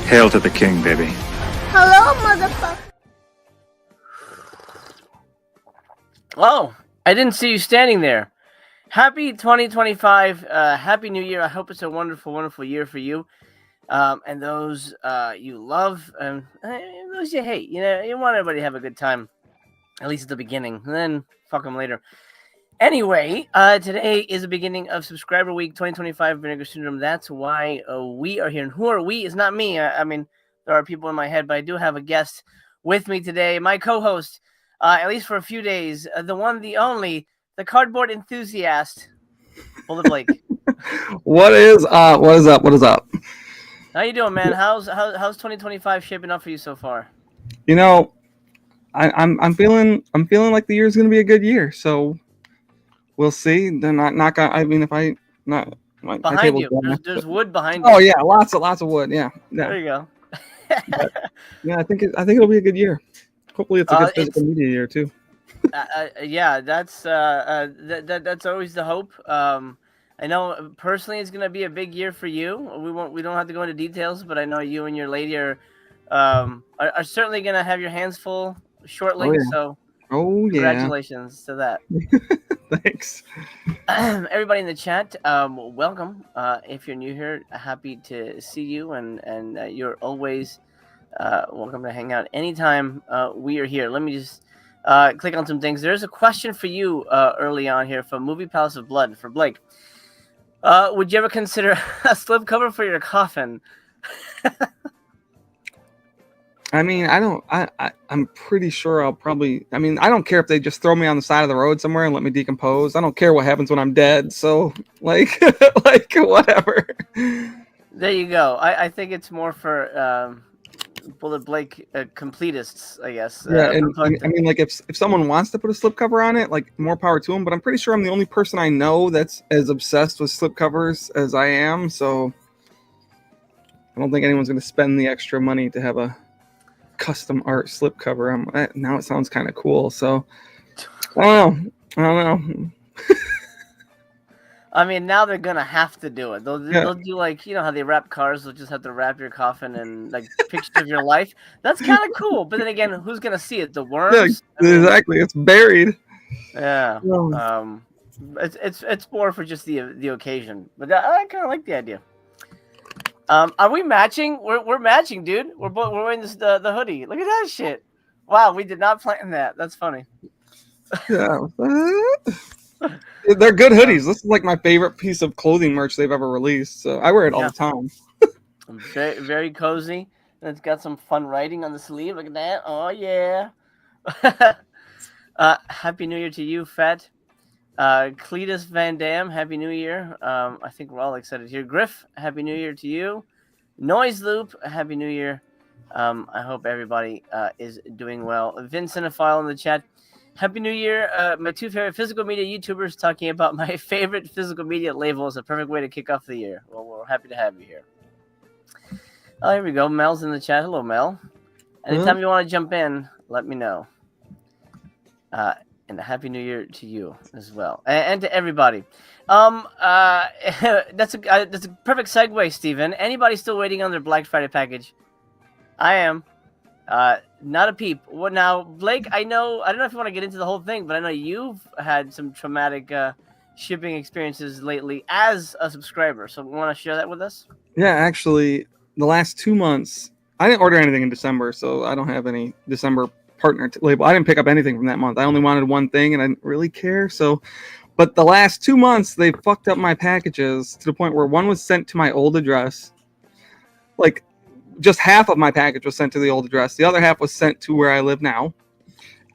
Hail to the king, baby. Hello, motherfucker. Oh, I didn't see you standing there. Happy 2025. Happy New Year. I hope it's a wonderful, wonderful year for you. And those you love and those you hate. You know, you want everybody to have a good time, at least at the beginning, and then fuck them later. Anyway, today is the beginning of Subscriber Week 2025 Vinegar Syndrome. That's why we are here. And who are we? It's not me. I mean, there are people in my head, but I do have a guest with me today. My co-host, at least for a few days, the one, the only, the cardboard enthusiast, Bullet Blake. What is up? What is up? What is up? How you doing, man? How's 2025 shaping up for you so far? You know, I'm feeling like the year's gonna be a good year. So we'll see. They're not gonna. I mean, if I not my Behind you, table's there's wood behind you. Oh yeah, lots of wood. Yeah. There you go. Yeah, I think it'll be a good year. Hopefully, it's a good physical media year too. Yeah, that's that's always the hope. I know personally it's gonna be a big year for you. We don't have to go into details, but I know you and your lady are certainly gonna have your hands full shortly. Oh, yeah. So congratulations to that. Thanks. Everybody in the chat, welcome. If you're new here, happy to see you, and you're always welcome to hang out anytime we are here. Let me just click on some things. There's a question for you early on here from Movie Palace of Blood for Blake. Would you ever consider a slipcover for your coffin? I mean, I'm pretty sure I'll probably. I mean, I don't care if they just throw me on the side of the road somewhere and let me decompose. I don't care what happens when I'm dead. So, like whatever. There you go. I think it's more for Bullet Blake completists, I guess. Yeah, and I mean, like if someone wants to put a slipcover on it, like more power to them. But I'm pretty sure I'm the only person I know that's as obsessed with slipcovers as I am. So I don't think anyone's going to spend the extra money to have a custom art slipcover. Now it sounds kind of cool. So I don't know. I mean, now they're gonna have to do it. They'll do like, you know how they wrap cars. They'll just have to wrap your coffin and like pictures of your life. That's kind of cool. But then again, who's gonna see it? The worms? Yeah, exactly. It's buried. Yeah. It's more for just the occasion. But I kind of like the idea. Are we matching? We're matching, dude. We're wearing this the hoodie. Look at that shit. Wow, we did not plan that. That's funny. Yeah. They're good hoodies. This is like my favorite piece of clothing merch they've ever released. So I wear it all the time. Very, very cozy. And it's got some fun writing on the sleeve. Look at that. Oh, yeah. Happy New Year to you, Fat. Cletus Van Dam, Happy New Year. I think we're all excited here. Griff, Happy New Year to you. Noise Loop, Happy New Year. I hope everybody is doing well. Vincenophile in the chat. Happy New Year. My two favorite physical media YouTubers talking about my favorite physical media label is a perfect way to kick off the year. Well, we're happy to have you here. Oh, here we go. Mel's in the chat. Hello, Mel. Anytime you want to jump in, let me know. And a Happy New Year to you as well. And to everybody. That's a perfect segue, Steven. Anybody still waiting on their Black Friday package? I am. Not a peep. Well, now, Blake, I don't know if you want to get into the whole thing, but I know you've had some traumatic shipping experiences lately as a subscriber. So, want to share that with us? Yeah, actually, the last 2 months, I didn't order anything in December, so I don't have any December partner label. I didn't pick up anything from that month. I only wanted one thing, and I didn't really care. So, but the last 2 months, they fucked up my packages to the point where one was sent to my old address, like. Just half of my package was sent to the old address. The other half was sent to where I live now.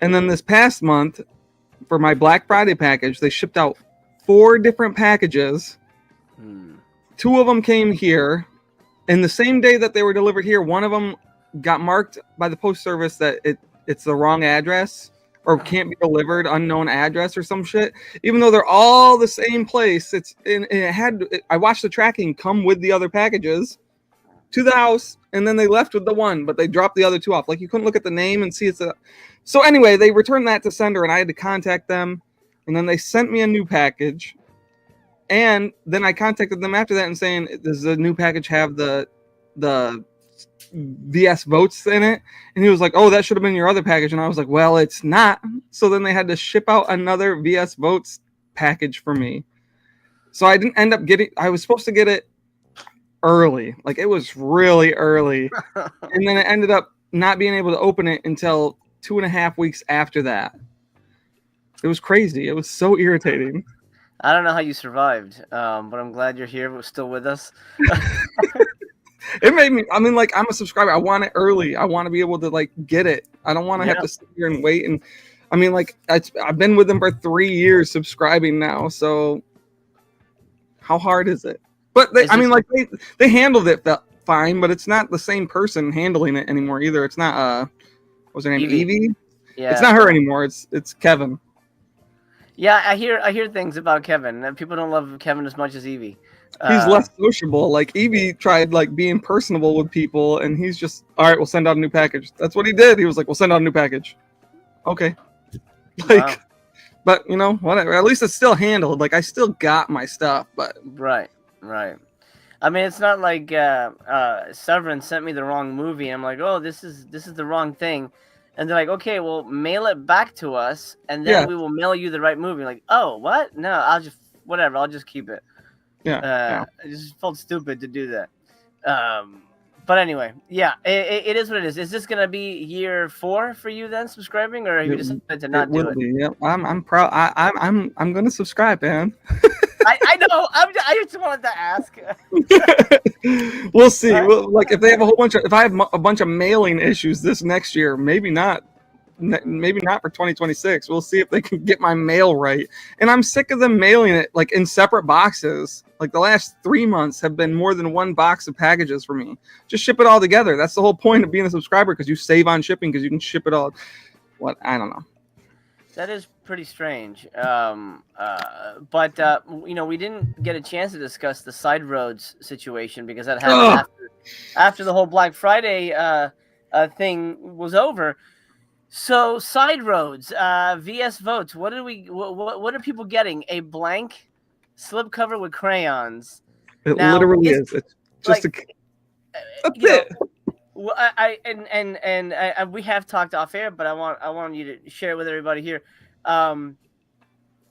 And then this past month, for my Black Friday package, they shipped out 4 different packages. 2 of them came here. And the same day that they were delivered here, one of them got marked by the post service that it's the wrong address or can't be delivered, unknown address or some shit. Even though they're all the same place, I watched the tracking come with the other packages to the house, and then they left with the one, but they dropped the other 2 off. Like, you couldn't look at the name and see it's a... So anyway, they returned that to sender, and I had to contact them, and then they sent me a new package, and then I contacted them after that and saying, does the new package have the VS votes in it, and he was like, "Oh, that should have been your other package," and I was like, "Well, it's not." So then they had to ship out another VS votes package for me. So I didn't end up getting. I was supposed to get it early, like it was really early, and then it ended up not being able to open it until 2.5 weeks after that. It was crazy. It was so irritating. I don't know how you survived, but I'm glad you're here, but still with us. It made me. I mean, like I'm a subscriber. I want it early. I want to be able to like get it. I don't want to have to sit here and wait. And I mean, like I've been with them for 3 years subscribing now. So how hard is it? But they handled it fine. But it's not the same person handling it anymore either. It's not what's her name? Evie. Yeah. It's not her anymore. It's Kevin. Yeah, I hear things about Kevin. And people don't love Kevin as much as Evie. He's less sociable. Like Evie tried like being personable with people, and he's just all right. We'll send out a new package. That's what he did. He was like, "We'll send out a new package." Okay, like, wow. But you know, whatever. At least it's still handled. Like I still got my stuff. But right. I mean, it's not like Severance sent me the wrong movie. I'm like, oh, this is the wrong thing. And they're like, okay, well, mail it back to us, and then we will mail you the right movie. Like, oh, what? No, I'll just keep it. Yeah. It just felt stupid to do that. But anyway, yeah, it is what it is. Is this gonna be year 4 for you then, subscribing, or have you decided to not do it? Yeah, I'm proud. I'm gonna subscribe, man. I know. I just wanted to ask. We'll see. Like if they have if I have a bunch of mailing issues this next year, maybe not for 2026. We'll see if they can get my mail right. And I'm sick of them mailing it like in separate boxes. Like the last 3 months have been more than one box of packages for me. Just ship it all together. That's the whole point of being a subscriber, because you save on shipping because you can ship it all. I don't know. That is pretty strange. But you know, we didn't get a chance to discuss the Side Roads situation because that happened after the whole Black Friday thing was over. So Side Roads, VS votes. What are people getting? A blank slipcover with crayons. It literally is. It's just like, a bit. We have talked off air, but I want you to share it with everybody here.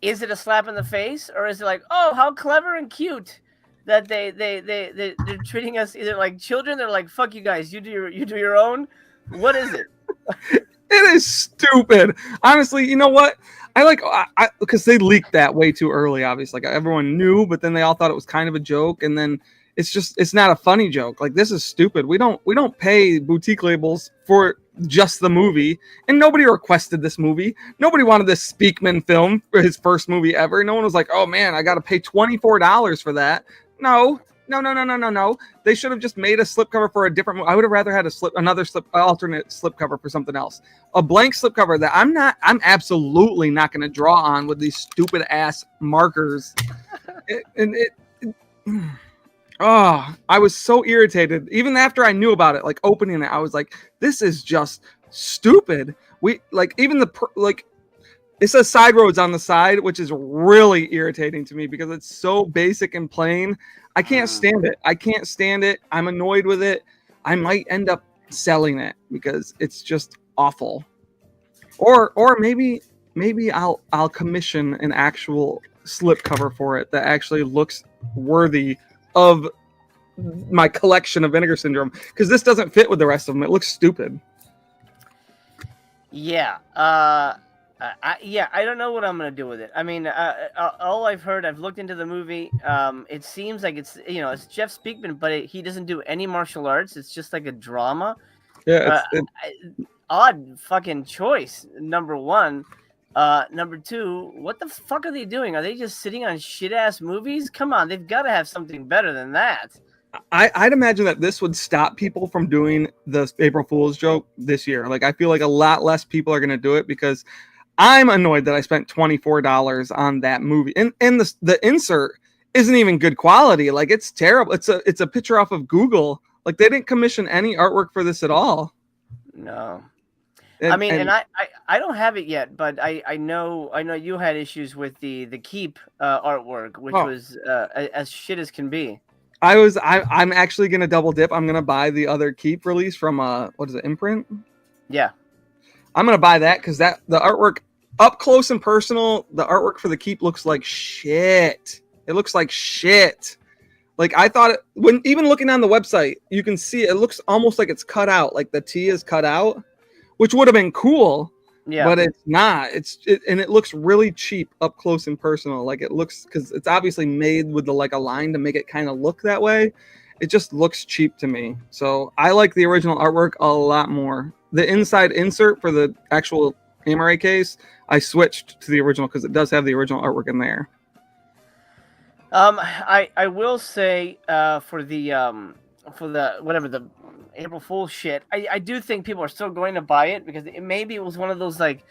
Is it a slap in the face, or is it like, oh, how clever and cute that they're treating us either like children? They're like, fuck you guys, you do your own. What is it? It is stupid. Honestly, you know what? Because they leaked that way too early, obviously. Like everyone knew, but then they all thought it was kind of a joke, and then it's not a funny joke. Like, this is stupid. We don't pay boutique labels for just the movie, and nobody requested this movie. Nobody wanted this Speakman film for his first movie ever. No one was like, oh man, I got to pay $24 for that. No. They should have just made a slipcover for a different movie. I would have rather had another alternate slipcover for something else. A blank slipcover that I'm absolutely not going to draw on with these stupid ass markers. I was so irritated. Even after I knew about it, like opening it, I was like, this is just stupid. It says Side Roads on the side, which is really irritating to me because it's so basic and plain. I can't stand it. I'm annoyed with it. I might end up selling it because it's just awful. Or maybe I'll commission an actual slipcover for it that actually looks worthy of my collection of Vinegar Syndrome, because this doesn't fit with the rest of them. It looks stupid. Yeah. I don't know what I'm gonna do with it. I mean, all I've heard, I've looked into the movie. It seems like it's Jeff Speakman, but he doesn't do any martial arts. It's just like a drama. Yeah, odd fucking choice. Number one. Number two, what the fuck are they doing? Are they just sitting on shit ass movies? Come on, they've got to have something better than that. I'd imagine that this would stop people from doing the April Fool's joke this year. Like, I feel like a lot less people are going to do it because I'm annoyed that I spent $24 on that movie. And the insert isn't even good quality. Like, it's terrible. It's a picture off of Google. Like, they didn't commission any artwork for this at all. No. I don't have it yet, but I know you had issues with the Keep artwork, which was as shit as can be. I'm actually gonna double dip. I'm gonna buy the other Keep release from what is it, Imprint? Yeah. I'm gonna buy that because the artwork up close and personal, the artwork for the Keep looks like shit. It looks like shit. Like I thought when even looking on the website, you can see it looks almost like it's cut out, like the T is cut out, which would have been cool. Yeah. But it's not. And it looks really cheap up close and personal. Like it looks because it's obviously made with like a line to make it kind of look that way. It just looks cheap to me. So I like the original artwork a lot more. The inside insert for the actual Amaray case, I switched to the original because it does have the original artwork in there. I will say for the whatever the April Fool's shit, I do think people are still going to buy it because maybe it was one of those like,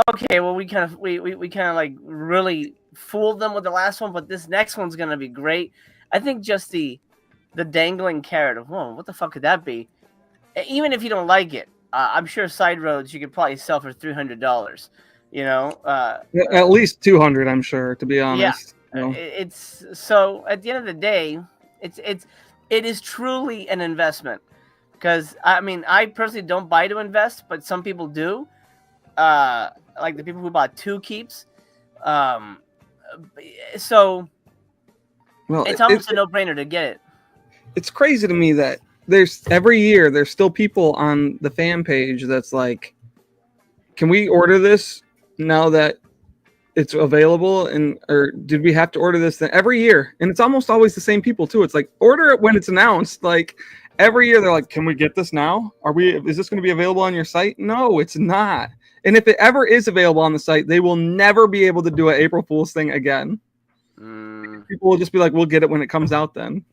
okay, well we kind of like really fooled them with the last one, but this next one's gonna be great. I think just the dangling carrot of, whoa, what the fuck could that be? Even if you don't like it, I'm sure Side Roads you could probably sell for $300. You know, at least 200, I'm sure, to be honest. Yeah, it's so at the end of the day, it is truly an investment. Because I mean, I personally don't buy to invest, but some people do. Like the people who bought 2 Keeps. So it's almost a no-brainer to get it. It's crazy to me that every year there's still people on the fan page that's like, can we order this now that it's available, or did we have to order this every year? And it's almost always the same people too. It's like, order it when it's announced. Like every year they're like, can we get this now? Is this going to be available on your site? No, it's not. And if it ever is available on the site, they will never be able to do an April Fool's thing again. People will just be like, we'll get it when it comes out then.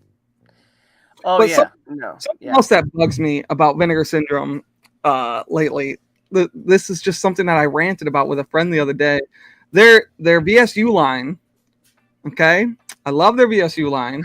Oh, but yeah. Something else that bugs me about Vinegar Syndrome lately, this is just something that I ranted about with a friend the other day. Their VSU line, okay? I love their VSU line.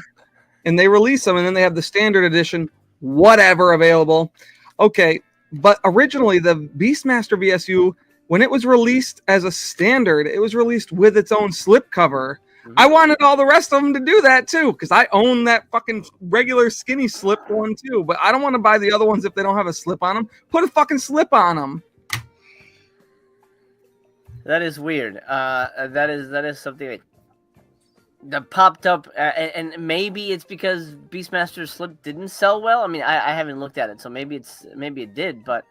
And they release them, and then they have the standard edition, whatever, available. Okay, but originally the Beastmaster VSU, when it was released as a standard, it was released with its own slipcover. I wanted all the rest of them to do that too, because I own that fucking regular skinny slip one too. But I don't want to buy the other ones if they don't have a slip on them. Put a fucking slip on them. That is weird. That is something that popped up, and maybe it's because Beastmaster's slip didn't sell well. I mean, I haven't looked at it, so maybe it did, but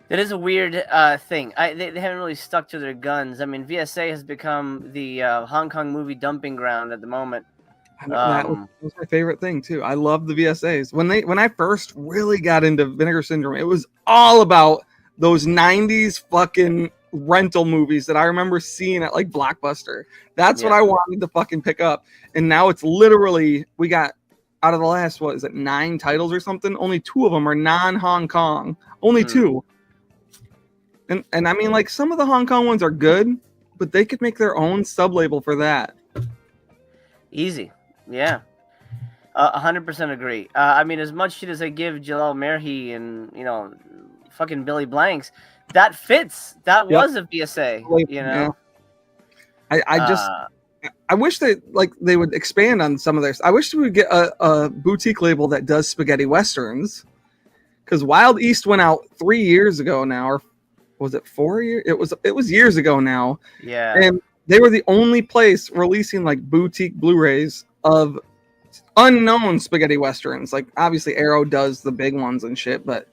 it is a weird thing. They haven't really stuck to their guns. I mean, VSA has become the Hong Kong movie dumping ground at the moment. That was my favorite thing too. I love the VSAs. When I first really got into Vinegar Syndrome, it was all about those 90s fucking rental movies that I remember seeing at like Blockbuster. That's what I wanted to fucking pick up. And now it's literally, we got out of the last, 9 titles or something? Only 2 of them are non-Hong Kong. Only 2. And I mean, like, some of the Hong Kong ones are good, but they could make their own sub-label for that. Easy. Yeah. 100% agree. I mean, as much shit as I give Jalal Merhi and, fucking Billy Blanks, that fits. That was a VSA, Yeah. I wish they would expand on some of theirs. I wish we would get a boutique label that does spaghetti westerns, because Wild East went out 3 years ago now, or was it 4 years? It was years ago now. Yeah. And they were the only place releasing like boutique Blu-rays of unknown spaghetti westerns. Like obviously Arrow does the big ones and shit, but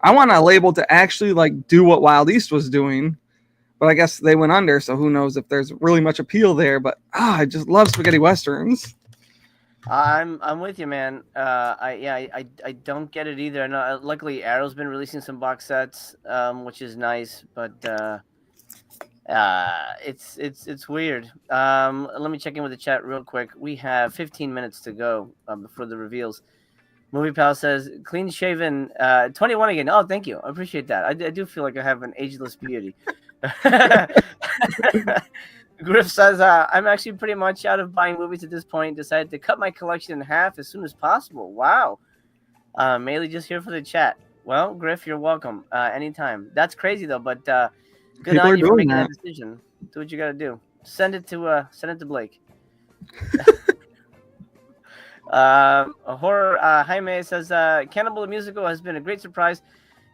I want a label to actually like do what Wild East was doing. But I guess they went under, so who knows if there's really much appeal there. But I just love spaghetti westerns. I'm with you, man. I don't get it either. No, luckily Arrow's been releasing some box sets, which is nice, but it's weird. Let me check in with the chat real quick. We have 15 minutes to go before the reveals. Movie Pal says clean shaven, 21 again. Oh, thank you. I appreciate that. I do feel like I have an ageless beauty. Griff says, I'm actually pretty much out of buying movies at this point. Decided to cut my collection in half as soon as possible. Wow. Mainly just here for the chat. Well, Griff, you're welcome. Anytime. That's crazy though, but good on you for making that decision. Do what you gotta do. Send it to Blake. Horror Jaime says Cannibal the Musical has been a great surprise.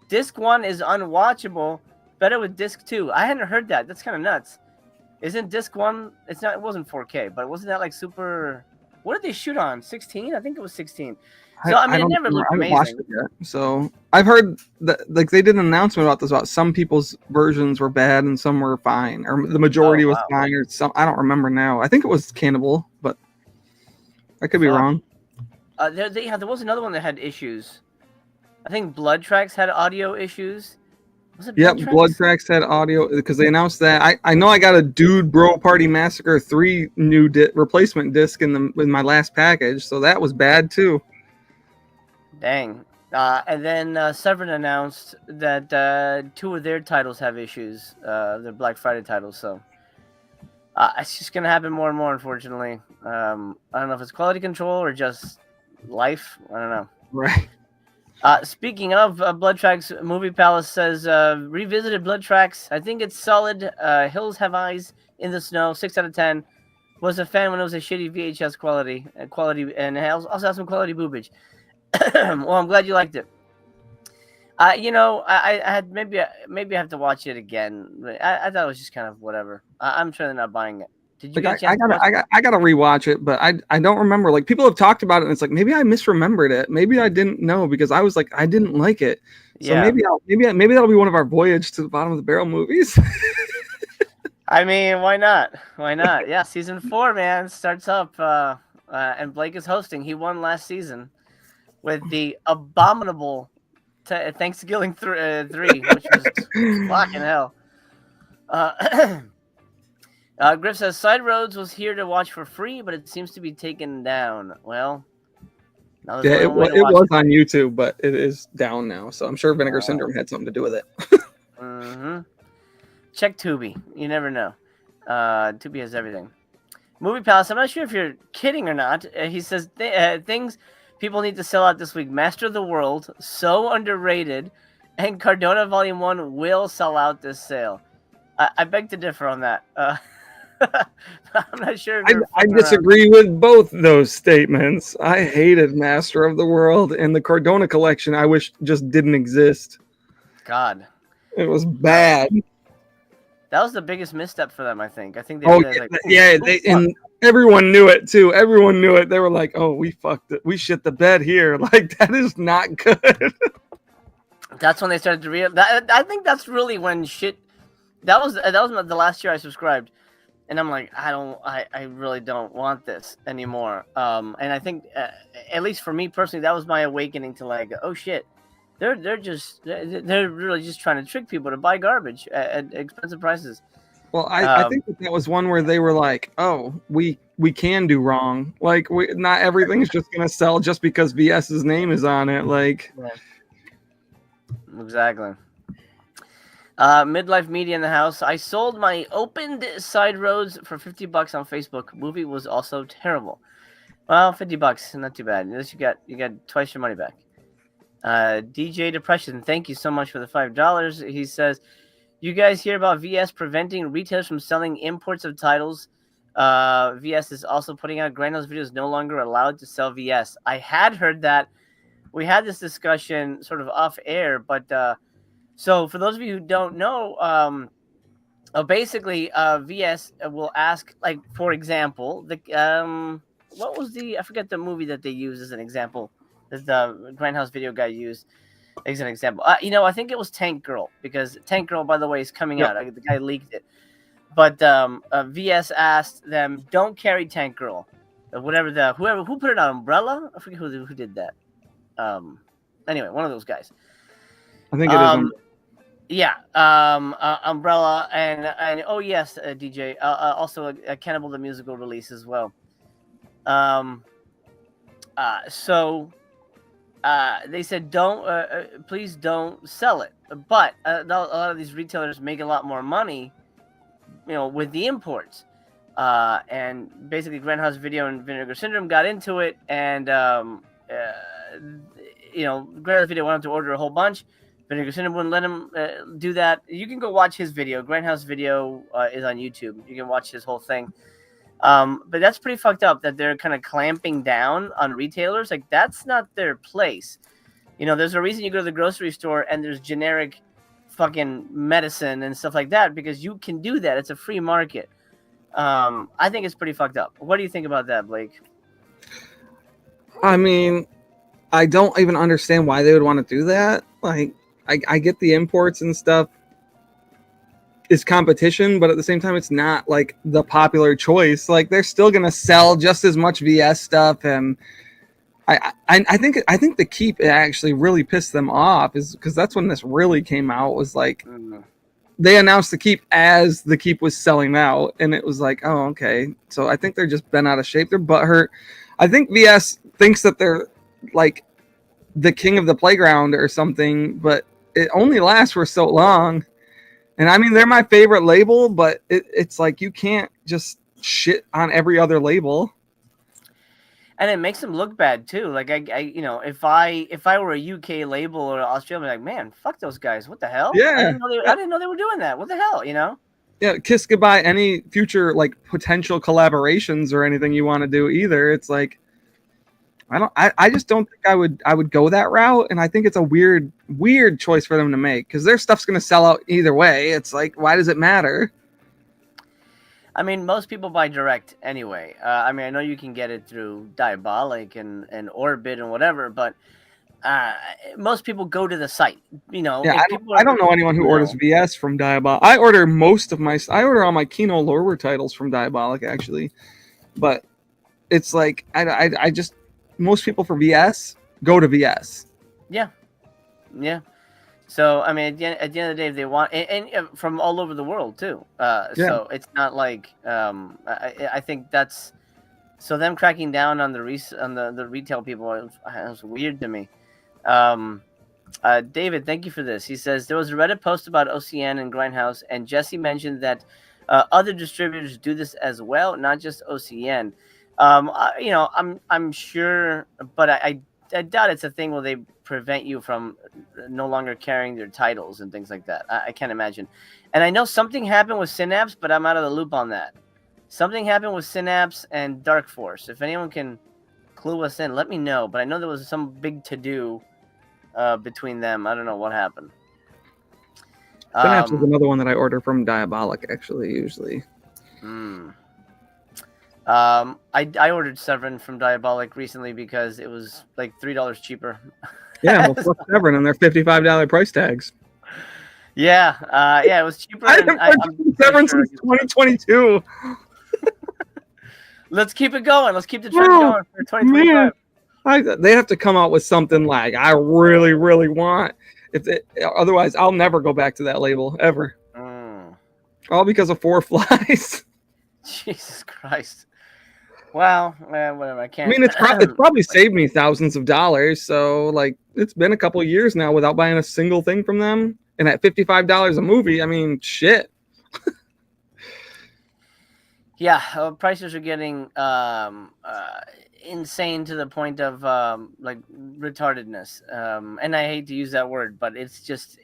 Disc 1 is unwatchable. Better with Disc 2. I hadn't heard that. That's kind of nuts. Isn't Disc 1? It's not. It wasn't 4K, but wasn't that like super? What did they shoot on? 16? I think it was 16. So I mean, it never looked I haven't watched amazing. it yet. So I've heard that like they did an announcement about this. About some people's versions were bad and some were fine, or the majority was fine, or some. I don't remember now. I think it was Cannibal, but I could be wrong. There was another one that had issues. I think Blood Tracks had audio issues. Was it Yep, Blood Tracks had audio because they announced that. I know I got a Dude Bro Party Massacre 3 new replacement disc in my last package, so that was bad too. Dang. And then Severin announced that 2 of their titles have issues. Their Black Friday titles, so it's just gonna happen more and more, unfortunately. I don't know if it's quality control or just life. I don't know. Right. Speaking of Blood Tracks, Movie Palace says revisited Blood Tracks. I think it's solid. Hills Have Eyes in the Snow, 6 out of 10. Was a fan when it was a shitty VHS quality, and also has some quality boobage. Well, I'm glad you liked it. I had maybe I have to watch it again. I thought it was just kind of whatever. I'm certainly not buying it. Did you Like, get a chance to watch it? I gotta rewatch it, but I don't remember. Like people have talked about it, and it's like maybe I misremembered it. Maybe I didn't know because I was like I didn't like it. So Yeah. maybe that'll be one of our Voyage to the Bottom of the Barrel movies. I mean, why not? Why not? Yeah, season 4, man, starts up, and Blake is hosting. He won last season with the abominable Thanksgiving 3, which was fucking hell. Griff says Side Roads was here to watch for free, but it seems to be taken down. Well, now Yeah, it was on YouTube, but it is down now. So I'm sure Vinegar Syndrome had something to do with it. Mm-hmm. Check Tubi. You never know. Tubi has everything. Movie Palace. I'm not sure if you're kidding or not. He says things people need to sell out this week. Master of the World, so underrated, and Cardona Volume 1 will sell out this sale. I beg to differ on that. I'm not sure. I disagree with both those statements. I hated Master of the World, and the Cardona collection I wish just didn't exist. God. It was bad. That was the biggest misstep for them, I think. I think they and everyone knew it too. Everyone knew it. They were like, "Oh, we fucked it. We shit the bed here." Like that is not good. That's when they started to realize. I think that's really when shit. That was the last year I subscribed, and I'm like, I really don't want this anymore. And I think, at least for me personally, that was my awakening to like, oh shit. They're really just trying to trick people to buy garbage at expensive prices. Well, I think that was one where they were like, "Oh, we can do wrong. Like, not everything's just gonna sell just because VS's name is on it." Like, yeah. Exactly. Midlife Media in the house. I sold my opened Side Roads for $50 on Facebook. Movie was also terrible. Well, $50, not too bad. At least you got twice your money back. DJ Depression, thank you so much for the $5. He says, you guys hear about VS preventing retailers from selling imports of titles? VS is also putting out Grindhouse videos no longer allowed to sell VS. I had heard that. We had this discussion sort of off air, but so for those of you who don't know, basically VS will ask, like, for example, what was I forget the movie that they used as an example. The Grindhouse video guy used as an example. I think it was Tank Girl, because Tank Girl, by the way, is coming out. The guy leaked it. But VS asked them, don't carry Tank Girl. Who put it on Umbrella? I forget who did that. Anyway, one of those guys. I think it is. Yeah, Umbrella and oh yes, DJ. Also a Cannibal the Musical release as well. So they said please don't sell it. But a lot of these retailers make a lot more money, with the imports. And basically, Grindhouse Video and Vinegar Syndrome got into it, and Grindhouse Video wanted to order a whole bunch. Vinegar Syndrome wouldn't let him do that. You can go watch his video. Grindhouse Video is on YouTube. You can watch his whole thing. But that's pretty fucked up that they're kind of clamping down on retailers. Like, that's not their place. You know, there's a reason you go to the grocery store and there's generic fucking medicine and stuff like that, because you can do that. It's a free market. I think it's pretty fucked up. What do you think about that, Blake? I mean, I don't even understand why they would want to do that. Like, I get the imports and stuff is competition, but at the same time, it's not like the popular choice. Like, they're still gonna sell just as much VS stuff, and I think the Keep actually really pissed them off, is because that's when this really came out. Was like they announced the Keep as the Keep was selling out, and it was like, oh, okay. So I think they're just bent out of shape. They're butthurt. I think VS thinks that they're like the king of the playground or something, but it only lasts for so long. And I mean, they're my favorite label, but it's like you can't just shit on every other label. And it makes them look bad too. Like I you know, if I were a UK label or Australia, I'd be like, man, fuck those guys. What the hell? Yeah. I didn't know they were doing that. What the hell? You know? Yeah, kiss goodbye any future like potential collaborations or anything you want to do either. It's like I just don't think I would go that route, and I think it's a weird choice for them to make, because their stuff's going to sell out either way. It's like, why does it matter? I mean, most people buy direct anyway. I mean, I know you can get it through Diabolic and Orbit and whatever, but most people go to the site. You know, yeah, I don't know anyone who orders VS from Diabolic. I order all my Kino Lorber titles from Diabolic, actually, but it's like I just, most people for VS go to VS. Yeah. So I mean, at the end of the day, if they want, and from all over the world too. So it's not like I think that's, so them cracking down on the retail people was weird to me. David, thank you for this. He says there was a Reddit post about OCN and Grindhouse, and Jesse mentioned that other distributors do this as well, not just OCN. You know, I'm sure, but I doubt it's a thing where they prevent you from no longer carrying their titles and things like that. I can't imagine. And I know something happened with Synapse, but I'm out of the loop on that. Something happened with Synapse and Dark Force. If anyone can clue us in, let me know. But I know there was some big to-do between them. I don't know what happened. Synapse is another one that I order from Diabolic, actually, usually. I ordered Severin from Diabolic recently because it was like $3 cheaper. Yeah, well, fuck Severin and their $55 price tags. Yeah, it was cheaper. I haven't Severin since 2022. Let's keep it going. Let's keep the trend going for 2025. They have to come out with something like I really, really want. Otherwise, I'll never go back to that label ever. All because of Four Flies. Jesus Christ. Well, whatever. I can't. I mean, it's probably saved me thousands of dollars. So, like, it's been a couple of years now without buying a single thing from them. And at $55 a movie, I mean, shit. Yeah, prices are getting insane to the point of like retardedness. And I hate to use that word, but it's just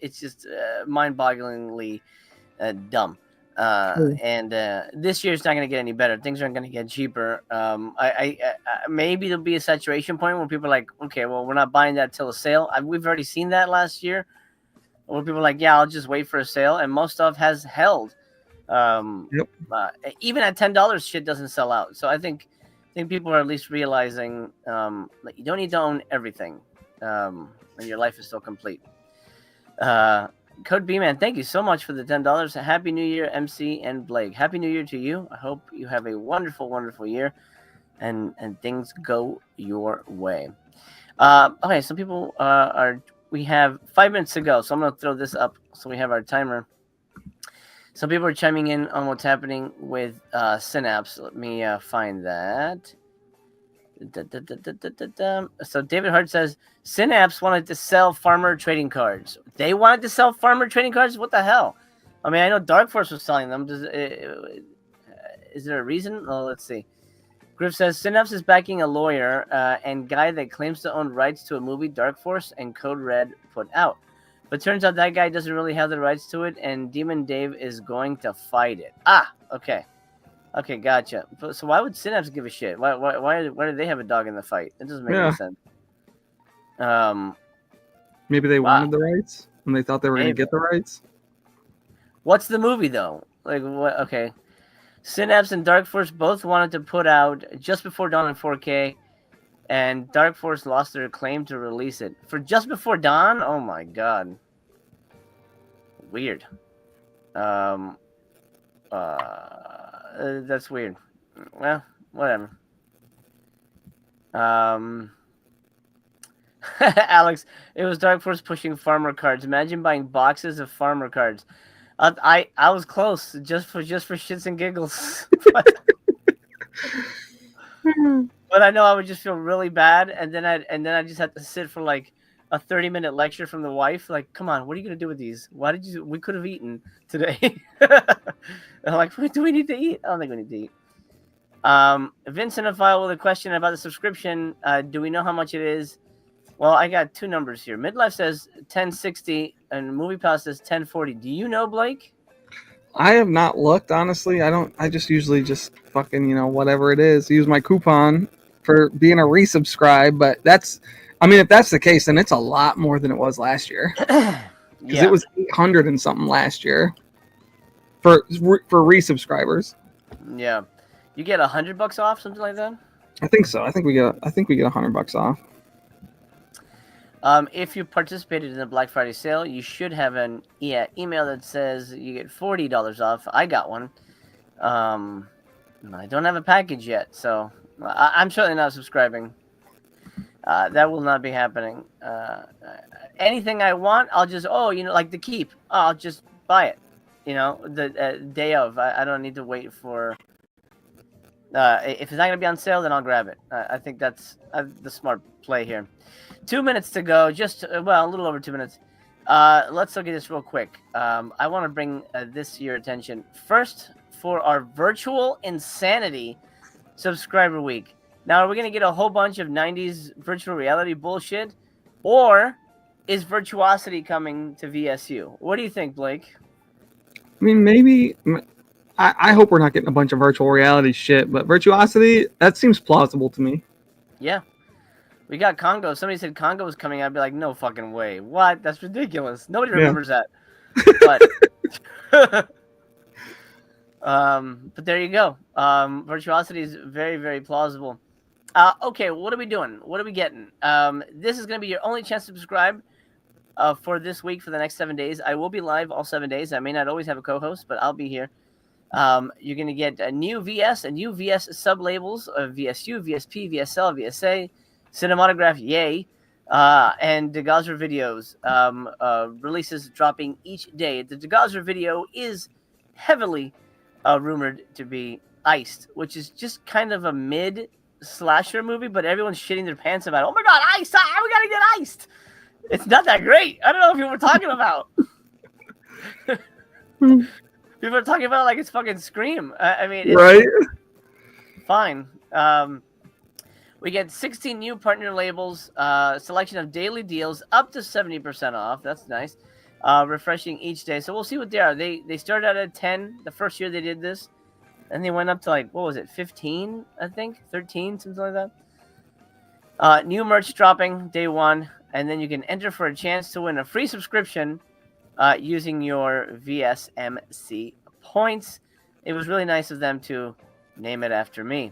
mind-bogglingly dumb. And this year's not going to get any better. Things aren't going to get cheaper. I maybe there'll be a saturation point where people are like, okay, well, we're not buying that till a sale. We've already seen that last year, where people are like, yeah, I'll just wait for a sale, and most stuff has held. Even at $10, shit doesn't sell out. So I think people are at least realizing that you don't need to own everything, and your life is still complete. Code B-Man, thank you so much for the $10. Happy New Year, MC and Blake. Happy New Year to you. I hope you have a wonderful, wonderful year, and things go your way. Okay, some people we have 5 minutes to go, so I'm going to throw this up so we have our timer. Some people are chiming in on what's happening with Synapse. Let me find that. So David Hart says Synapse wanted to sell farmer trading cards. They wanted to sell farmer trading cards? What the hell? I mean, I know Dark Force was selling them. Is there a reason? Well, let's see. Griff says Synapse is backing a lawyer and guy that claims to own rights to a movie Dark Force and Code Red put out. But turns out that guy doesn't really have the rights to it, and Demon Dave is going to fight it. Okay. Okay, gotcha. So why would Synapse give a shit? Why do they have a dog in the fight? It doesn't make any Yeah, sense. Um, maybe they wow, wanted the rights and they thought they were going to maybe. get the rights. What's the movie though? Like what? Okay, Synapse and Dark Force both wanted to put out Just Before Dawn in 4K, and Dark Force lost their claim to release it for Just Before Dawn. Oh my god, weird. Um, that's weird. Well, whatever. Um, Alex, it was Dark Force pushing farmer cards. Imagine buying boxes of farmer cards. I was close just for shits and giggles, but I know I would just feel really bad, and then I just had to sit for like a 30-minute lecture from the wife. Like, come on, what are you gonna do with these? Why did you? We could have eaten today. I'm like, do we need to eat? I don't think we need to eat. Vincent, a file with a question about the subscription. Do we know how much it is? Well, I got two numbers here. Midlife says 1060 and MoviePass says 1040. Do you know, Blake? I have not looked, honestly. I don't. I just usually just fucking, whatever it is, use my coupon for being a resubscribe. But I mean, if that's the case, then it's a lot more than it was last year. Because it was 800 and something last year for resubscribers. Yeah, you get $100 off, something like that. I think so. I think we get $100 off. If you participated in the Black Friday sale, you should have an email that says you get $40 off. I got one. I don't have a package yet, so I'm certainly not subscribing. That will not be happening. Anything I want, I'll just like the Keep. I'll just buy it. The day of. I don't need to wait for. If it's not going to be on sale, then I'll grab it. I think that's the smart play here. 2 minutes to go. Just a little over 2 minutes. Let's look at this real quick. I want to bring this to your attention first for our virtual insanity subscriber week. Now, are we going to get a whole bunch of 90s virtual reality bullshit, or is Virtuosity coming to VSU? What do you think, Blake? I mean, maybe. I hope we're not getting a bunch of virtual reality shit, but Virtuosity, that seems plausible to me. Yeah. We got Congo. Somebody said Congo was coming out. I'd be like, no fucking way. What? That's ridiculous. Nobody remembers that. But there you go. Virtuosity is very, very plausible. Okay, what are we doing? What are we getting? This is going to be your only chance to subscribe for this week for the next 7 days. I will be live all 7 days. I may not always have a co-host, but I'll be here. You're going to get a new VS and new VS sub-labels of VSU, VSP, VSL, VSA, Cinematograph, yay, and Degazer videos releases dropping each day. The Degazer video is heavily rumored to be iced, which is just kind of a mid-slasher movie, but everyone's shitting their pants about it. Oh my god, ice! We gotta get iced! It's not that great. I don't know if you were talking about. People are talking about it like it's fucking Scream. I mean, it's right? Fine. We get 16 new partner labels, selection of daily deals up to 70% off. That's nice. Refreshing each day. So we'll see what they are. They started out at 10 the first year they did this. And they went up to 15, I think? 13, something like that. New merch dropping day one. And then you can enter for a chance to win a free subscription using your VSMC points. It was really nice of them to name it after me.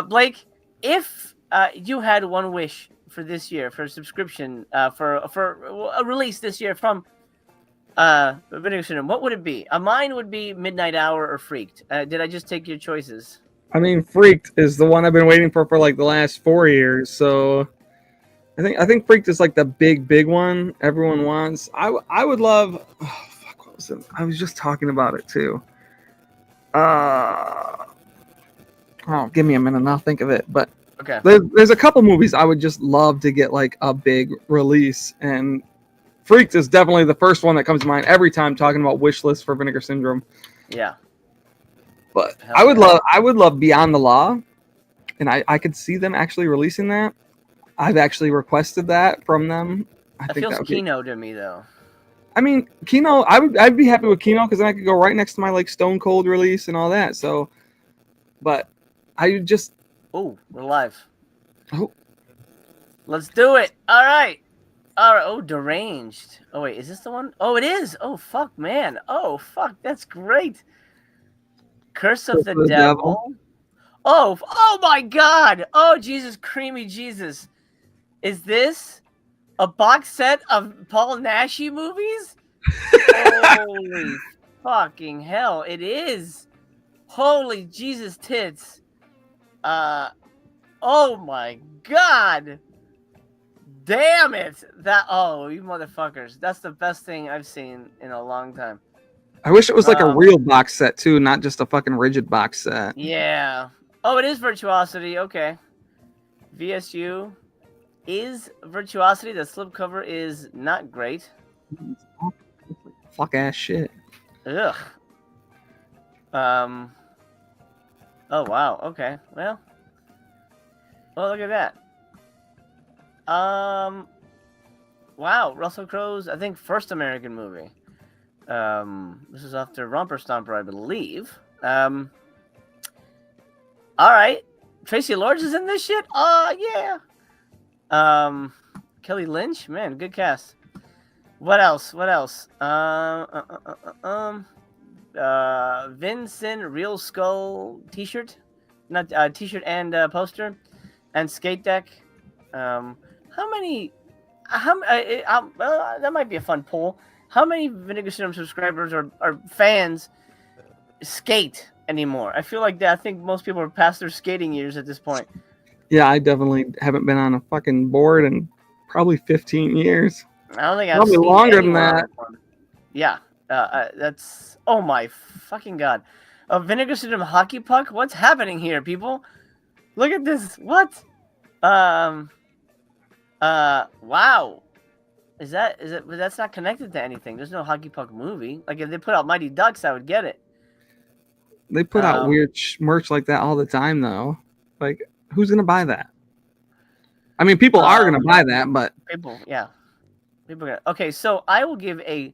Blake, if you had one wish for this year for a subscription for a release this year from Vinegar Syndrome, what would it be? Mine would be Midnight Hour or Freaked. Did I just take your choices? I mean, Freaked is the one I've been waiting for the last 4 years. So I think Freaked is the big one everyone wants. I would love. Oh, fuck, what was it? I was just talking about it too. Give me a minute and I'll think of it. But okay, there's a couple movies I would just love to get a big release, and Freaked is definitely the first one that comes to mind every time talking about wish list for Vinegar Syndrome. Yeah, but I would love Beyond the Law, and I could see them actually releasing that. I've actually requested that from them. That feels Kino to me though. I mean, Kino. I'd be happy with Kino because then I could go right next to my like Stone Cold release and all that. So, but I just Oh, we're live. oh, Let's do it. All right. All right. Oh, deranged. Oh wait, is this the one? Oh, it is. Oh fuck, man. Oh fuck, that's great. Curse of the the devil. Devil. Oh my God. Oh Jesus, creamy Jesus. Is this a box set of Paul Naschy movies? Holy fucking hell! It is. Holy Jesus tits. Oh my God. Damn it! You motherfuckers. That's the best thing I've seen in a long time. I wish it was like a Um, real box set too, not just a fucking rigid box set. yeah. Oh, it is Virtuosity. Okay. VSU is Virtuosity. The slipcover is not great. Fuck ass shit. Ugh. Oh wow. Okay. Well, look at that. Wow. Russell Crowe's, I think, first American movie. This is after Romper Stomper, I believe. All right. Tracy Lords is in this shit. Oh yeah. Kelly Lynch, man, good cast. What else? Vincent Real Skull T-shirt, not T-shirt and poster, and skate deck. How many? That might be a fun poll. How many Vinegar Syndrome subscribers or fans skate anymore? I feel like that. I think most people are past their skating years at this point. Yeah, I definitely haven't been on a fucking board in probably 15 years. I don't think I've Probably seen longer than anyone on that. one. Yeah, that's. Oh my fucking God! A Vinegar Syndrome hockey puck. What's happening here, people? Look at this. What? Wow. Is that? But that's not connected to anything. There's no hockey puck movie. Like if they put out Mighty Ducks, I would get it. They put out weird merch like that all the time, though. Like, who's gonna buy that? I mean, people are gonna buy that, but people, yeah, people. Okay, so I will give a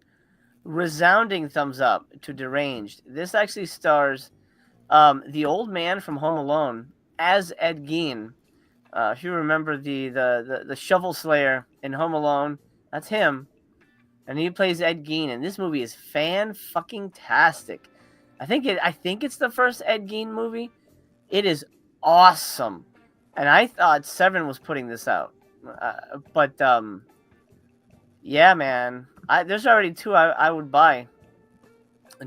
resounding thumbs up to Deranged. This actually stars the old man from Home Alone as Ed Gein. If you remember the Shovel Slayer in Home Alone, that's him, and he plays Ed Gein. And this movie is fan-fucking-tastic. I think it's the first Ed Gein movie. It is awesome, and I thought Seven was putting this out, but yeah, man, there's already two I would buy.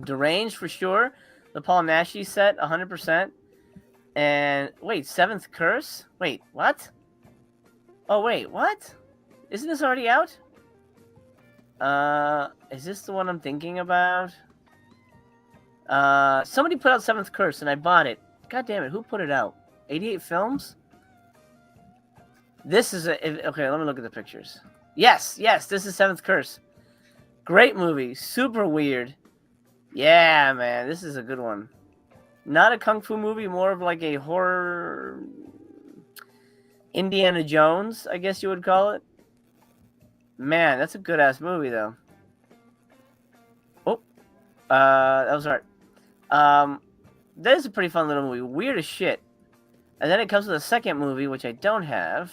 Deranged for sure. The Paul Naschy set, 100%. And wait, Seventh Curse? Wait, what? Oh wait, what? Isn't this already out? Is this the one I'm thinking about? Somebody put out Seventh Curse and I bought it. God damn it, who put it out? 88 Films? This is okay, let me look at the pictures. Yes, this is Seventh Curse. Great movie, super weird. Yeah, man, this is a good one. Not a kung fu movie, more of like a horror Indiana Jones, I guess you would call it. Man, that's a good ass movie though. Oh, that was art. That is a pretty fun little movie. Weird as shit. And then it comes with a second movie, which I don't have.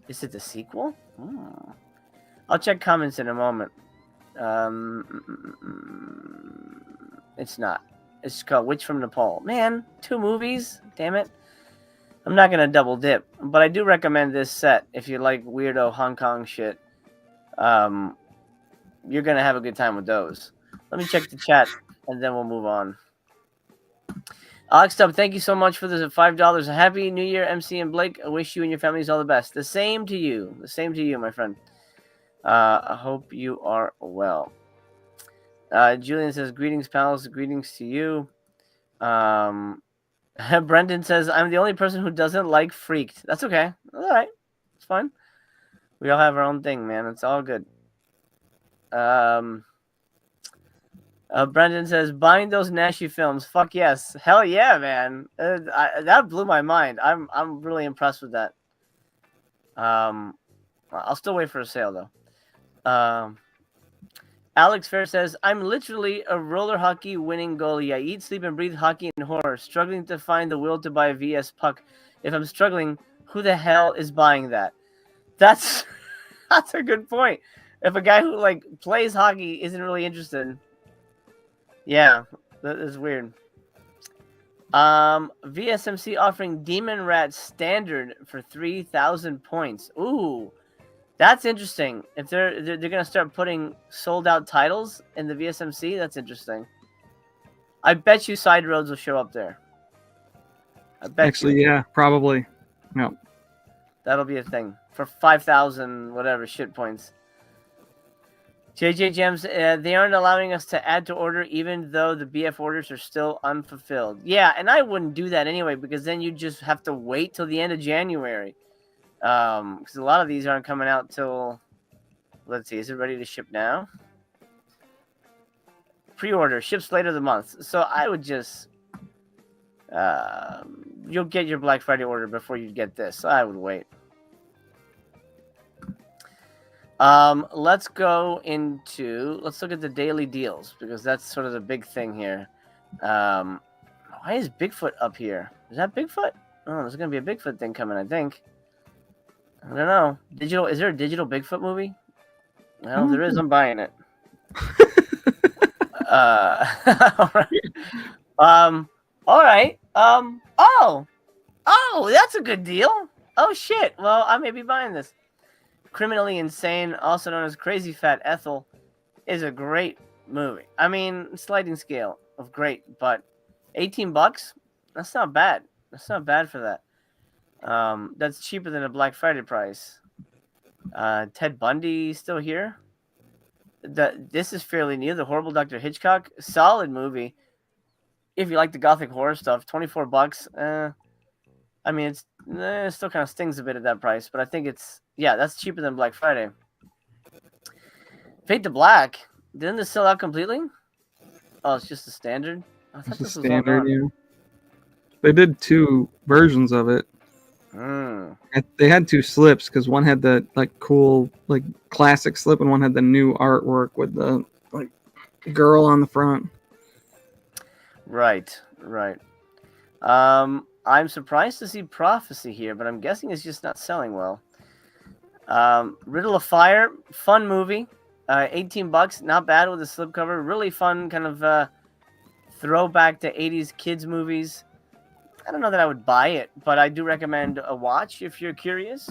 Is it the sequel? I'll check comments in a moment. It's not. It's called Witch from Nepal. Man, 2 movies? Damn it. I'm not going to double dip. But I do recommend this set if you like weirdo Hong Kong shit. You're going to have a good time with those. Let me check the chat, and then we'll move on. Alex Stubb, thank you so much for the $5. Happy New Year, MC and Blake. I wish you and your families all the best. The same to you. The same to you, my friend. I hope you are well. Julian says, greetings, pals. Greetings to you. Brendan says, I'm the only person who doesn't like Freaked. That's okay. All right. It's fine. We all have our own thing, man. It's all good. Brendan says, buying those Naschy films. Fuck yes. Hell yeah, man. That blew my mind. I'm really impressed with that. I'll still wait for a sale, though. Alex Fair says, I'm literally a roller hockey winning goalie. I eat, sleep, and breathe hockey and horror, struggling to find the will to buy a VS puck. If I'm struggling, who the hell is buying that? That's a good point. If a guy who like plays hockey isn't really interested, yeah, that is weird. VSMC offering Demon Rat Standard for 3,000 points. Ooh, that's interesting. If they're gonna start putting sold out titles in the VSMC, that's interesting. I bet you Side Roads will show up there. I bet Actually, you. yeah, probably. No. That'll be a thing for 5,000 whatever shit points. JJ Gems, they aren't allowing us to add to order even though the BF orders are still unfulfilled. Yeah, and I wouldn't do that anyway because then you just have to wait till the end of January. Because a lot of these aren't coming out till, let's see, is it ready to ship now? Pre-order ships later the month. So I would just, you'll get your Black Friday order before you get this. So I would wait. Let's look at the daily deals because that's sort of the big thing here. Why is Bigfoot up here? Is that Bigfoot? Oh, there's gonna be a Bigfoot thing coming, I think. I don't know. Is there a digital Bigfoot movie? Well, if there is, I'm buying it. All right. Oh, that's a good deal. Oh shit. Well, I may be buying this. Criminally Insane, also known as Crazy Fat Ethel, is a great movie. I mean, sliding scale of great, but $18? That's not bad. That's not bad for that. That's cheaper than a Black Friday price. Ted Bundy still here. This is fairly new. The Horrible Dr. Hitchcock, solid movie. If you like the gothic horror stuff, $24. I mean, it still kind of stings a bit at that price, but I think that's cheaper than Black Friday. Fade to Black, didn't this sell out completely? Oh, it's just the standard. I thought this was standard. Yeah. They did 2 versions of it. They had 2 slips because one had the cool classic slip and one had the new artwork with the girl on the front. Right. I'm surprised to see Prophecy here, but I'm guessing it's just not selling well. Riddle of Fire, fun movie. $18, not bad with a slipcover. Really fun kind of throwback to 80s kids movies. I don't know that I would buy it, but I do recommend a watch if you're curious.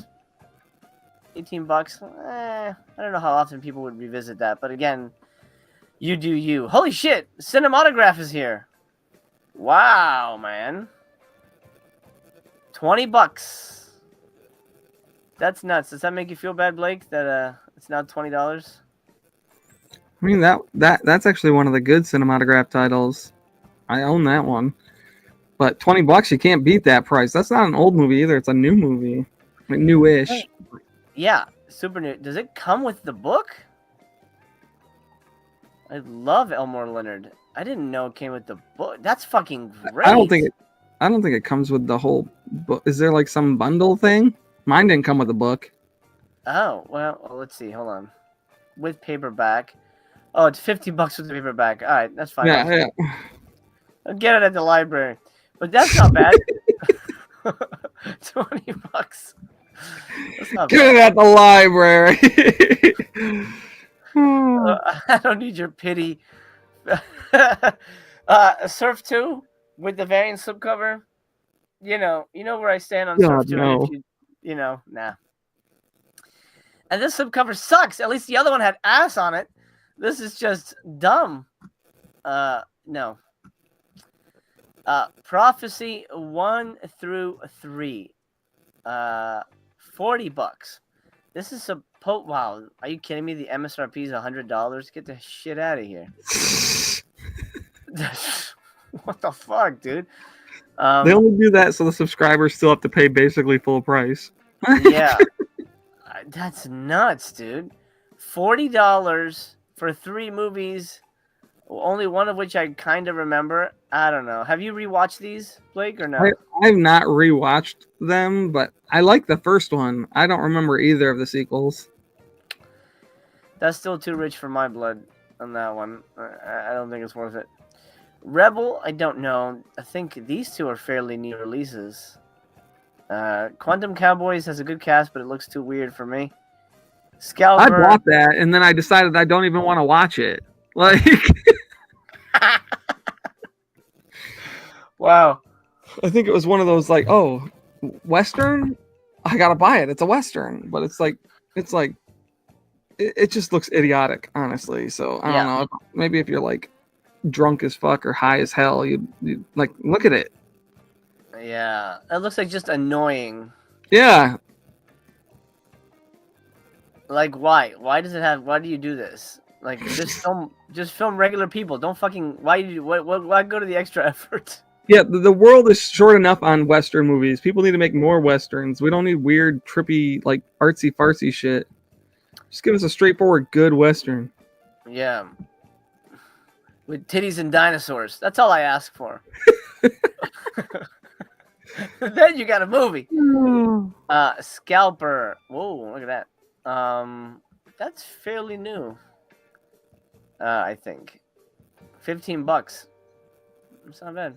$18. I don't know how often people would revisit that, but again, you do you. Holy shit! Cinematograph is here. Wow, man. $20. That's nuts. Does that make you feel bad, Blake? That it's now $20? I mean that's actually one of the good cinematograph titles. I own that one. But $20, you can't beat that price. That's not an old movie either. It's a new movie. Newish. Yeah, super new. Does it come with the book? I love Elmore Leonard. I didn't know it came with the book. That's fucking great. I don't think it comes with the whole book. Is there some bundle thing? Mine didn't come with a book. Oh, well, let's see. Hold on. With paperback. Oh, it's $50 with the paperback. All right, that's fine. Yeah. I'll get it at the library. But that's not bad. $20. That's not Get it at the library. I don't need your pity. Surf 2 with the variant slipcover. You know where I stand on Surf 2. No. Nah. And this slipcover sucks. At least the other one had ass on it. This is just dumb. No. Prophecy 1 through 3. $40. This is wow. Are you kidding me? The MSRP is $100. Get the shit out of here. What the fuck, dude? They only do that so the subscribers still have to pay basically full price. Yeah. That's nuts, dude. $40 for 3 movies. Only one of which I kind of remember. I don't know. Have you rewatched these, Blake, or no? I've not rewatched them, but I like the first one. I don't remember either of the sequels. That's still too rich for my blood. on that one. I don't think it's worth it. Rebel, I don't know. I think these two are fairly new releases. Quantum Cowboys has a good cast, but it looks too weird for me. Scalper. I bought that, and then I decided I don't even want to watch it. Like, wow. I think it was one of those like, oh, Western, I gotta buy it. It's a Western, but it just looks idiotic, honestly. So I don't know. Maybe if you're like drunk as fuck or high as hell, you like look at it. Yeah, it looks like just annoying. Yeah. Like, why? Why do you do this? Like, just film regular people. Don't fucking. Why go to the extra effort? Yeah, the world is short enough on Western movies. People need to make more Westerns. We don't need weird, trippy, like artsy fartsy shit. Just give us a straightforward, good Western. Yeah. With titties and dinosaurs. That's all I ask for. Then you got a movie. Scalper. Whoa, look at that. That's fairly new. I think. $15. It's not bad.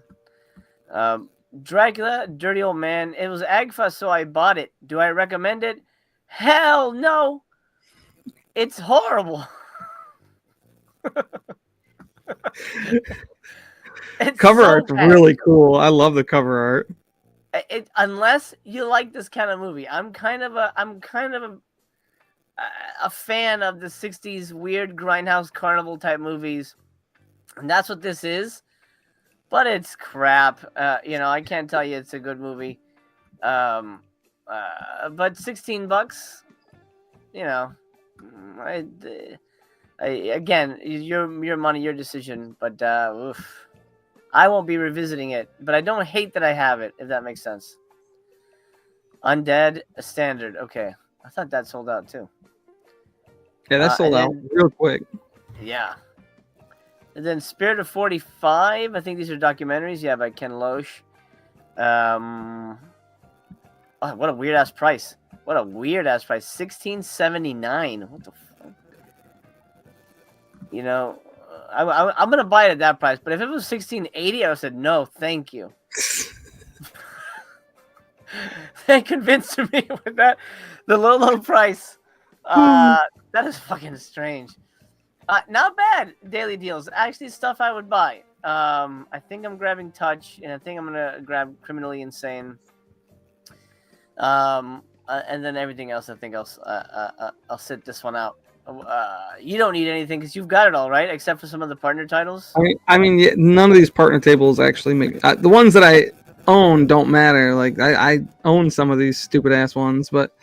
Dracula, Dirty Old Man. It was Agfa, so I bought it. Do I recommend it? Hell no. It's horrible. Cover art's really cool. I love the cover art. Unless you like this kind of movie, I'm kind of a fan of the '60s weird grindhouse carnival type movies, and that's what this is. But it's crap. I can't tell you it's a good movie. But $16. Again, your money, your decision. But oof. I won't be revisiting it, but I don't hate that I have it, if that makes sense. Undead, a standard. Okay. I thought that sold out, too. Yeah, that sold out real quick. Yeah. And then Spirit of 45. I think these are documentaries. Yeah, by Ken Loach. Oh, what a weird-ass price. What a weird-ass price. $16.79. What the fuck? I'm gonna buy it at that price, but if it was $16.80, I would have said no, thank you. They convinced me with that, the low price. That is fucking strange. Not bad. Daily deals, actually stuff I would buy. I think I'm grabbing Touch, and I think I'm gonna grab Criminally Insane. And then everything else, I think I'll sit this one out. You don't need anything because you've got it all, right? Except for some of the partner titles. I mean, none of these partner tables actually make the ones that I own don't matter. Like I own some of these stupid ass ones, but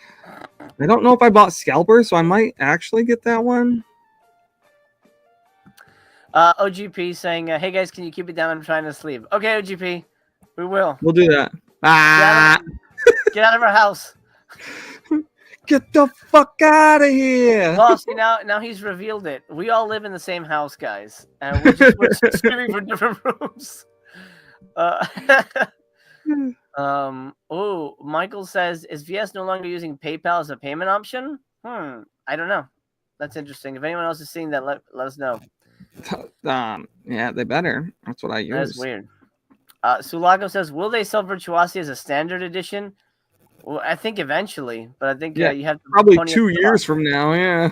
I don't know if I bought Scalper, so I might actually get that one. OGP saying, "Hey guys, can you keep it down? I'm trying to sleep." Okay, OGP, we will. We'll do that. Get out of our house. Get the fuck out of here! Well, see, now he's revealed it. We all live in the same house, guys, and we're screaming from different rooms. Oh, Michael says, "Is VS no longer using PayPal as a payment option?" I don't know. That's interesting. If anyone else is seeing that, let us know. Yeah, they better. That's what I use. That's weird. Sulago says, "Will they sell Virtuosity as a standard edition?" Well, I think eventually, but I think you have to probably 2 years from now. Yeah,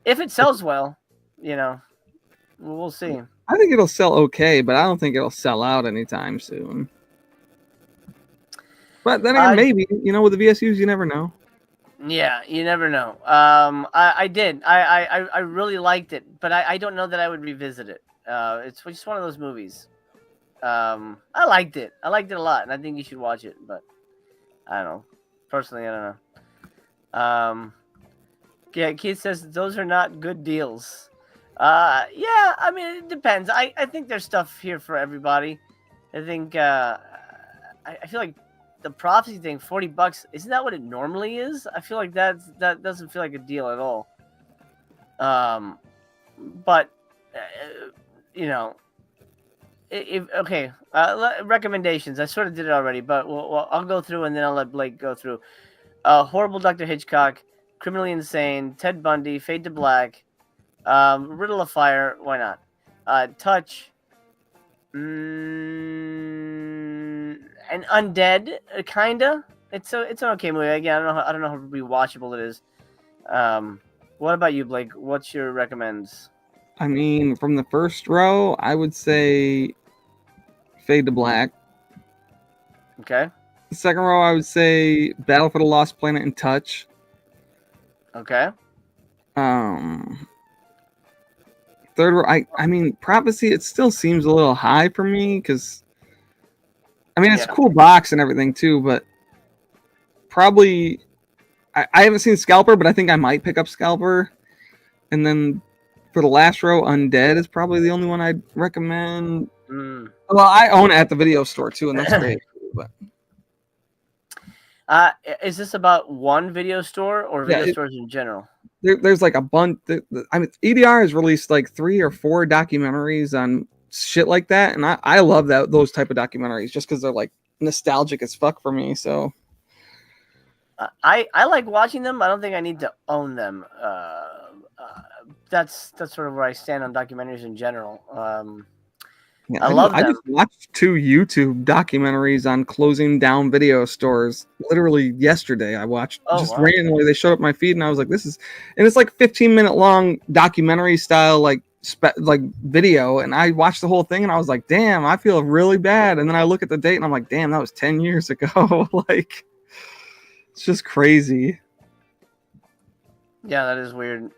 if it sells well, we'll see. I think it'll sell okay, but I don't think it'll sell out anytime soon. But then again, maybe with the VSUs, you never know. Yeah, you never know. I did. I really liked it, but I don't know that I would revisit it. It's just one of those movies. I liked it. I liked it a lot, and I think you should watch it, but. I don't know. Personally, I don't know. Yeah, Keith says those are not good deals. Yeah, I mean, it depends. I think there's stuff here for everybody. I think, I feel like the Prophecy thing, $40, isn't that what it normally is? I feel like that doesn't feel like a deal at all. But, recommendations. I sort of did it already, but I'll go through and then I'll let Blake go through. Horrible Dr. Hitchcock, Criminally Insane, Ted Bundy, Fade to Black, Riddle of Fire, why not? Touch, and Undead, kinda. It's an okay movie. Again, I don't know how rewatchable it is. What about you, Blake? What's your recommends? I mean, from the first row, I would say Fade to Black. Okay. The second row, I would say Battle for the Lost Planet and Touch. Okay. Third row, I mean, Prophecy, it still seems a little high for me because, I mean, it's a cool box and everything too, but probably, I haven't seen Scalper, but I think I might pick up Scalper. And then for the last row, Undead is probably the only one I'd recommend. Well, I own it at the video store too, and that's great. But is this about one video store or video stores in general? There's like a bunch. I mean, EDR has released like 3 or 4 documentaries on shit like that, and I love those type of documentaries just because they're like nostalgic as fuck for me. So I like watching them. I don't think I need to own them. That's sort of where I stand on documentaries in general. Yeah, I just watched 2 YouTube documentaries on closing down video stores. Literally yesterday, I watched randomly. They showed up my feed, and I was like, "This is," and it's like 15-minute long documentary style, like video. And I watched the whole thing, and I was like, "Damn, I feel really bad." And then I look at the date, and I'm like, "Damn, that was 10 years ago." Like, it's just crazy. Yeah, that is weird.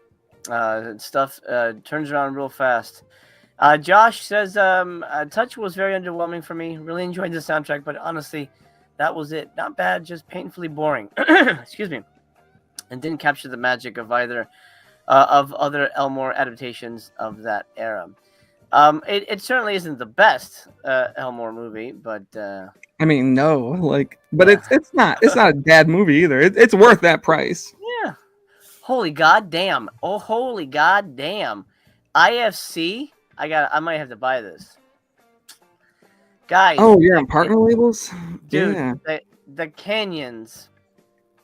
Stuff turns around real fast. Josh says, Touch was very underwhelming for me. Really enjoyed the soundtrack, but honestly, that was it. Not bad, just painfully boring. Excuse me. And didn't capture the magic of either of other Elmore adaptations of that era. It certainly isn't the best Elmore movie, but I mean, no, like, but it's not a bad movie either. It's worth that price. Yeah. Holy goddamn! Oh, holy goddamn! IFC. I might have to buy this. Guys. Oh, you're on partner labels? Dude, yeah. The Canyons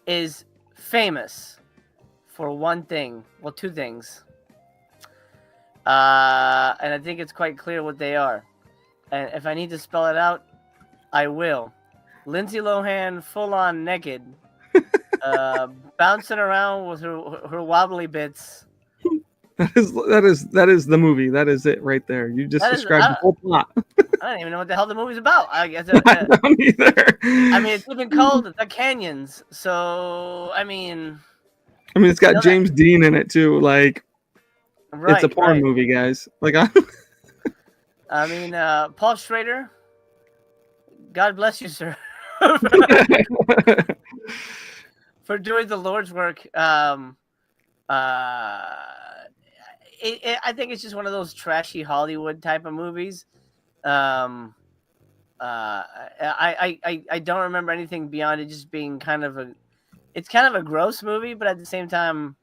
is famous for one thing. Well, 2 things. And I think it's quite clear what they are. And if I need to spell it out, I will. Lindsay Lohan full on naked. Bouncing around with her wobbly bits. That is the movie. That is it right there. You just described the whole plot. I don't even know what the hell the movie's about. I guess I don't either. I mean, it's even called The Canyons. So I mean, it's got James Dean in it too. Like, it's a porn movie, guys. Like, I mean, Paul Schrader. God bless you, sir, for doing the Lord's work. I think it's just one of those trashy Hollywood type of movies. I don't remember anything beyond it just being kind of a gross movie, but at the same time,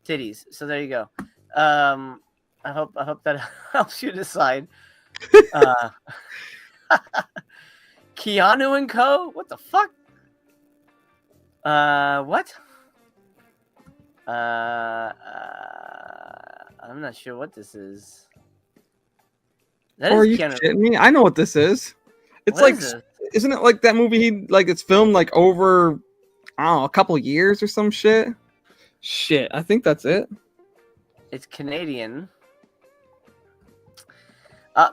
titties. So there you go. I hope that helps you decide. Keanu and Co. What the fuck? What? I'm not sure what this is. Are you kidding me? I know what this is. It's like, isn't it like that movie? It's filmed like over, I don't know, a couple years or some shit. Shit, I think that's it. It's Canadian.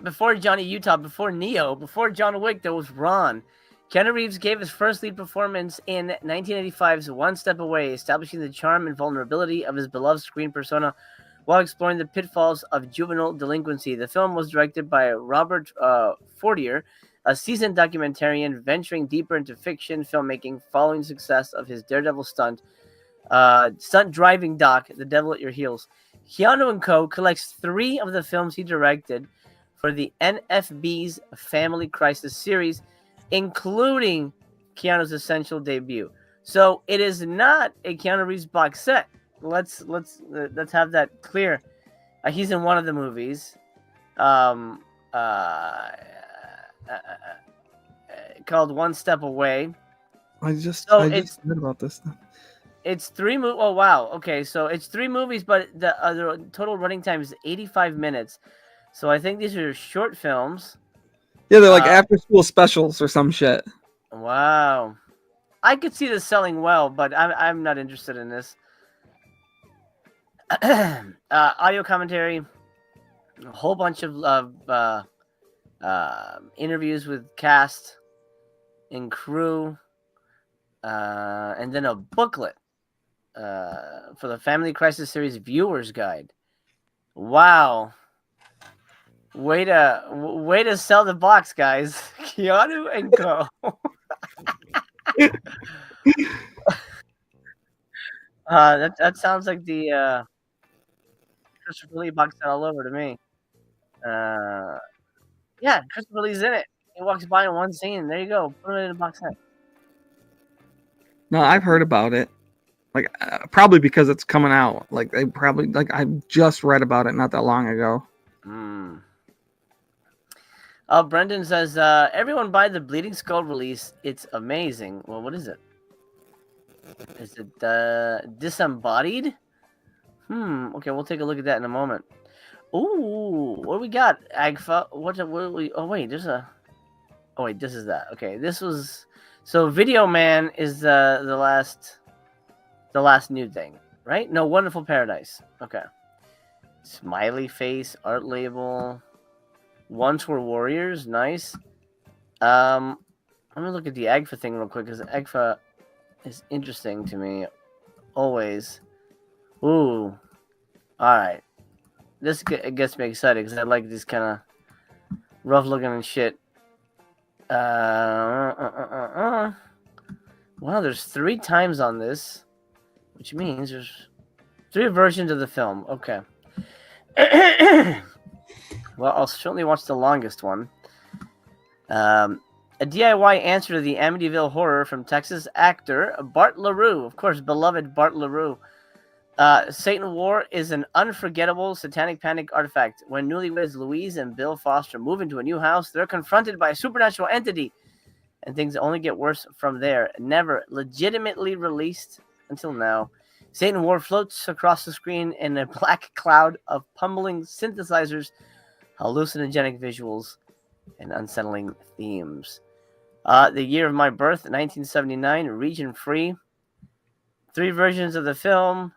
Before Johnny Utah, before Neo, before John Wick, there was Ron. Keanu Reeves gave his first lead performance in 1985's One Step Away, establishing the charm and vulnerability of his beloved screen persona while exploring the pitfalls of juvenile delinquency. The film was directed by Robert Fortier, a seasoned documentarian venturing deeper into fiction filmmaking following the success of his Daredevil stunt driving doc, The Devil at Your Heels. Keanu & Co. collects 3 of the films he directed for the NFB's Family Crisis series, including Keanu's essential debut. So it is not a Keanu Reeves box set. Let's have that clear. He's in one of the movies, called One Step Away. I just heard about this. It's three Oh wow. Okay, so it's three movies, but the total running time is 85 minutes. So I think these are short films. Yeah, they're like after school specials or some shit. Wow. I could see this selling well, but I'm not interested in this. Audio commentary, a whole bunch of interviews with cast and crew, and then a booklet for the Family Crisis Series Viewer's Guide. Wow. Way to sell the box, guys. Keanu and Co. That sounds like the Christopher Lee box set all over to me. Yeah, Christopher Lee's in it. He walks by in one scene. There you go. Put him in a box set. No, I've heard about it. Like probably because it's coming out. Like they probably I just read about it not that long ago. Brendan says everyone buy the Bleeding Skull release. It's amazing. Well, what is it? Is it Disembodied? Okay, we'll take a look at that in a moment. Ooh, what do we got, Agfa? What we? Oh wait, there's a. Oh wait, this is that. Okay, this was. So Video Man is the last new thing, right? No, Wonderful Paradise. Okay. Smiley face art label. Once Were Warriors, nice. Let me look at the Agfa thing real quick because Agfa is interesting to me always. Ooh, all right. This gets me excited because I like this kind of rough looking and shit. Wow, there's 3 times on this, which means there's 3 versions of the film. Okay. Well, I'll certainly watch the longest one. A DIY answer to the Amityville Horror from Texas actor Bart LaRue. Of course, beloved Bart LaRue. Satan War is an unforgettable satanic panic artifact. When newlyweds Louise and Bill Foster move into a new house, they're confronted by a supernatural entity, and things only get worse from there. Never legitimately released until now, Satan War floats across the screen in a black cloud of pummeling synthesizers, hallucinogenic visuals, and unsettling themes. The year of my birth, 1979, region free. 3 versions of the film.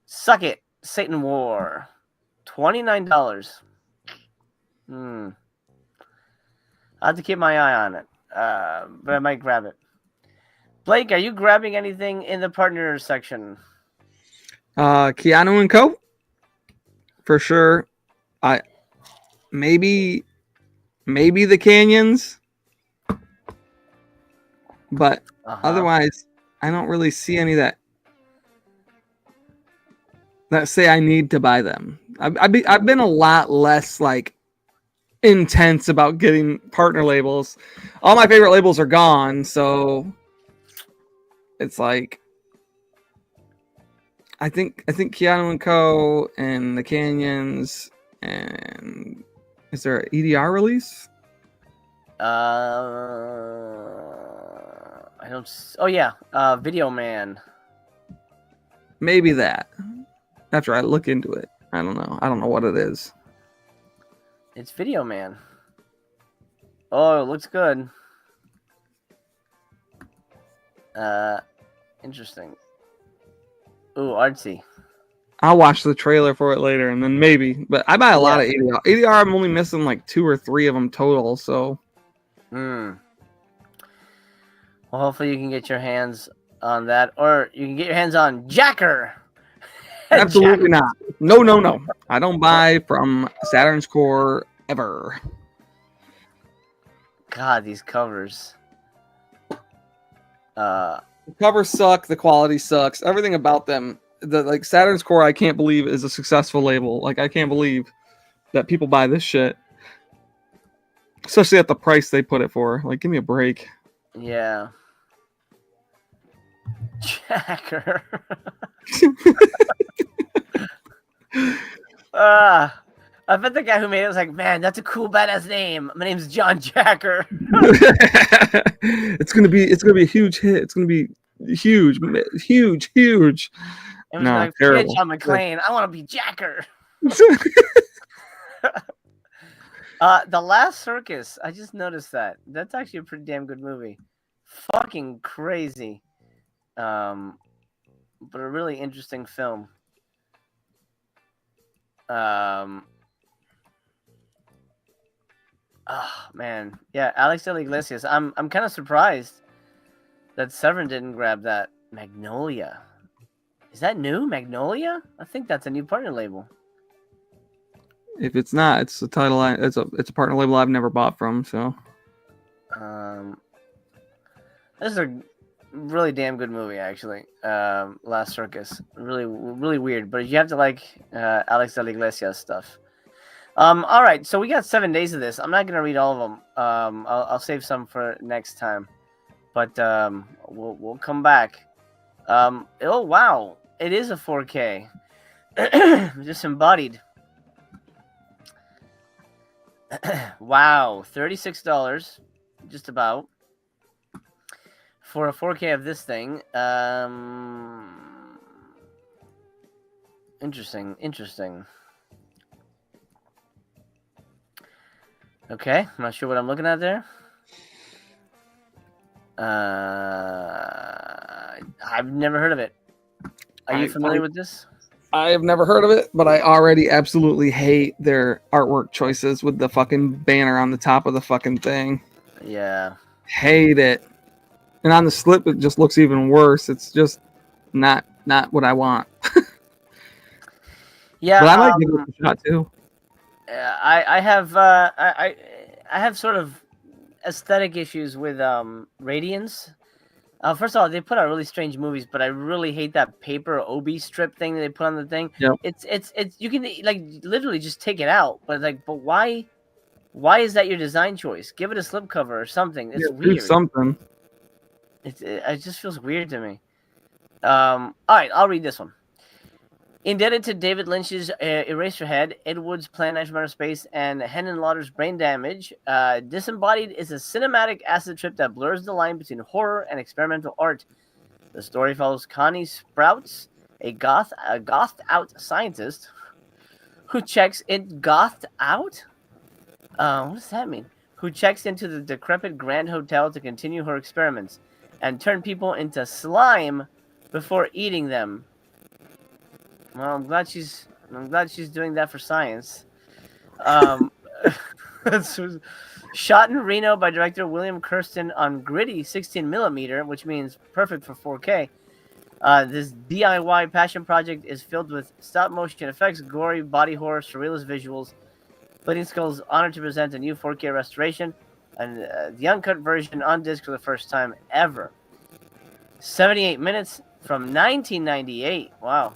Suck it, Satan War. $29. I'll have to keep my eye on it, but I might grab it. Blake, are you grabbing anything in the partner section? Keanu and Co. For sure. Maybe the Canyons, but otherwise, I don't really see any that say I need to buy them. I've been a lot less like intense about getting partner labels. All my favorite labels are gone, so it's like I think Keanu and Co. and the Canyons, and is there an EDR release? I don't. Oh yeah, Video Man. Maybe that. After I look into it, I don't know. I don't know what it is. It's Video Man. Oh, it looks good. Interesting. Ooh, artsy. I'll watch the trailer for it later, and then maybe. But I buy a lot of ADR. ADR, I'm only missing like 2 or 3 of them total. So. Well, hopefully you can get your hands on that, or you can get your hands on Jacker. Absolutely not. No. I don't buy from Saturn's Core ever. God, these covers. The covers suck. The quality sucks. Everything about them. The Saturn's Core, I can't believe is a successful label. Like I can't believe that people buy this shit, especially at the price they put it for. Like, give me a break. Yeah. Jacker. I bet the guy who made it was like, man, that's a cool badass name. My name's John Jacker. It's gonna be a huge hit. It's gonna be huge, huge, huge. It was No, like, forget terrible. John McClane. I want to be Jacker. The Last Circus. I just noticed that. That's actually a pretty damn good movie. Fucking crazy. But a really interesting film. Oh man, yeah, Alex de la Iglesias. I'm kind of surprised that Severn didn't grab that. Magnolia. Is that new? Magnolia? I think that's a new partner label. If it's not, it's a title. It's a partner label I've never bought from. So This is a really damn good movie, actually. Last Circus. Really, really weird, but you have to like Alex de la Iglesias stuff. All right, so we got 7 days of this. I'm not gonna read all of them. I'll save some for next time, but we'll come back. Oh wow, it is a 4K, just embodied. Wow, $36, just about, for a 4K of this thing. Interesting. Okay, I'm not sure what I'm looking at there. I've never heard of it. Are you familiar with this? I have never heard of it, but I already absolutely hate their artwork choices with the fucking banner on the top of the fucking thing. Yeah. Hate it. And on the slip, it just looks even worse. It's just not what I want. Yeah. But I might give it a shot too. I have sort of aesthetic issues with Radiance. First of all, they put out really strange movies, but I really hate that paper obi strip thing that they put on the thing. Yep. It's you can like literally just take it out, but why is that your design choice? Give it a slipcover or something. It's weird. Do something. It just feels weird to me. All right, I'll read this one. Indebted to David Lynch's Eraserhead, Ed Wood's Planet National Outer Space, and Hennon Lauder's Brain Damage, Disembodied is a cinematic acid trip that blurs the line between horror and experimental art. The story follows Connie Sprouts, a gothed out scientist who checks it gothed out? What does that mean? Who checks into the decrepit Grand Hotel to continue her experiments and turn people into slime before eating them. Well, I'm glad she's doing that for science. Shot in Reno by director William Kirsten on gritty 16mm, which means perfect for 4K. This DIY passion project is filled with stop motion effects, gory body horror, surrealist visuals. Bleeding Skull's honored to present a new 4K restoration and the uncut version on disc for the first time ever. 78 minutes from 1998. Wow.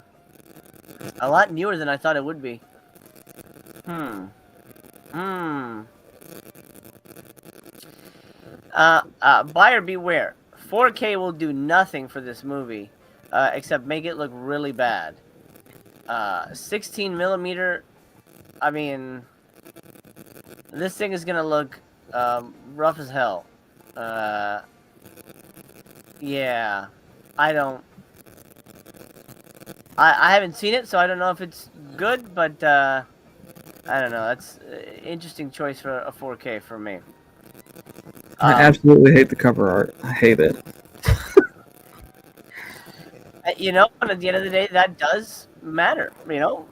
A lot newer than I thought it would be. Buyer beware. 4K will do nothing for this movie, except make it look really bad. 16mm, I mean, this thing is gonna look rough as hell. Yeah, I haven't seen it, so I don't know if it's good, but I don't know. That's an interesting choice for a 4K for me. I absolutely hate the cover art. I hate it. You know, and at the end of the day, that does matter. You know,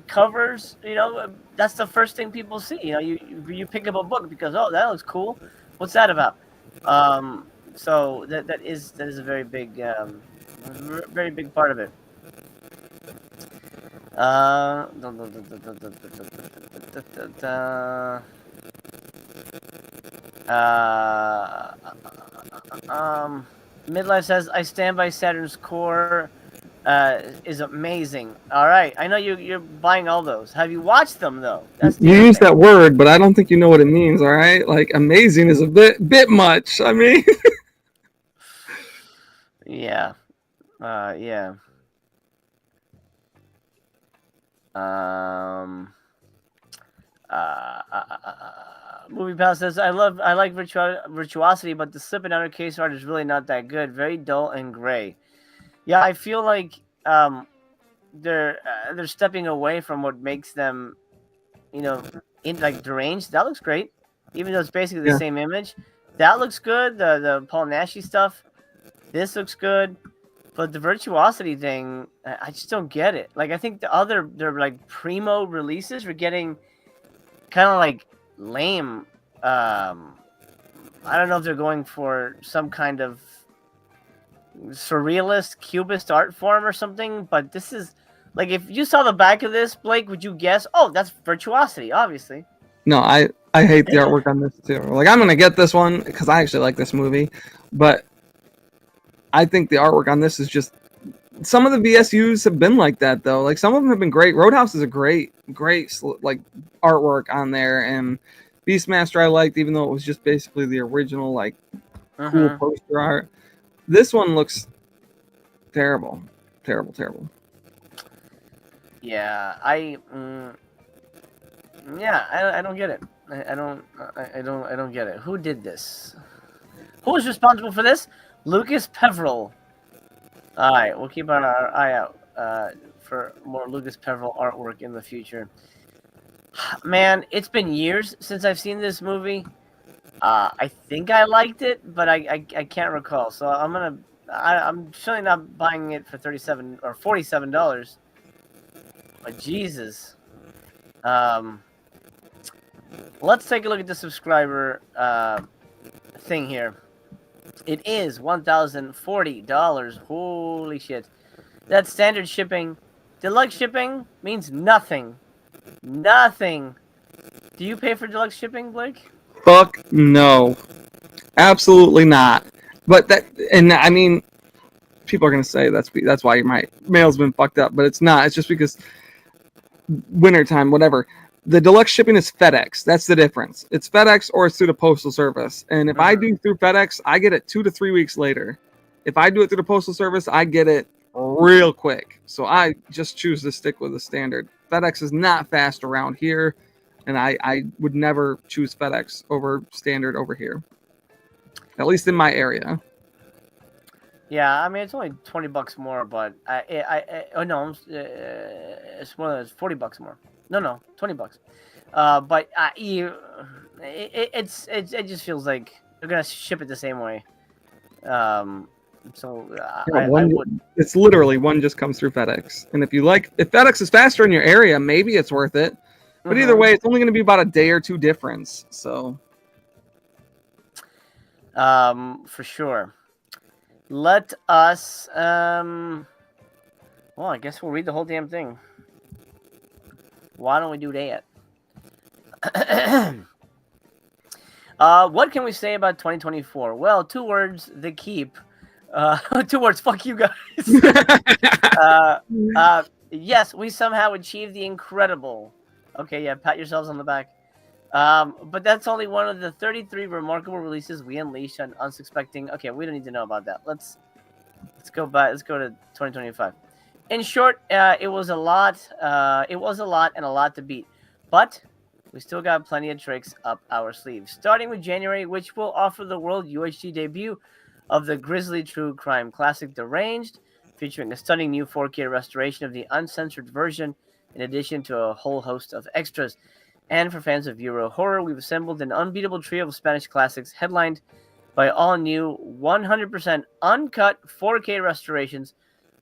covers. You know, that's the first thing people see. You know, you pick up a book because that looks cool. What's that about? So that is a very big part of it. Midlife says, I stand by Saturn's core is amazing. All right, I know you're buying all those. Have you watched them though? You use that word, but I don't think you know what it means. All right, like amazing is a bit much. I mean, yeah, yeah. Movie Pal says, I like Virtuosity, but the slip and under case art is really not that good. Very dull and gray. Yeah, I feel like they're stepping away from what makes them, in like deranged. That looks great, even though it's basically the Yeah. same image. That looks good. The Paul Nashy stuff. This looks good, but the Virtuosity thing, I just don't get it. Like I think their like primo releases were getting kind of like lame. I don't know if they're going for some kind of surrealist cubist art form or something, but this is like if you saw the back of this, Blake, would you guess? Oh, that's Virtuosity, obviously. No, I hate the artwork on this too. Like I'm gonna get this one because I actually like this movie, but I think the artwork on this is just. Some of the VSUs have been like that though. Like some of them have been great. Roadhouse is a great like artwork on there, and Beastmaster I liked, even though it was just basically the original like cool poster art. This one looks terrible, terrible. Yeah, I don't get it. I don't get it. Who did this? Who was responsible for this? Lucas Peveril. All right, we'll keep our eye out for more Lucas Peveril artwork in the future. Man, it's been years since I've seen this movie. I think I liked it, but I can't recall. So I'm surely not buying it for $37 or $47. But Jesus, let's take a look at the subscriber thing here. It is $1,040. Holy shit. That's standard shipping. Deluxe shipping means nothing. Nothing. Do you pay for deluxe shipping, Blake? Fuck no, absolutely not. But that, and I mean, people are gonna say that's why my mail's been fucked up, but it's not. It's just because wintertime, whatever. The deluxe shipping is FedEx. That's the difference. It's FedEx or it's through the Postal Service. And if I do through FedEx, I get it 2 to 3 weeks later. If I do it through the Postal Service, I get it real quick. So I just choose to stick with the standard. FedEx is not fast around here, and I would never choose FedEx over standard over here, at least in my area. Yeah, I mean it's only $20 more, but it's more than $40 more. No, $20. But it just feels like they're gonna ship it the same way. I would. It's literally one just comes through FedEx, and if FedEx is faster in your area, maybe it's worth it. But either way, it's only going to be about a day or two difference. So, for sure. Let us. Well, I guess we'll read the whole damn thing. Why don't we do that? What can we say about 2024? Well, 2 words: the keep. 2 words: fuck you guys. Yes, we somehow achieved the incredible. Okay, yeah, pat yourselves on the back. But that's only one of the 33 remarkable releases we unleashed on unsuspecting. Okay, we don't need to know about that. Let's go back. Let's go to 2025. In short, it was a lot. It was a lot and a lot to beat, but we still got plenty of tricks up our sleeves. Starting with January, which will offer the world UHD debut of the grisly true crime classic Deranged, featuring a stunning new 4K restoration of the uncensored version, in addition to a whole host of extras. And for fans of Euro horror, we've assembled an unbeatable trio of Spanish classics headlined by all new 100% uncut 4K restorations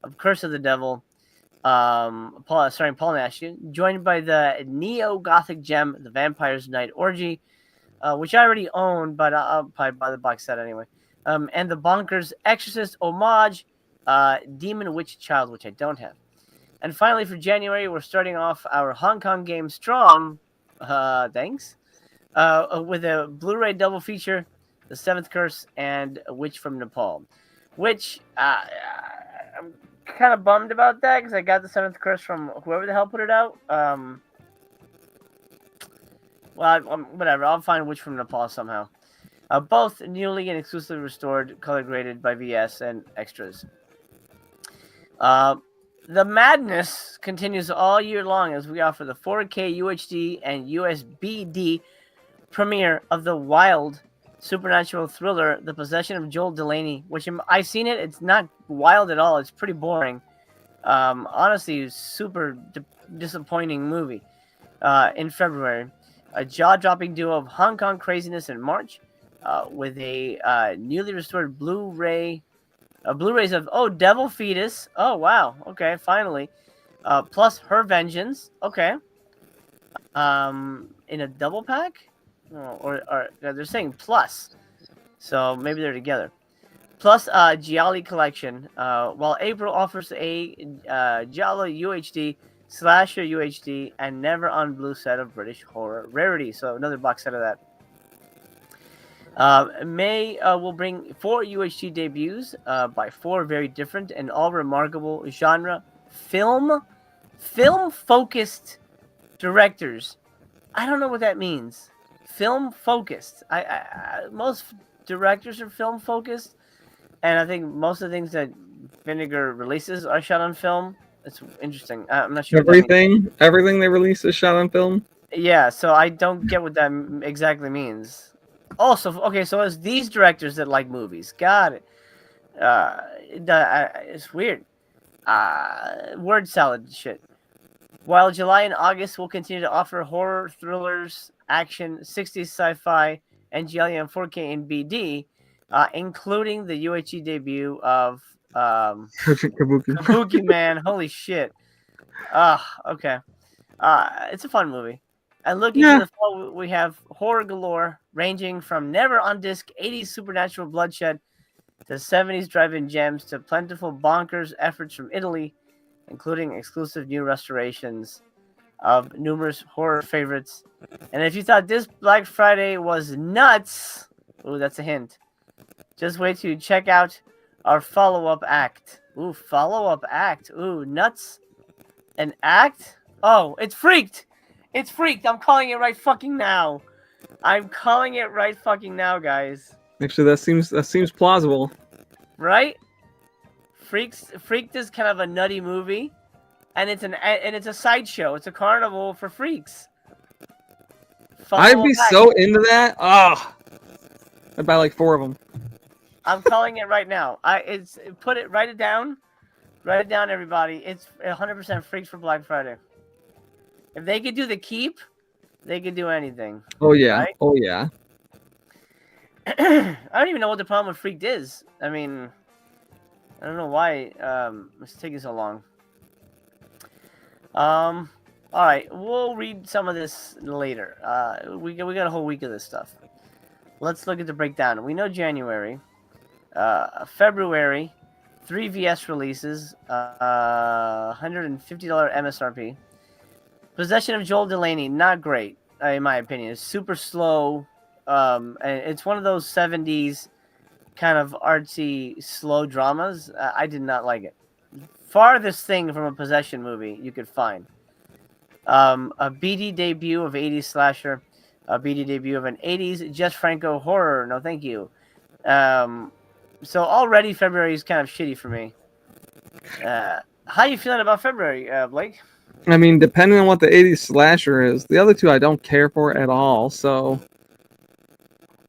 of Curse of the Devil, starring Paul Nash, joined by the neo-gothic gem, The Vampire's Night Orgy, which I already own, but I'll probably buy the box set anyway. And the bonkers Exorcist homage, Demon Witch Child, which I don't have. And finally, for January, we're starting off our Hong Kong game strong. Thanks. With a Blu-ray double feature, The Seventh Curse and A Witch from Nepal, which I'm kind of bummed about that because I got The Seventh Curse from whoever the hell put it out. Whatever. I'll find Witch from Nepal somehow. Both newly and exclusively restored, color graded by VS and extras. The madness continues all year long as we offer the 4K UHD and USB-D premiere of the wild supernatural thriller, The Possession of Joel Delaney, which I've seen it. It's not wild at all. It's pretty boring. Honestly, super disappointing movie. In February, a jaw-dropping duo of Hong Kong craziness in March, with a newly restored Blu-rays of Devil Fetus. Oh wow, okay, finally. Plus Her Vengeance. Okay. In a double pack, or they're saying plus, so maybe they're together. Plus, Gialli collection. While April offers a Giallo UHD, Slasher UHD, and Never on Blue set of British horror rarity. So another box set of that. May will bring 4 UHD debuts by 4 very different and all remarkable genre film focused directors. I don't know what that means. Film focused. Most directors are film focused, and I think most of the things that Vinegar releases are shot on film. It's interesting. I'm not sure. Everything they release is shot on film. Yeah, so I don't get what that exactly means. Also, okay, so it's these directors that like movies. Got it. It's weird. Word salad shit. While July and August will continue to offer horror, thrillers, action, 60s sci-fi, and GLE on 4K and BD, including the UHD debut of Kabuki Man. Holy shit. Okay. It's a fun movie. And looking to the fall, we have horror galore, ranging from never on disc 80s supernatural bloodshed to 70s drive-in gems to plentiful bonkers efforts from Italy, including exclusive new restorations of numerous horror favorites. And if you thought this Black Friday was nuts, ooh, that's a hint. Just wait till you check out our follow-up act. Ooh, follow-up act. Ooh, nuts. An act? Oh, it's Freaked. It's Freaked. I'm calling it right fucking now. I'm calling it right fucking now, guys. Actually, that seems plausible. Right? Freaked is kind of a nutty movie, and it's a sideshow. It's a carnival for freaks. I'd be so into that. I'd buy like 4 of them. I'm calling it right now. Write it down. Write it down, everybody. It's 100% Freaks for Black Friday. If they could do the keep, they could do anything. Oh yeah. Right? Oh yeah. I don't even know what the problem with Freaked is. I mean, I don't know why it's taking so long. All right, we'll read some of this later. We got a whole week of this stuff. Let's look at the breakdown. We know January, February, 3 VS releases, $150 MSRP. Possession of Joel Delaney, not great in my opinion. It's super slow. And it's one of those 70s kind of artsy, slow dramas. I did not like it. Farthest thing from a possession movie you could find. A BD debut of 80s slasher. A BD debut of an 80s Jess Franco horror. No, thank you. So already February is kind of shitty for me. How you feeling about February, Blake? I mean, depending on what the 80s slasher is, the other two I don't care for at all, so...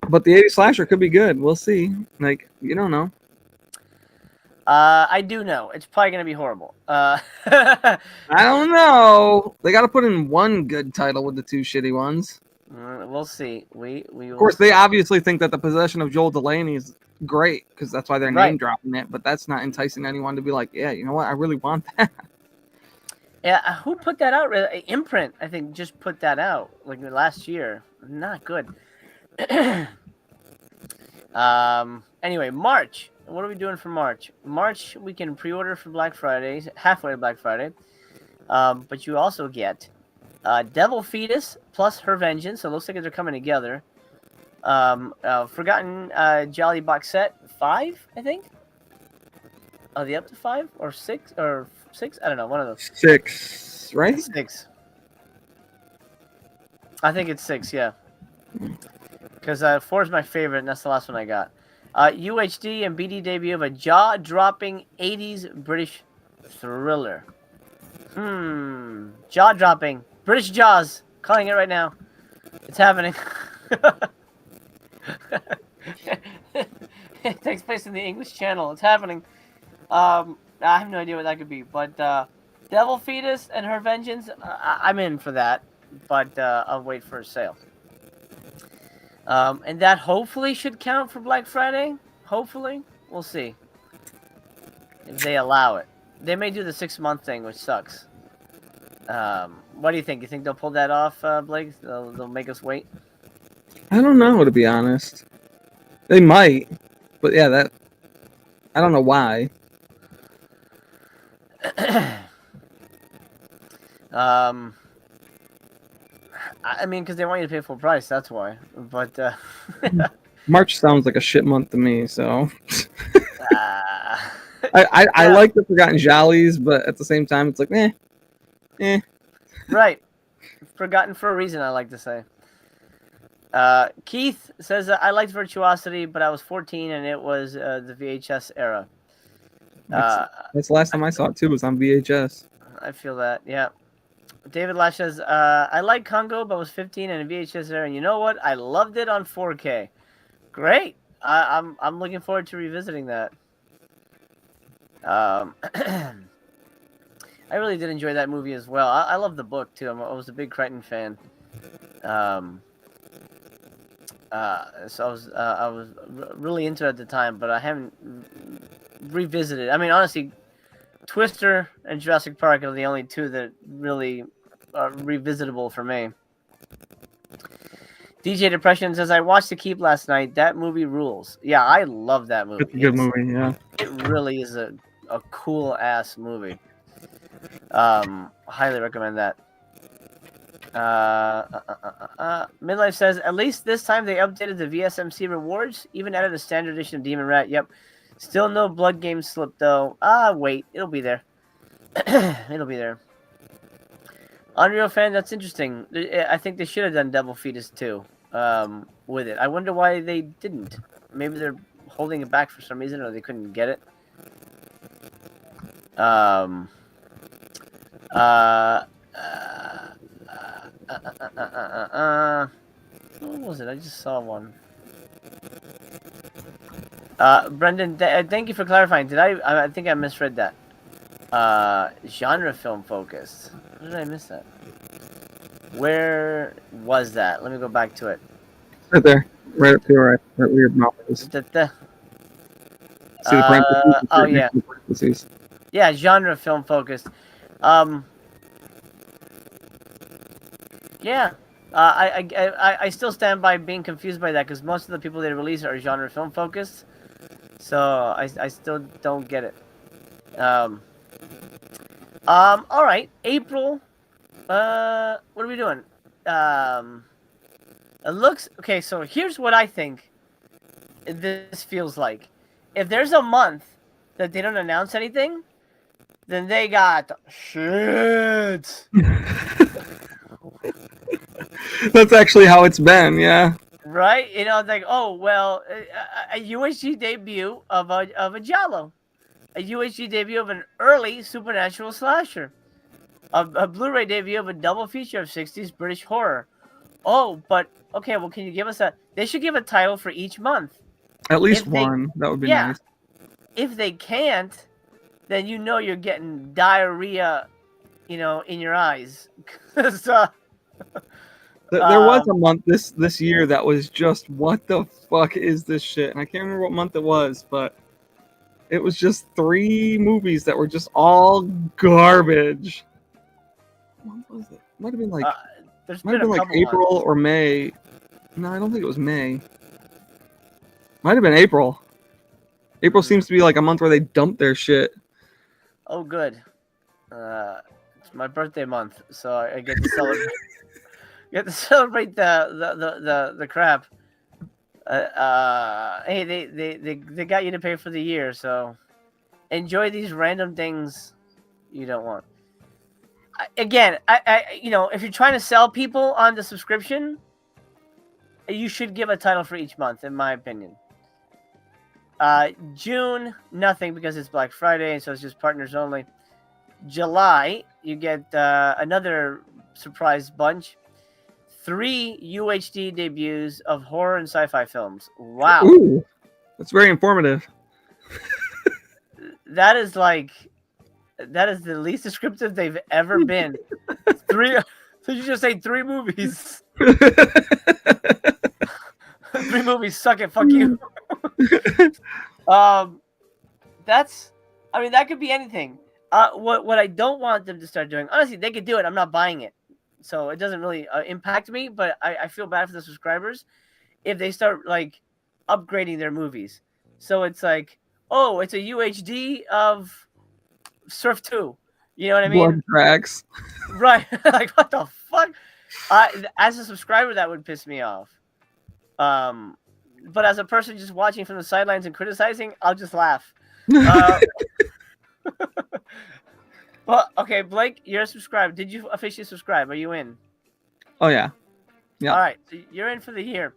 But the 80s slasher could be good. We'll see. Like, you don't know. I do know. It's probably going to be horrible. I don't know. They got to put in one good title with the 2 shitty ones. We'll see. We of course, they obviously think that The Possession of Joel Delaney is great, because that's why they're name dropping it, but that's not enticing anyone to be like, yeah, you know what? I really want that. Yeah, who put that out? Imprint, I think, just put that out like last year. Not good. Anyway, March. What are we doing for March? March, we can pre-order for Black Friday, halfway to Black Friday. But you also get Devil Fetus plus Her Vengeance. So it looks like they're coming together. Forgotten Jolly box set 5, I think. Are they up to 5 or 6 or 6? I don't know. One of those. 6, right? 6. I think it's 6. Yeah. Because 4 is my favorite, and that's the last one I got. UHD and BD debut of a jaw-dropping 80s British thriller. Jaw-dropping. British Jaws. Calling it right now. It's happening. It takes place in the English Channel. It's happening. I have no idea what that could be, but Devil Fetus and Her Vengeance, I'm in for that, but I'll wait for a sale. And that hopefully should count for Black Friday. Hopefully, we'll see if they allow it. They may do the 6-month thing, which sucks. What do you think? You think they'll pull that off, Blake? They'll make us wait? I don't know, to be honest. They might, but yeah, that I don't know why. I mean, because they want you to pay full price. That's why. But March sounds like a shit month to me, so uh, I yeah. like the Forgotten Jollies, but at the same time, it's like, eh. Right. Forgotten for a reason, I like to say. Keith says, I liked Virtuosity, but I was 14 and it was the VHS era. That's the last time I saw it, too, was on VHS. I feel that, yeah. David Lash says, I like Congo, but was 15 and a VHS era, and you know what? I loved it on 4K. Great. I'm looking forward to revisiting that. I really did enjoy that movie as well. I love the book too. I was a big Crichton fan. So I was really into it at the time, but I haven't revisited. I mean, honestly, Twister and Jurassic Park are the only two that really are revisitable for me. DJ Depression says, I watched The Keep last night. That movie rules. Yeah, I love that movie. It's a good movie, yeah. It really is a cool ass movie. Highly recommend that. Midlife says, at least this time they updated the VSMC rewards, even added a standard edition of Demon Rat. Yep. Still no Blood Game slip though. Wait, it'll be there. It'll be there. Unreal Fan, that's interesting. I think they should have done Devil Fetus too, with it. I wonder why they didn't. Maybe they're holding it back for some reason, or they couldn't get it. What was it? I just saw one. Brendan, thank you for clarifying. Did I think I misread that. Genre film focused. How did I miss that? Where was that? Let me go back to it. Right there. Right up here, right where your mouth is. See the parentheses? Oh, yeah. The parentheses. Yeah, genre film focused. Yeah. I still stand by being confused by that because most of the people they release are genre film focused. So I still don't get it. All right, April. What are we doing? It looks okay. So here's what I think this feels like. If there's a month that they don't announce anything, then they got shit. That's actually how it's been, yeah. Right? You know, it's like, oh well, a UHG debut of a Giallo, a UHG debut of an early supernatural slasher, a Blu-ray debut of a double feature of 60s British horror. Oh, but okay, well, can you give us a? They should give a title for each month. At least one. That would be nice. If they can't, then you know you're getting diarrhea, you know, in your eyes. So, there was a month this year that was just, what the fuck is this shit? And I can't remember what month it was, but it was just 3 movies that were just all garbage. What was it? Might have been like April or May. No, I don't think it was May. Might have been April. April seems to be like a month where they dump their shit. Oh, good. It's my birthday month, so I get to celebrate. Get to celebrate the crap. Hey, they got you to pay for the year, so enjoy these random things you don't want. Again, you know, if you're trying to sell people on the subscription, you should give a title for each month, in my opinion. June, nothing because it's Black Friday, so it's just partners only. July, you get another surprise bunch. 3 UHD debuts of horror and sci-fi films. Wow. Ooh, that's very informative. That is the least descriptive they've ever been. 3 So you just say 3 movies. 3 movies, suck it, fuck you. That could be anything. What I don't want them to start doing, honestly, they could do it. I'm not buying it, so it doesn't really impact me. But I feel bad for the subscribers if they start like upgrading their movies. So it's like, oh, it's a UHD of Surf 2. You know what I mean? Blood tracks. Right. Like, what the fuck? As a subscriber, that would piss me off. But as a person just watching from the sidelines and criticizing, I'll just laugh. Well, okay, Blake, you're subscribed. Did you officially subscribe? Are you in? Oh yeah. Yeah. All right, so you're in for the year.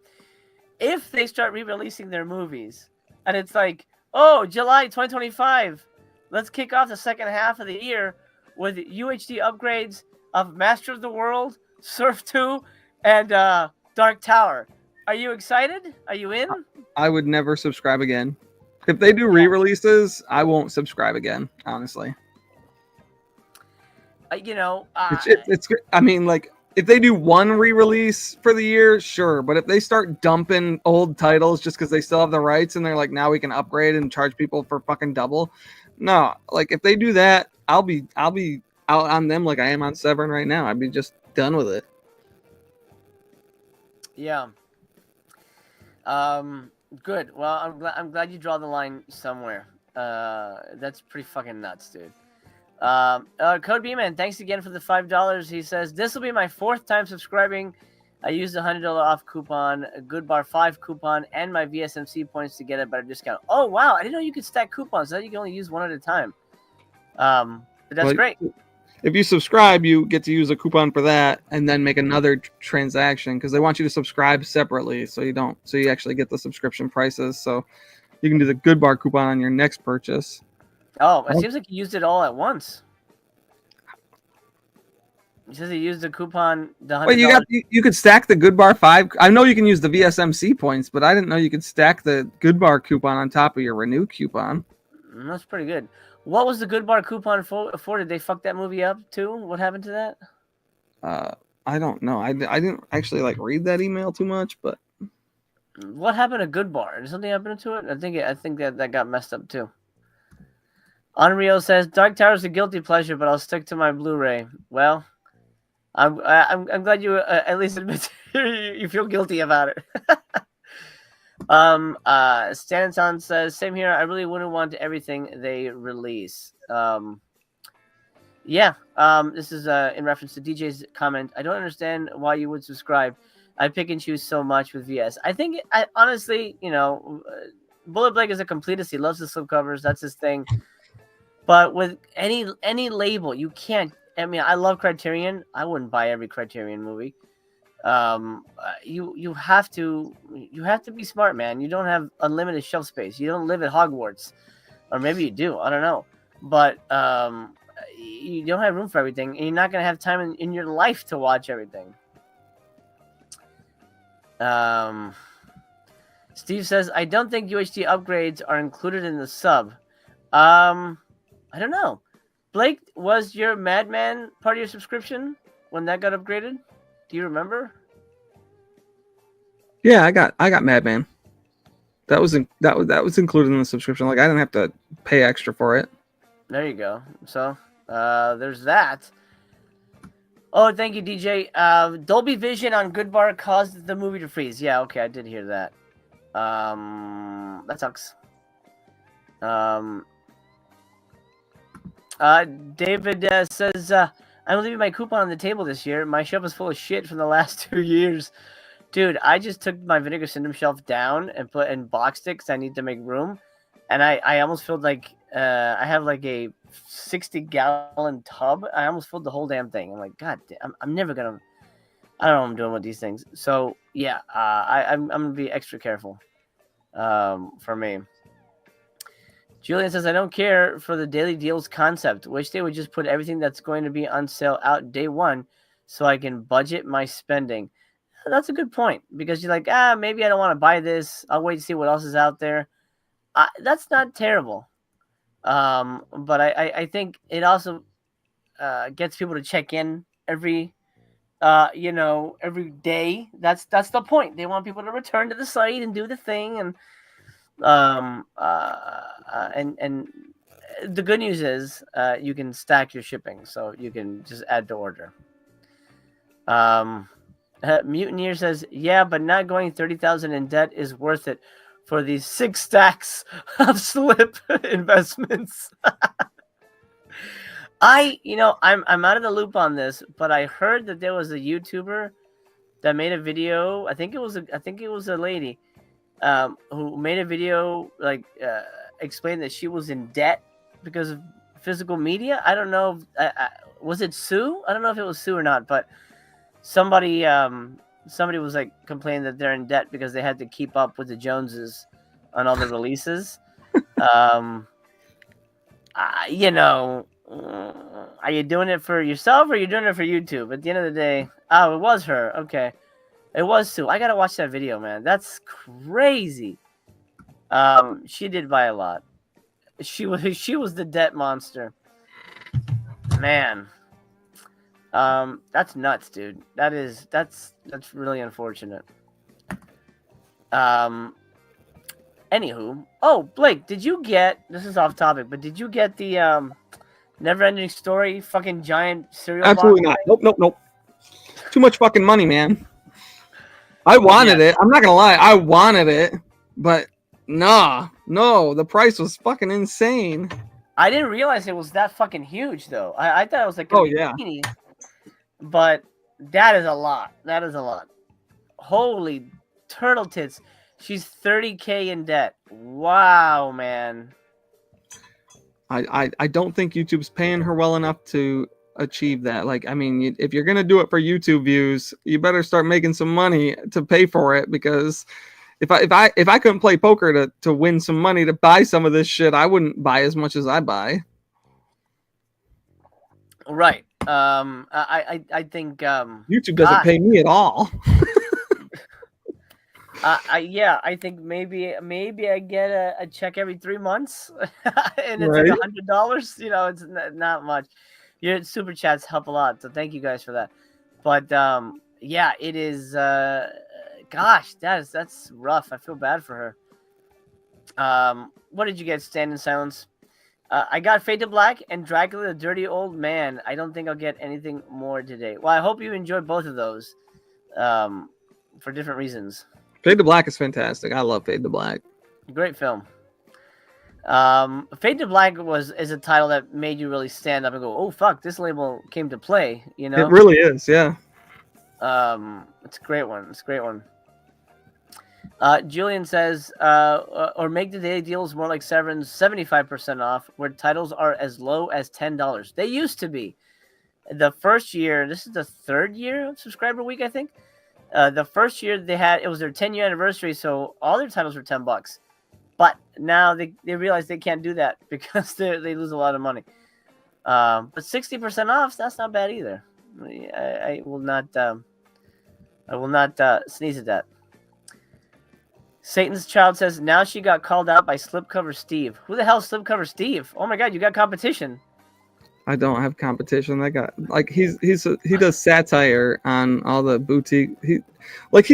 If they start re-releasing their movies, and it's like, oh, July 2025, let's kick off the second half of the year with UHD upgrades of Master of the World, Surf 2, and Dark Tower. Are you excited? Are you in? I would never subscribe again. If they do re-releases, I won't subscribe again, honestly. It's I mean, like, if they do one re-release for the year, sure. But if they start dumping old titles just because they still have the rights and they're like, now we can upgrade and charge people for fucking double. No, like if they do that, I'll be out on them like I am on Severin right now. I'd be just done with it. Yeah. Good. Well, I'm glad you draw the line somewhere. That's pretty fucking nuts, dude. Code B-Man, thanks again for the $5. He says, this will be my 4th time subscribing. I used a $100 off coupon, a Good Bar 5 coupon, and my VSMC points to get a better discount. Oh, wow. I didn't know you could stack coupons. I thought you can only use one at a time. But that's great. If you subscribe, you get to use a coupon for that and then make another transaction because they want you to subscribe separately so you actually get the subscription prices. So you can do the Good Bar coupon on your next purchase. Oh, it seems like you used it all at once. He says he used the coupon. Wait, you could stack the Good Bar 5. I know you can use the VSMC points, but I didn't know you could stack the Good Bar coupon on top of your Renew coupon. That's pretty good. What was the Good Bar coupon for? Did they fuck that movie up too? What happened to that? I don't know. I didn't actually read that email too much, but what happened to Good Bar? Did something happen to it? I think that got messed up too. Unreal says Dark Tower is a guilty pleasure, but I'll stick to my Blu-ray. Well, I'm glad you at least admit you feel guilty about it. Stanson says same here. I really wouldn't want everything they release. This is in reference to DJ's comment. I don't understand why you would subscribe. I pick and choose so much with VS. I think honestly, Bullet Blake is a completist. He loves the slipcovers. That's his thing. But with any label, you can't. I mean, I love Criterion. I wouldn't buy every Criterion movie. You have to be smart, man. You don't have unlimited shelf space. You don't live at Hogwarts, or maybe you do. I don't know. But you don't have room for everything, and you're not gonna have time in your life to watch everything. Steve says, I don't think UHD upgrades are included in the sub. I don't know. Blake, was your Madman part of your subscription when that got upgraded? Do you remember? Yeah, I got Madman. That was included in the subscription. Like I didn't have to pay extra for it. There you go. So there's that. Oh, thank you, DJ. Dolby Vision on Good Bar caused the movie to freeze. Yeah, okay, I did hear that. That sucks. David says, I'm leaving my coupon on the table this year. My shelf is full of shit from the last 2 years. Dude, I just took my Vinegar Syndrome shelf down and put in boxed it because I need to make room. And I almost filled I have like a 60-gallon tub. I almost filled the whole damn thing. I'm like, God damn, I'm never going to, I don't know what I'm doing with these things. So yeah, I'm going to be extra careful for me. Julian says, I don't care for the daily deals concept. Wish they would just put everything that's going to be on sale out day one so I can budget my spending. that's a good point, because you're like, maybe I don't want to buy this. I'll wait to see what else is out there. That's not terrible. But I think it also gets people to check in every day. That's the point. They want people to return to the site and do the thing, and the good news is you can stack your shipping, so you can just add to order. Mutineer says, yeah, but not going 30,000 in debt is worth it for these 6 stacks of slip investments. I'm out of the loop on this, but I heard that there was a YouTuber that made a video. I think it was a lady who made a video explained that she was in debt because of physical media. I don't know. Was it Sue? I don't know if it was Sue or not, but somebody was like complaining that they're in debt because they had to keep up with the Joneses on all the releases. Are you doing it for yourself or are you doing it for YouTube? At the end of the day, it was her. Okay, it was Sue. I gotta watch that video, man. That's crazy. She did buy a lot. She was the debt monster, man. That's nuts, dude. That's really unfortunate. Anywho, Blake, did you get? This is off topic, but did you get the Never-Ending Story fucking giant cereal? Absolutely not. Nope. Too much fucking money, man. I wanted it. I'm not gonna lie. I wanted it, but no, the price was fucking insane. I didn't realize it was that fucking huge, though. I thought it was like teeny, but that is a lot. Holy turtle tits. She's 30K in debt. Wow, man. I don't think YouTube's paying her well enough to achieve that. Like, I mean, if you're gonna do it for YouTube views, you better start making some money to pay for it, because if I couldn't play poker to win some money to buy some of this shit, I wouldn't buy as much as I buy. Right. I think YouTube doesn't pay me at all. I think maybe I get a check every 3 months, and it's like $100. It's not much. Your super chats help a lot, so thank you guys for that. But it is. Gosh, that's rough. I feel bad for her. What did you get? Stand in Silence. I got Fade to Black and Dracula the Dirty Old Man. I don't think I'll get anything more today. Well, I hope you enjoyed both of those, for different reasons. Fade to Black is fantastic. I love Fade to Black. Great film. Fade to Black is a title that made you really stand up and go, "Oh fuck, this label came to play." It really is, yeah. It's a great one. Julian says, or make the daily deals more like Severin's 75% off, where titles are as low as $10. They used to be. The first year, this is the 3rd year of Subscriber Week, I think. The first year it was their 10-year anniversary, so all their titles were $10. But now they realize they can't do that because they lose a lot of money. But 60% off, that's not bad either. I will not sneeze at that. Satan's Child says, now she got called out by Slipcover Steve. Who the hell is Slipcover Steve? Oh my god, you got competition. I don't have competition. I got he does satire on all the boutique. He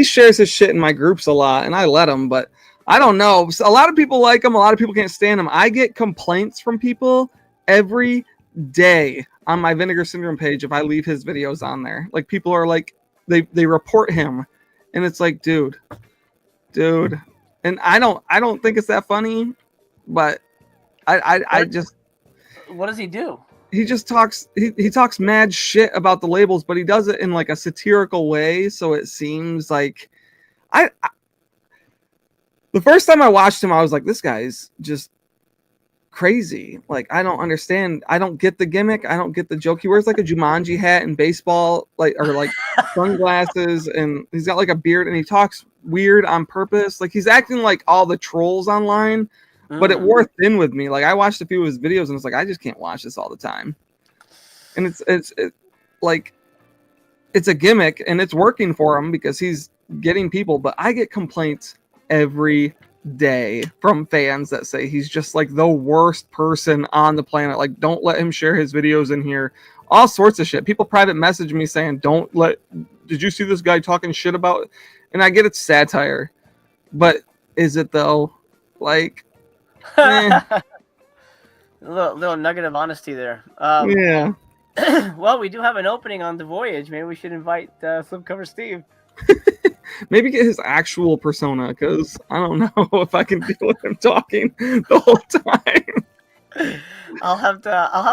shares his shit in my groups a lot, and I let him. But I don't know. A lot of people like him. A lot of people can't stand him. I get complaints from people every day on my Vinegar Syndrome page if I leave his videos on there. Like, people are like, they report him, and it's like, dude, and I don't think it's that funny, but I just. What does he do? He just talks. He talks mad shit about the labels, but he does it in like a satirical way. So it seems like the first time I watched him, I was like, this guy's just crazy. Like, I don't understand. I don't get the gimmick. I don't get the joke. He wears like a Jumanji hat and baseball, or sunglasses, and he's got like a beard, and he talks weird on purpose. Like, he's acting like all the trolls online. But it wore thin with me. Like, I watched a few of his videos and it's like, I just can't watch this all the time. And it's like, it's a gimmick and it's working for him because he's getting people. But I get complaints every day from fans that say he's just like the worst person on the planet. Like, don't let him share his videos in here. All sorts of shit. People private message me saying, did you see this guy talking shit about? And I get it's satire, but is it though? Like, little nugget of honesty there. yeah. Well, we do have an opening on the voyage. Maybe we should invite Slipcover Steve. Maybe get his actual persona, because I don't know if I can deal with him talking the whole time. I'll have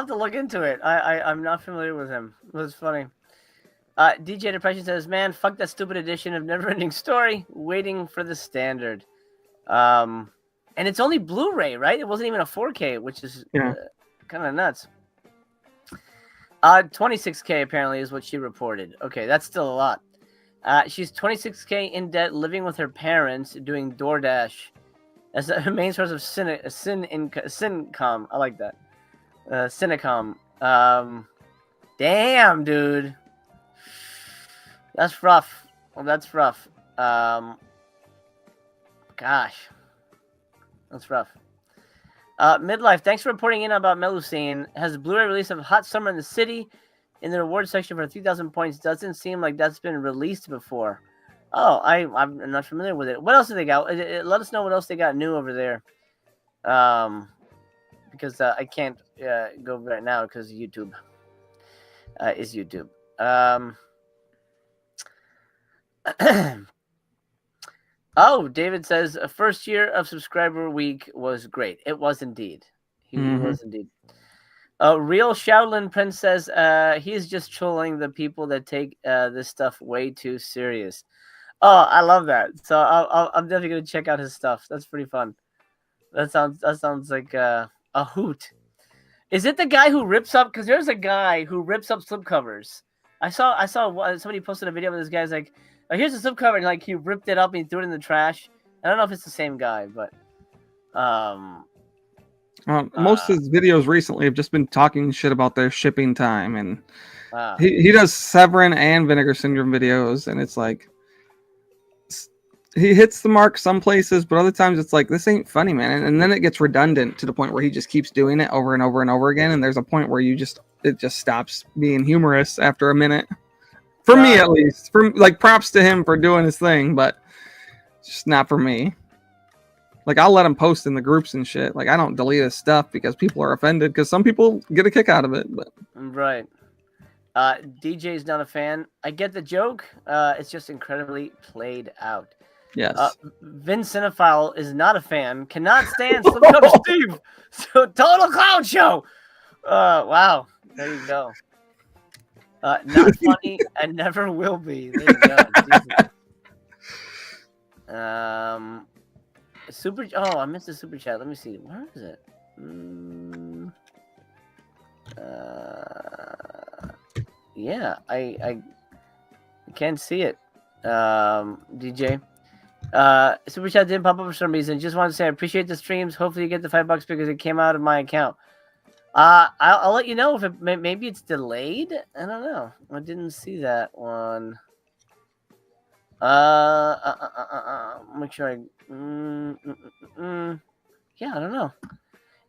to look into it. I'm not familiar with him. It was funny. DJ Depression says, "Man, fuck that stupid edition of Neverending Story. Waiting for the standard." And it's only Blu-ray, right? It wasn't even a 4K, which is kind of nuts. 26K apparently is what she reported. Okay, that's still a lot. She's 26K in debt, living with her parents, doing DoorDash as her main source of Syncom. I like that. Cinecom. Damn, dude. That's rough. Well, that's rough. Gosh. That's rough. Midlife, thanks for reporting in about Melusine. Has a Blu-ray release of Hot Summer in the City in the reward section for 3,000 points. Doesn't seem like that's been released before. Oh, I'm not familiar with it. What else do they got? Let us know what else they got new over there. Because I can't go right now because YouTube is YouTube. Oh, David says first year of subscriber week was great. It was indeed. He was indeed. Real Shaolin Prince says he's just trolling the people that take this stuff way too serious. Oh, I love that. So I'm definitely gonna check out his stuff. That's pretty fun. That sounds like a hoot. Is it the guy who rips up? Because there's a guy who rips up slipcovers. I saw somebody posted a video of this guy's like, oh, here's a slipcover, and like he ripped it up and he threw it in the trash. I don't know if it's the same guy, but most of his videos recently have just been talking shit about their shipping time, and he does Severin and Vinegar Syndrome videos, and it's like he hits the mark some places, but other times it's like, this ain't funny, man. And then it gets redundant to the point where he just keeps doing it over and over and over again, and there's a point where it just stops being humorous after a minute. For me, at least. For like, props to him for doing his thing, but just not for me. Like, I'll let him post in the groups and shit. Like, I don't delete his stuff because people are offended, because some people get a kick out of it. But right. DJ's not a fan. I get the joke. It's just incredibly played out. Yes. Vin Cinephile is not a fan. Cannot stand Slipcover Steve. So total clown show. Wow. There you go. Not funny and never will be. There you go. Jesus. I missed the super chat. Let me see. Where is it? Yeah, I can't see it. DJ. Super chat didn't pop up for some reason. Just wanted to say I appreciate the streams. Hopefully you get the $5 because it came out of my account. I'll let you know if maybe it's delayed. I don't know. I didn't see that one. Make sure I. Yeah, I don't know.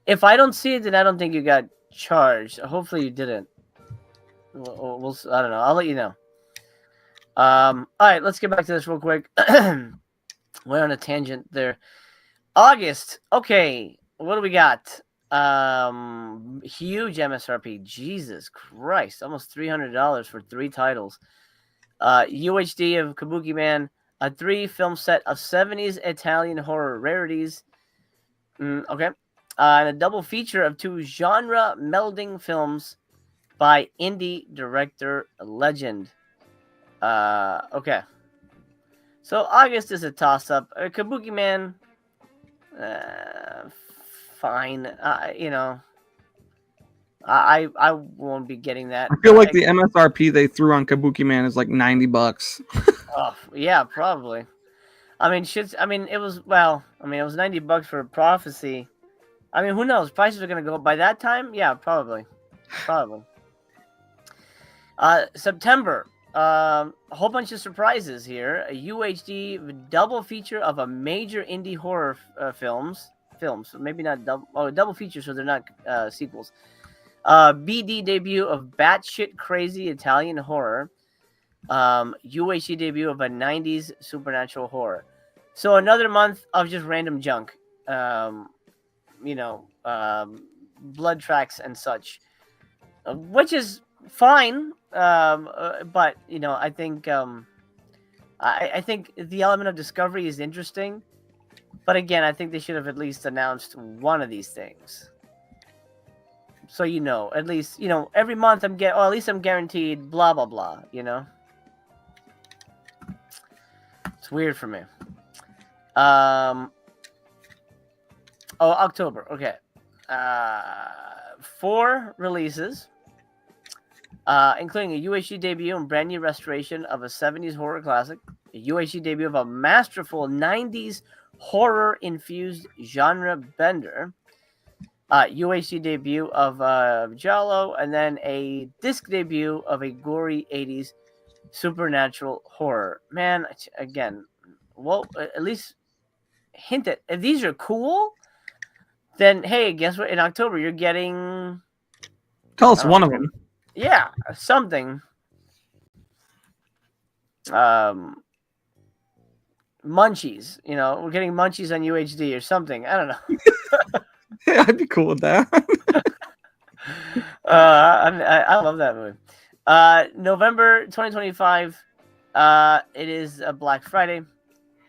If I don't see it, then I don't think you got charged. Hopefully you didn't. We'll I don't know. I'll let you know. All right, let's get back to this real quick. We're on a tangent there. August. Okay, what do we got? Huge MSRP. Jesus Christ, almost $300 for 3 titles. UHD of Kabuki Man, a 3-film set of 70s Italian horror rarities. Okay. And a double feature of 2 genre melding films by indie director legend. Okay. So August is a toss-up. Kabuki Man, fine. I won't be getting that. I feel like the MSRP they threw on Kabuki Man is like $90. Oh, yeah, probably. I mean, it was $90 for Prophecy. I mean, who knows? Prices are gonna go up by that time. Yeah, probably. September. A whole bunch of surprises here. A UHD double feature of a major indie horror films. So maybe not double. Oh, double feature, so they're not sequels. BD debut of batshit crazy Italian horror. UHD debut of a 90s supernatural horror. So another month of just random junk. You know, blood tracks and such, which is fine. But you know, I think I think the element of discovery is interesting. But again, I think they should have at least announced one of these things. So you know, at least you know every month at least I'm guaranteed blah blah blah. You know, it's weird for me. Oh, October. Okay. 4 releases, including a UHD debut and brand new restoration of a 70s horror classic, a UHD debut of a masterful 90s horror-infused genre bender, UHD debut of Giallo, and then a disc debut of a gory 80s supernatural horror. Man, again, well, at least hint at if these are cool, then hey, guess what? In October, you're getting Tell us one of them. yeah, something. Munchies. You know, we're getting Munchies on UHD or something. I don't know. Yeah, I'd be cool with that. I love that movie. November 2025. It is a Black Friday.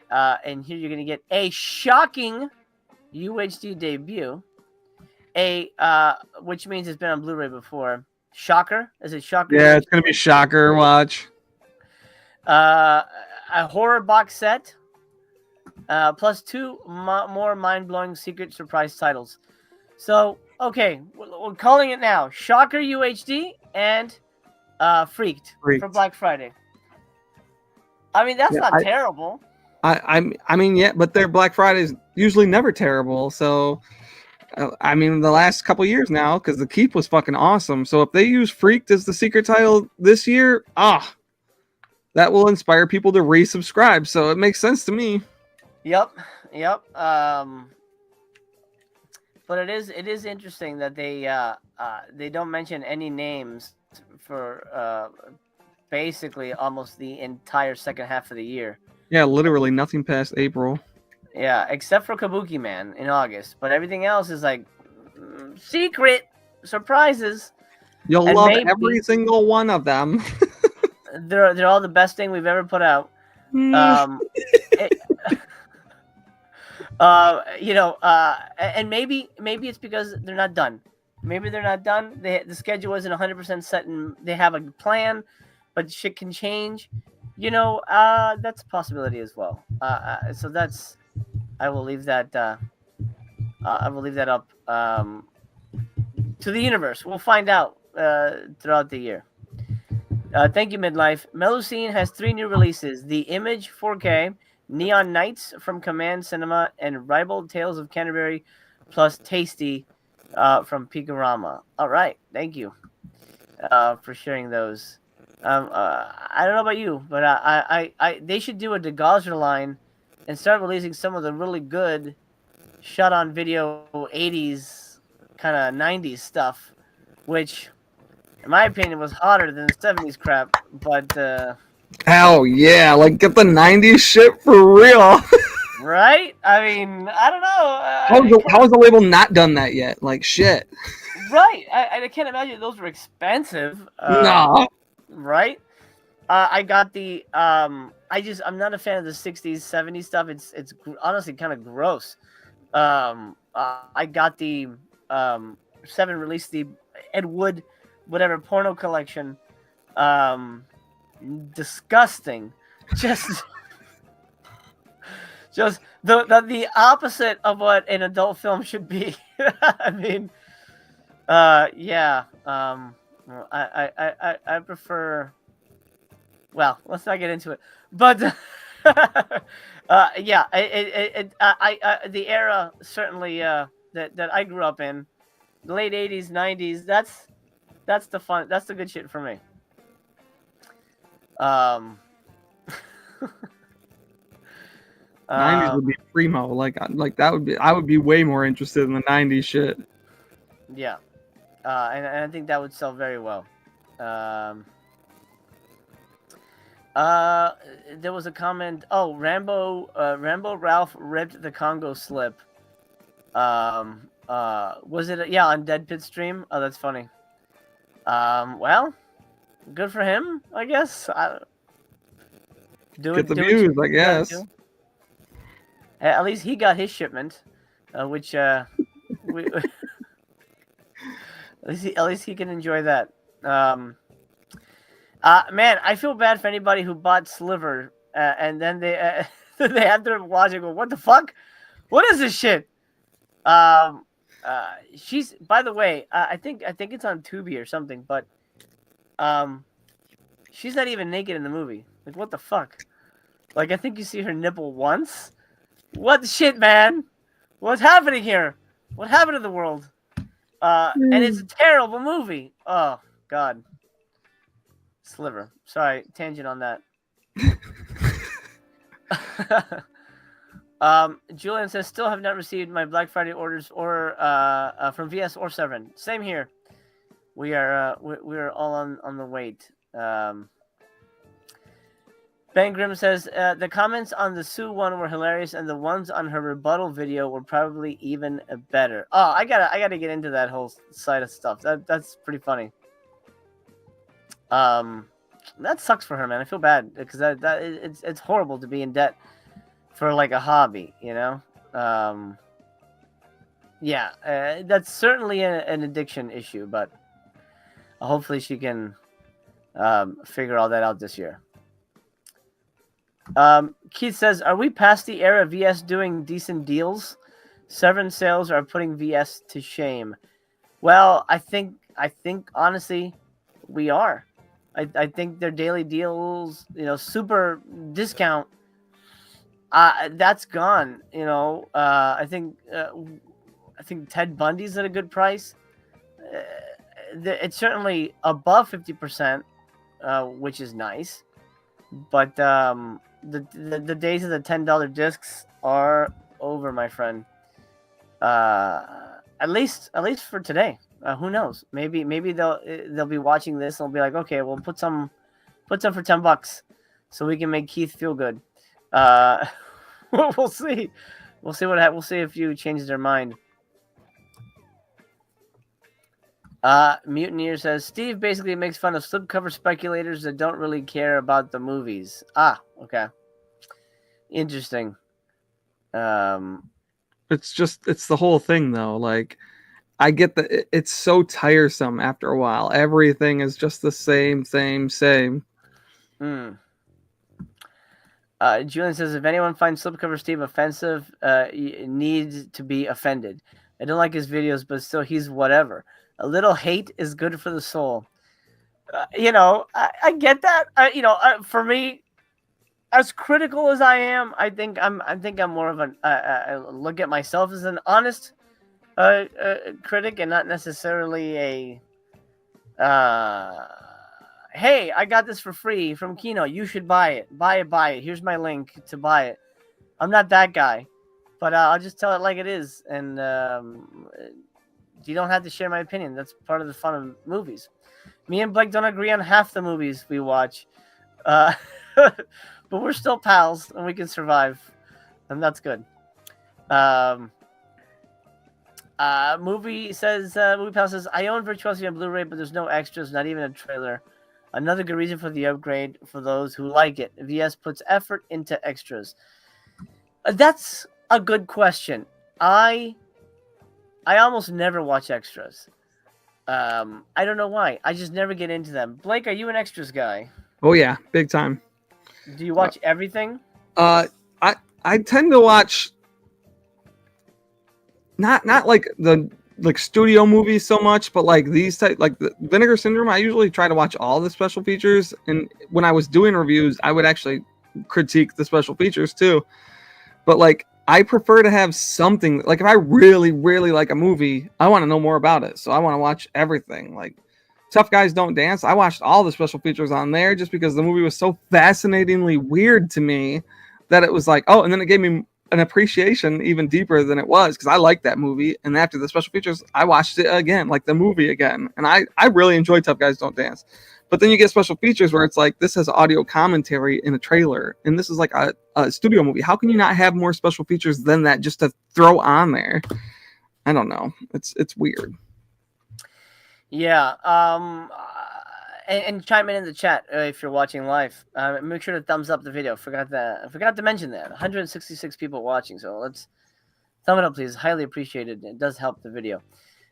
And here you're gonna get a shocking UHD debut. Which means it's been on Blu-ray before. Shocker? Is it Shocker? Yeah, it's gonna be Shocker. Watch. A horror box set. Plus 2 more mind-blowing secret surprise titles. So, okay, we're calling it now. Shocker UHD and Freaked for Black Friday. I mean, that's not terrible. I mean, yeah, but their Black Friday is usually never terrible. So, I mean, the last couple years now, because the Keep was fucking awesome. So if they use Freaked as the secret title this year, that will inspire people to resubscribe. So it makes sense to me. Yep. But it is interesting that they don't mention any names for basically almost the entire second half of the year. Yeah, literally nothing past April. Yeah, except for Kabuki Man in August, but everything else is like secret surprises. You'll love every single one of them. they're all the best thing we've ever put out. And maybe it's because they're not done. Maybe they're not done. The schedule isn't 100% set, and they have a plan, but shit can change. You know, that's a possibility as well. So that's. I will leave that. I will leave that up to the universe. We'll find out throughout the year. Thank you, Midlife. Melusine has 3 new releases: The Image 4K, Neon Nights from Command Cinema, and Ribald Tales of Canterbury, plus Tasty from Picorama. All right, thank you for sharing those. I don't know about you, but I they should do a DeGauser line and start releasing some of the really good shot on video 80s kind of 90s stuff, which in my opinion was hotter than the 70s crap. But hell yeah, like get the 90s shit for real. Right? I mean, I don't know. How has the label not done that yet? Like shit. Right. I can't imagine those were expensive. No. Right? I got the I'm not a fan of the 60s 70s stuff. It's honestly kind of gross. I got the 7 released the Ed Wood whatever porno collection. Disgusting. Just the opposite of what an adult film should be. I mean, yeah. I prefer. Well, let's not get into it. But yeah, the era certainly that I grew up in, the late 80s, 90s. That's the fun. That's the good shit for me. Um, 90s would be primo. Like that would be. I would be way more interested in the 90s shit. Yeah. And I think that would sell very well. Um, there was a comment. Oh, Rambo Ralph ripped the Congo slip. Was it? Yeah, on Dead Pit stream. Oh, that's funny. Well, good for him, I guess. Get the views, I guess. At least he got his shipment, which we, at least he can enjoy that. Man, I feel bad for anybody who bought Sliver and then they they have to watch it. Go, what the fuck? What is this shit? She's, by the way, I think it's on Tubi or something, but she's not even naked in the movie. Like, what the fuck? Like, I think you see her nipple once. What the shit, man? What's happening here? What happened to the world? And it's a terrible movie. Oh God. Sliver. Sorry, tangent on that. Julian says, still have not received my Black Friday orders or from VS or Severin. Same here. We are all on the wait. Ben Grimm says the comments on the Sue one were hilarious, and the ones on her rebuttal video were probably even better. Oh, I gotta get into that whole side of stuff. That's pretty funny. That sucks for her, man. I feel bad because it's horrible to be in debt for like a hobby, you know. Yeah, that's certainly an addiction issue, but hopefully she can figure all that out this year. Keith says, are we past the era of VS doing decent deals? Severin sales are putting VS to shame. Well, I think honestly we are. I think their daily deals, you know, super discount, that's gone. You know, I think Ted Bundy's at a good price. It's certainly above 50%, which is nice. But the days of the $10 discs are over, my friend. At least for today. Who knows? Maybe they'll be watching this and they'll be like, okay, we'll put some for $10 so we can make Keith feel good. We'll see. We'll see what happens. We'll see if you change their mind. Mutineer says, Steve basically makes fun of slipcover speculators that don't really care about the movies. Ah, okay. Interesting. It's the whole thing though. Like, I get that it's so tiresome after a while. Everything is just the same. Julian says, if anyone finds slipcover Steve offensive, needs to be offended. I don't like his videos, but still, he's whatever. A little hate is good for the soul. You know, I get that. For me, as critical as I am, I think I'm more of a look at myself as an honest critic and not necessarily a hey, I got this for free from Kino. You should buy it. Buy it. Here's my link to buy it. I'm not that guy, but I'll just tell it like it is, and you don't have to share my opinion. That's part of the fun of movies. Me and Blake don't agree on half the movies we watch, but we're still pals and we can survive, and that's good. Movie pal says, I own Virtuosity on Blu-ray, but there's no extras, not even a trailer. Another good reason for the upgrade for those who like it. VS puts effort into extras. That's a good question. I almost never watch extras. I don't know why. I just never get into them. Blake, are you an extras guy? Oh yeah, big time. Do you watch everything? I tend to watch not like the studio movies so much, but like these type, like the Vinegar Syndrome. I usually try to watch all the special features, and when I was doing reviews, I would actually critique the special features too. But like, I prefer to have something, like if I really, really like a movie, I want to know more about it. So I want to watch everything. Like, Tough Guys Don't Dance. I watched all the special features on there just because the movie was so fascinatingly weird to me that it was like, oh, and then it gave me an appreciation even deeper than it was because I liked that movie. And after the special features, I watched it again, like the movie again. And I really enjoyed Tough Guys Don't Dance. But then you get special features where it's like, this has audio commentary in a trailer. And this is like a studio movie. How can you not have more special features than that just to throw on there? I don't know. It's weird. Yeah. And chime in the chat if you're watching live. Make sure to thumbs up the video. I forgot to mention that. 166 people watching. So let's thumb it up, please. Highly appreciated. It does help the video.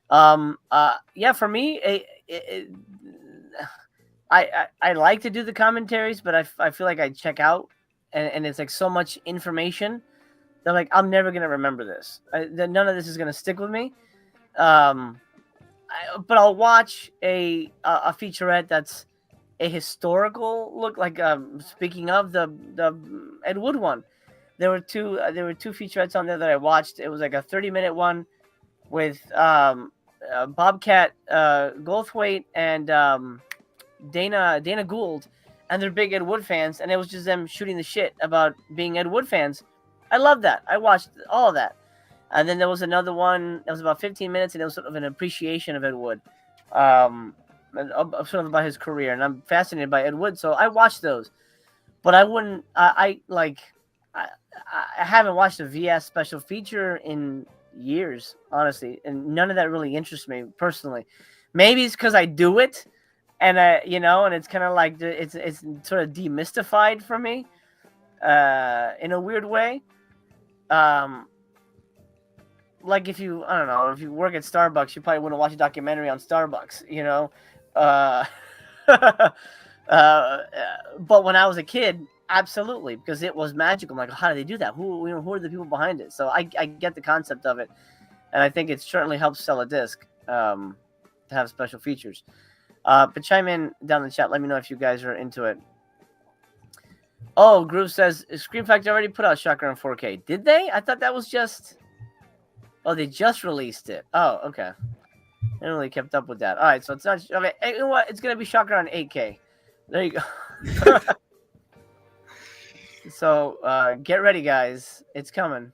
Yeah, for me, I like to do the commentaries, but I feel like I check out, and it's like so much information. They're like, I'm never gonna remember this. None of this is gonna stick with me. But I'll watch a featurette that's a historical look. Like speaking of the Ed Wood one, there were two featurettes on there that I watched. It was like a 30-minute one with Bobcat Goldthwait and Dana Gould, and they're big Ed Wood fans, and it was just them shooting the shit about being Ed Wood fans. I love that. I watched all of that. And then there was another one that was about 15 minutes, and it was sort of an appreciation of Ed Wood, sort of about his career. And I'm fascinated by Ed Wood, so I watched those. But I wouldn't. I haven't watched a VS special feature in years, honestly, and none of that really interests me personally. Maybe it's because I do it, and and it's kind of like it's sort of demystified for me, in a weird way. Like if you work at Starbucks, you probably wouldn't watch a documentary on Starbucks, but when I was a kid, absolutely, because it was magical. I'm like, how do they do that? Who are the people behind it? So I get the concept of it, and I think it certainly helps sell a disc to have special features. But chime in down in the chat. Let me know if you guys are into it. Oh, Groove says Scream Factory already put out Shocker in 4K. Did they? I thought that was just. Oh, they just released it. Oh, okay. I didn't really kept up with that. All right, so it's not. Okay, you know what? It's gonna be Shocker on 8K. There you go. So get ready, guys. It's coming.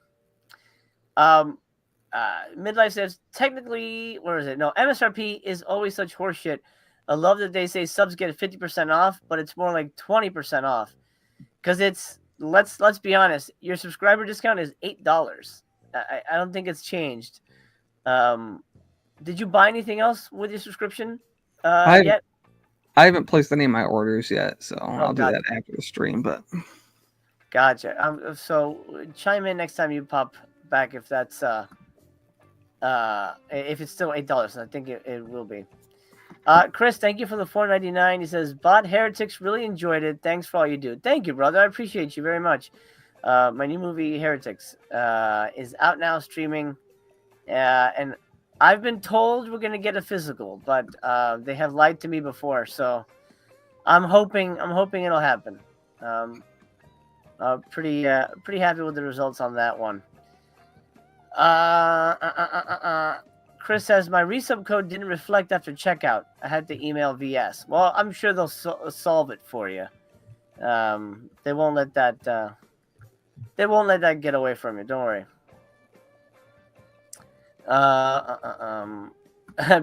Midlife says technically, where is it? No, MSRP is always such horseshit. I love that they say subs get 50% off, but it's more like 20% off. Because it's let's be honest, your subscriber discount is $8. I don't think it's changed. Did you buy anything else with your subscription yet? I haven't placed any of my orders yet, so I'll do that after the stream. But gotcha. So chime in next time you pop back if that's if it's still $8. I think it will be. Chris, thank you for the $4.99. He says, Bot Heretics, really enjoyed it. Thanks for all you do. Thank you, brother. I appreciate you very much. My new movie, Heretics, is out now streaming. And I've been told we're going to get a physical, but they have lied to me before. So I'm hoping it'll happen. Pretty happy with the results on that one. Chris says, my resub code didn't reflect after checkout. I had to email VS. Well, I'm sure they'll solve it for you. They won't let that get away from you. Don't worry.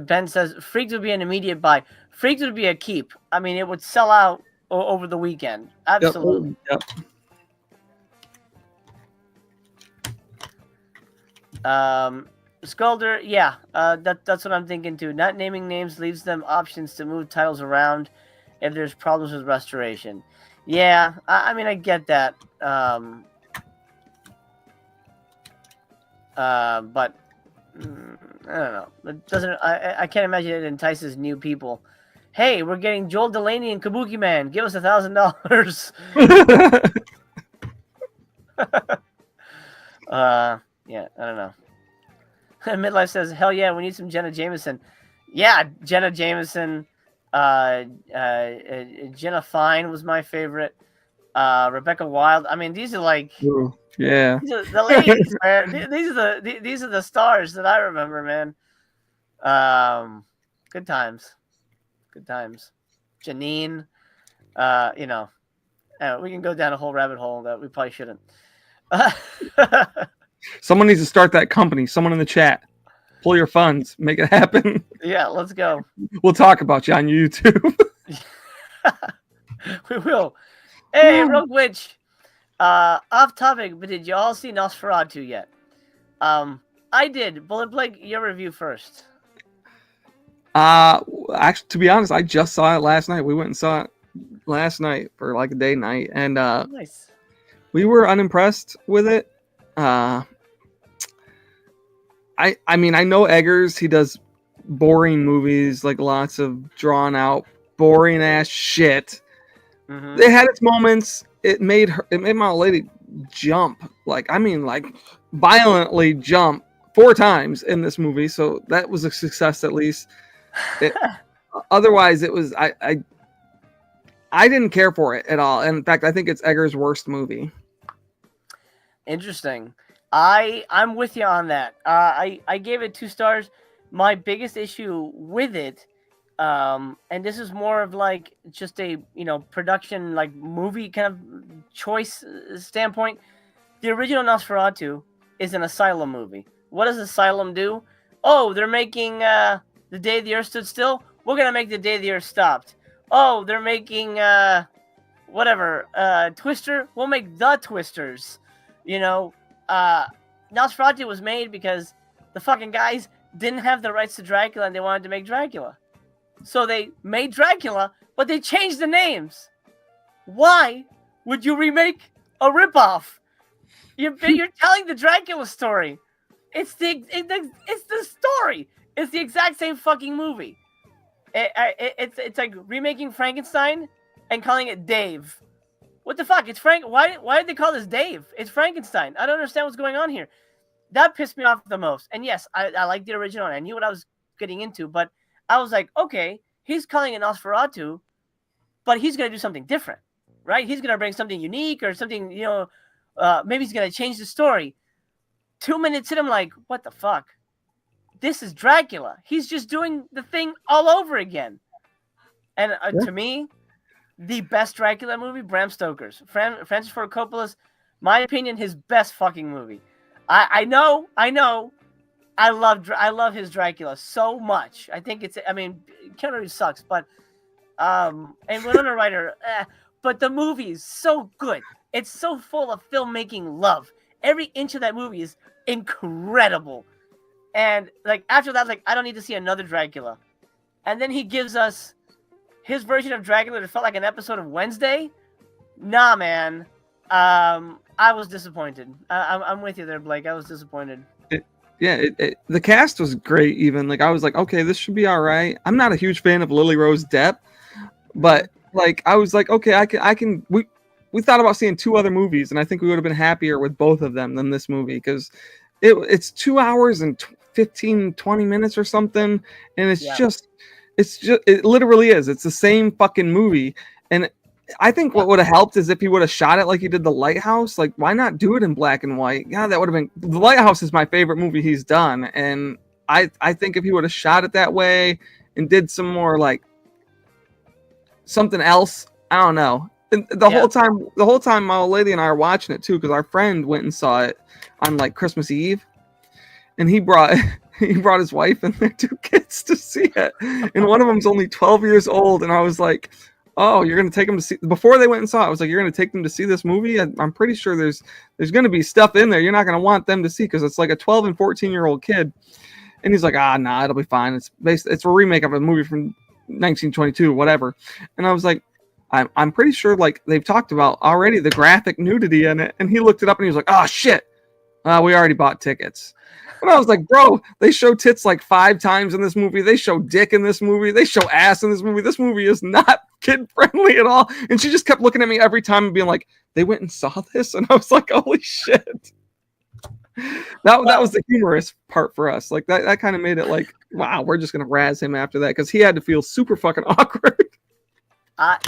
Ben says, Freaked would be an immediate buy. Freaked would be a keep. I mean, it would sell out over the weekend. Absolutely. Yep. Skulder, yeah, that's what I'm thinking too. Not naming names leaves them options to move titles around if there's problems with restoration. Yeah, I mean, I get that. But I don't know. It doesn't. I can't imagine it entices new people. Hey, we're getting Joel Delaney and Kabuki Man. Give us $1,000. Yeah, I don't know. Midlife says, hell yeah, we need some Jenna Jameson. Yeah, Jenna Jameson. Jenna Fine was my favorite. Rebecca Wilde. I mean, these are like, yeah, these are the ladies, man. These are the stars that I remember, man. Good times. Good times. Janine, you know, we can go down a whole rabbit hole that we probably shouldn't. Someone needs to start that company. Someone in the chat, pull your funds, make it happen. Yeah, let's go. We'll talk about you on YouTube. We will. Hey, Rogue Witch. Off topic, but did you all see Nosferatu yet? I did. Bullet Blake, your review first. Actually, to be honest, I just saw it last night. We went and saw it last night for like a day night, and Nice. we were unimpressed with it. I mean, I know Eggers. He does boring movies, like lots of drawn out, boring ass shit. Mm-hmm. It had its moments. It made my old lady jump, like violently jump 4 times in this movie. So that was a success at least. Otherwise, it was I didn't care for it at all. And in fact, I think it's Eggers' worst movie. Interesting. I'm with you on that. I gave it 2 stars. My biggest issue with it, and this is more of like just a production like movie kind of choice standpoint. The original Nosferatu is an Asylum movie. What does Asylum do? Oh, they're making The Day the Earth Stood Still. We're gonna make The Day the Earth Stopped. Oh, they're making Twister. We'll make The Twisters. Nosferatu was made because the fucking guys didn't have the rights to Dracula and they wanted to make Dracula. So they made Dracula, but they changed the names. Why would you remake a ripoff? You're telling the Dracula story. It's the story. It's the exact same fucking movie. It's like remaking Frankenstein and calling it Dave. What the fuck? It's Frank. Why did they call this Dave? It's Frankenstein. I don't understand what's going on here. That pissed me off the most. And yes, I like the original and I knew what I was getting into, but I was like, okay, he's calling it Nosferatu, but he's gonna do something different, right? He's gonna bring something unique or something, maybe he's gonna change the story. 2 minutes in, I'm like, what the fuck? This is Dracula. He's just doing the thing all over again. And to me, the best Dracula movie, Bram Stoker's. Francis Ford Coppola's, my opinion, his best fucking movie. I know. I love his Dracula so much. I think Keanu Reeves sucks, but and Winona Ryder, but the movie is so good. It's so full of filmmaking love. Every inch of that movie is incredible. And like after that, like I don't need to see another Dracula. And then he gives us his version of Dracula that felt like an episode of Wednesday. Nah, man. I was disappointed. I'm with you there, Blake. I was disappointed. The cast was great. Even like I was like, okay, this should be all right. I'm not a huge fan of Lily Rose Depp, but like I was like, okay, I can. We thought about seeing 2 other movies, and I think we would have been happier with both of them than this movie because it's 2 hours and 15, 20 minutes or something, and it literally is. It's the same fucking movie, and I think what would have helped is if he would have shot it like he did The Lighthouse. Like, why not do it in black and white? Yeah, that would have been. The Lighthouse is my favorite movie he's done, and I think if he would have shot it that way and did some more like something else, I don't know. And the whole time, my old lady and I are watching it too because our friend went and saw it on like Christmas Eve, and he brought his wife and their 2 kids to see it, and one of them's only 12 years old, and I was like, oh, you're going to take them to see... Before they went and saw it, I was like, you're going to take them to see this movie? I'm pretty sure there's going to be stuff in there you're not going to want them to see because it's like a 12 and 14-year-old kid. And he's like, nah, it'll be fine. It's a remake of a movie from 1922, whatever. And I was like, I'm pretty sure like they've talked about already the graphic nudity in it. And he looked it up and he was like, oh, shit. We already bought tickets. And I was like, bro, they show tits like 5 times in this movie. They show dick in this movie. They show ass in this movie. This movie is not kid friendly at all. And she just kept looking at me every time and being like, they went and saw this? And I was like, holy shit. That was the humorous part for us. Like that kind of made it like, wow, we're just going to razz him after that because he had to feel super fucking awkward. I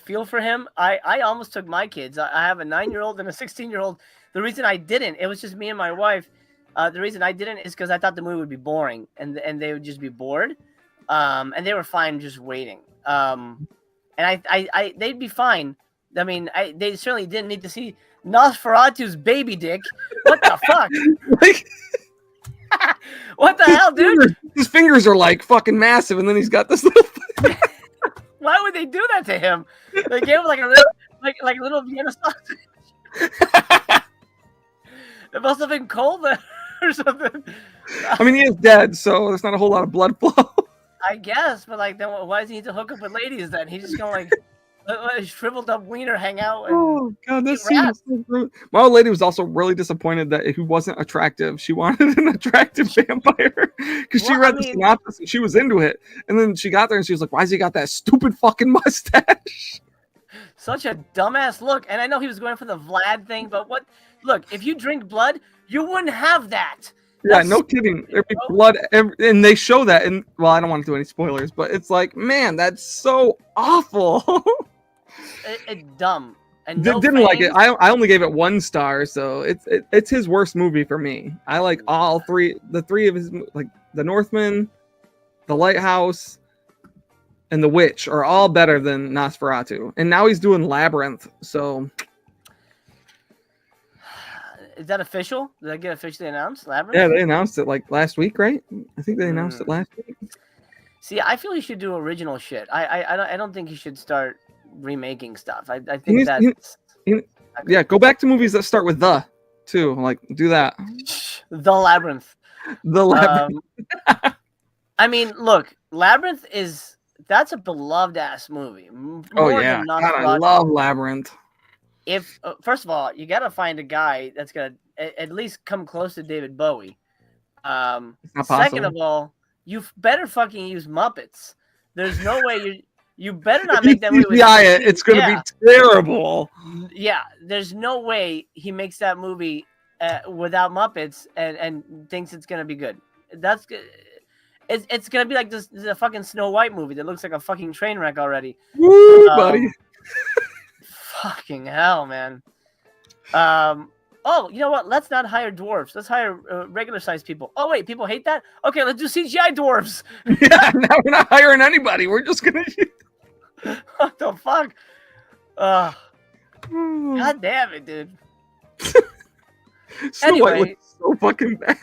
feel for him. I almost took my kids. I have a 9-year-old and a 16-year-old. The reason I didn't, it was just me and my wife. The reason I didn't is because I thought the movie would be boring and they would just be bored. and they were fine just waiting. And they'd be fine. I mean, they certainly didn't need to see Nosferatu's baby dick. What the fuck? Like, What the hell, dude? His fingers are like fucking massive, and then he's got this little. Why would they do that to him? They gave him like a little, like a little Vienna sausage. It must have been cold there or something. I mean, he is dead, so there's not a whole lot of blood flow. I guess, but like, then why does he need to hook up with ladies then? He's just gonna like let his shriveled up wiener hang out. And Oh god, that scene was so gross. My old lady was also really disappointed that he wasn't attractive. She wanted an attractive vampire because she read the synopsis and she was into it. And then she got there and she was like, "Why's he got that stupid fucking mustache?" Such a dumbass look. And I know he was going for the Vlad thing, but what? Look, if you drink blood, you wouldn't have that. Yeah, no kidding. There'd be blood, and they show that. And well, I don't want to do any spoilers, but it's like, man, that's so awful. It's dumb. And didn't like it. I only gave it 1 star, so it's his worst movie for me. I like all three of his, like The Northman, The Lighthouse, and The Witch are all better than Nosferatu. And now he's doing Labyrinth, so. Is that official? Did that get officially announced? Labyrinth? Yeah, they announced it like last week, right? I think they announced it last week. See, I feel he should do original shit. I don't think he should start remaking stuff. I think that's yeah. Go back to movies that start with the too. Like do that. The Labyrinth. The Labyrinth. I mean, look, Labyrinth that's a beloved ass movie. Oh yeah, God, I love Labyrinth. If first of all, you gotta find a guy that's gonna at least come close to David Bowie. Second of all, you better fucking use Muppets. There's no way you better not make that movie. Yeah, it's gonna be terrible. Yeah, there's no way he makes that movie without Muppets and thinks it's gonna be good. That's good. It's gonna be like the fucking Snow White movie that looks like a fucking train wreck already. Woo, buddy. Fucking hell, man. Oh, you know what? Let's not hire dwarves. Let's hire regular sized people. Oh wait, people hate that. Okay, let's do CGI dwarves. Yeah, now we're not hiring anybody. We're just gonna. What the fuck? God damn it, dude. Snow White looks so fucking bad.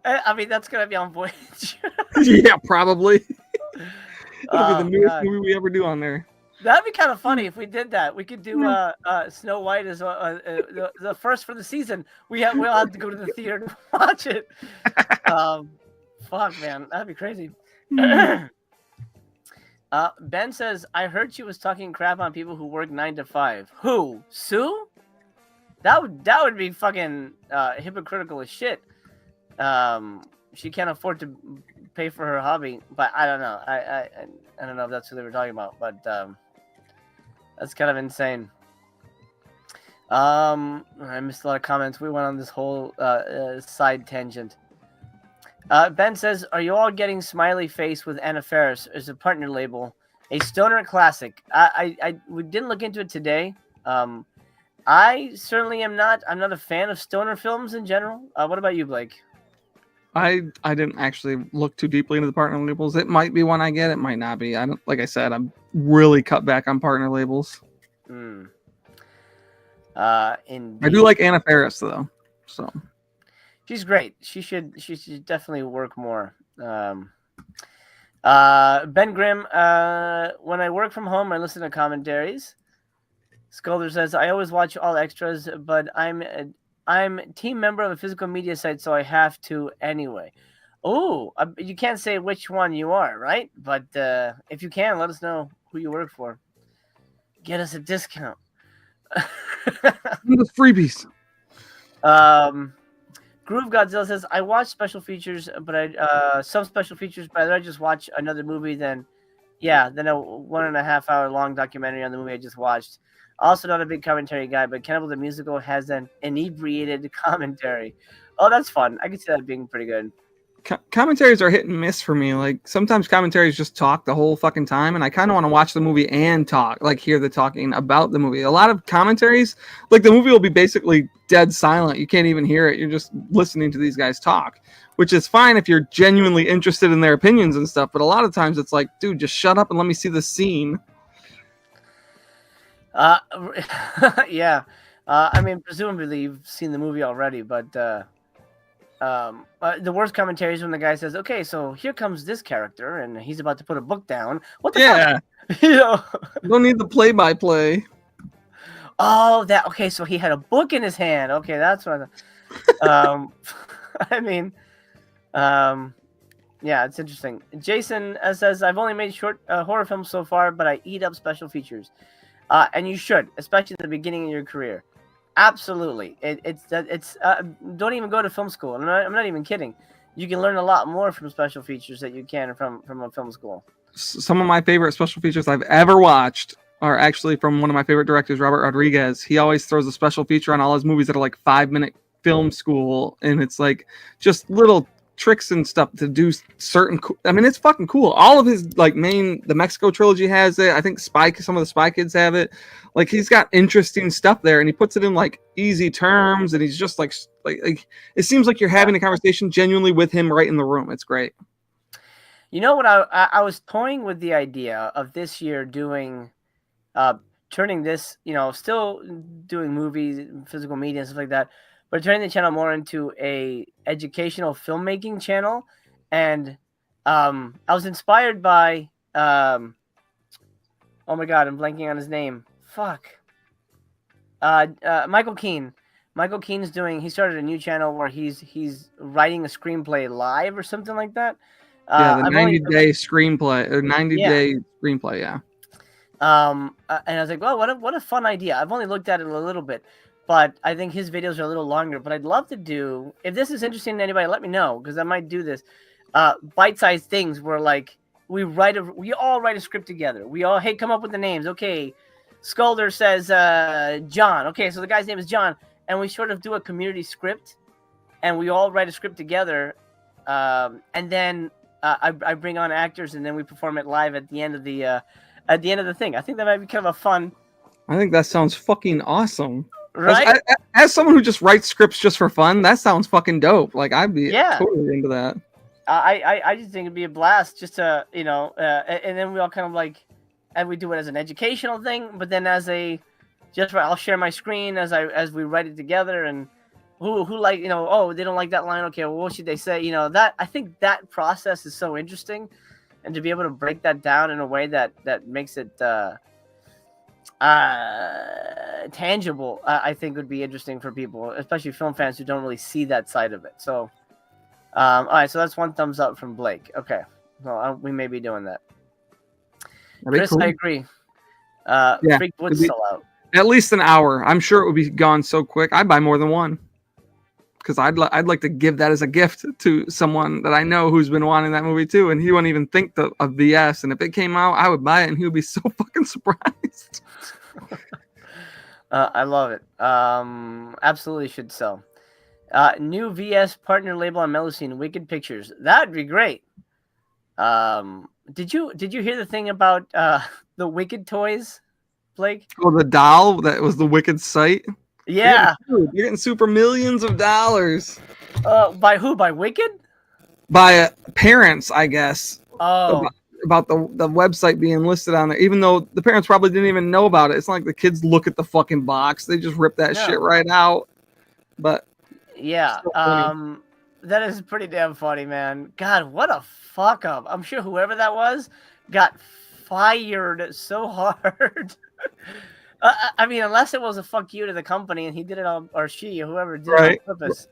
I mean, that's gonna be on Voyage. Yeah, probably. It'll be the newest movie we ever do on there. That'd be kind of funny if we did that. We could do Snow White as the first for the season. We'll have to go to the theater to watch it. Fuck, man, that'd be crazy. Ben says, I heard she was talking crap on people who work 9 to 5. Who? Sue? That would be fucking hypocritical as shit. She can't afford to pay for her hobby, but I don't know. I don't know if that's who they were talking about, but that's kind of insane. I missed a lot of comments. We went on this whole side tangent. Ben says, are you all getting Smiley Face with Anna Faris as a partner label? A stoner classic. We didn't look into it today. I certainly am not. I'm not a fan of stoner films in general. What about you, Blake? I didn't actually look too deeply into the partner labels. It might be one I get. It might not be. I don't. Like I said, I'm really cut back on partner labels. Indeed. I do like Anna Faris though. So she's great. She should definitely work more. Ben Grimm. When I work from home, I listen to commentaries. Sculder says, I always watch all extras, but I'm team member of a physical media site, so I have to anyway. Oh, you can't say which one you are, right? But if you can, let us know who you work for. Get us a discount. The freebies. Groove Godzilla says, I watch special features, but some special features, but I just watch another movie than a 1.5 hour long documentary on the movie I just watched. Also not a big commentary guy, but Cannibal the Musical has an inebriated commentary. Oh, that's fun. I can see that being pretty good. Commentaries are hit and miss for me. Like sometimes commentaries just talk the whole fucking time, and I kind of want to watch the movie and talk, like hear the talking about the movie. A lot of commentaries, like the movie will be basically dead silent. You can't even hear it. You're just listening to these guys talk. which is fine if you're genuinely interested in their opinions and stuff. But a lot of times it's like, dude, just shut up and let me see the scene. Yeah. I mean, presumably you've seen the movie already, but the worst commentary is when the guy says, "Okay, so here comes this character, and he's about to put a book down." What the fuck? You know? Don't need the play-by-play. Oh, that okay. So he had a book in his hand. Okay, that's what. I mean, yeah, it's interesting. Jason says, "I've only made short horror films so far, but I eat up special features, and you should, especially at the beginning of your career. Absolutely, it's don't even go to film school. I'm not even kidding. You can learn a lot more from special features that you can from a film school." Some of my favorite special features I've ever watched are actually from one of my favorite directors, Robert Rodriguez. He always throws a special feature on all his movies that are like 5-minute film school, and it's like just little tricks and stuff to do certain. I mean, it's fucking cool. All of his like the Mexico trilogy has it. I think some of the Spy Kids have it. Like he's got interesting stuff there, and he puts it in like easy terms, and he's just like it seems like you're having a conversation genuinely with him right in the room. It's great. You know what? I was toying with the idea of this year doing, turning this, still doing movies, physical media and stuff like that, but turning the channel more into a educational filmmaking channel. And I was inspired by, oh my God, I'm blanking on his name. Fuck. Michael Keane. Michael Keane's he started a new channel where he's writing a screenplay live or something like that. Yeah, the 90-day screenplay or 90-day screenplay. Yeah. And I was like, well, what a fun idea. I've only looked at it a little bit, but I think his videos are a little longer. But I'd love to do, if this is interesting to anybody, let me know, because I might do this. Bite-sized things where like we all write a script together. We all, hey, come up with the names. Okay, Skulder says John. Okay, so the guy's name is John, and we sort of do a community script, and we all write a script together, and then I bring on actors, and then we perform it live at the end of the thing. I think that might be kind of a fun. I think that sounds fucking awesome. Right? As someone who just writes scripts just for fun, that sounds fucking dope. Like I'd be totally into that. I just think it'd be a blast just to, and then we all kind of like, and we do it as an educational thing, but then I'll share my screen as we write it together, and who like, oh, they don't like that line. Okay, well, what should they say? That I think that process is so interesting, and to be able to break that down in a way that makes it tangible, I think would be interesting for people, especially film fans who don't really see that side of it. So, all right, so that's one thumbs up from Blake. Okay, well, we may be doing that. Chris, cool. I agree. Freak would sell out. At least an hour. I'm sure it would be gone so quick. I'd buy more than one, because I'd like to give that as a gift to someone that I know who's been wanting that movie too, and he wouldn't even think of BS. And if it came out, I would buy it, and he would be so fucking surprised. I love it. Absolutely should sell. New VS partner label on Melusine, Wicked Pictures. That'd be great. Did you hear the thing about the Wicked toys, Blake? Oh, the doll that was the Wicked site. Yeah, you're getting super millions of dollars. By who? By Wicked? By parents, I guess. Oh. About the website being listed on there, even though the parents probably didn't even know about it. It's not like the kids look at the fucking box; they just rip that shit right out. But yeah, that is pretty damn funny, man. God, what a fuck up! I'm sure whoever that was got fired so hard. I mean, unless it was a fuck you to the company and he did it on, or she, or whoever did it on purpose.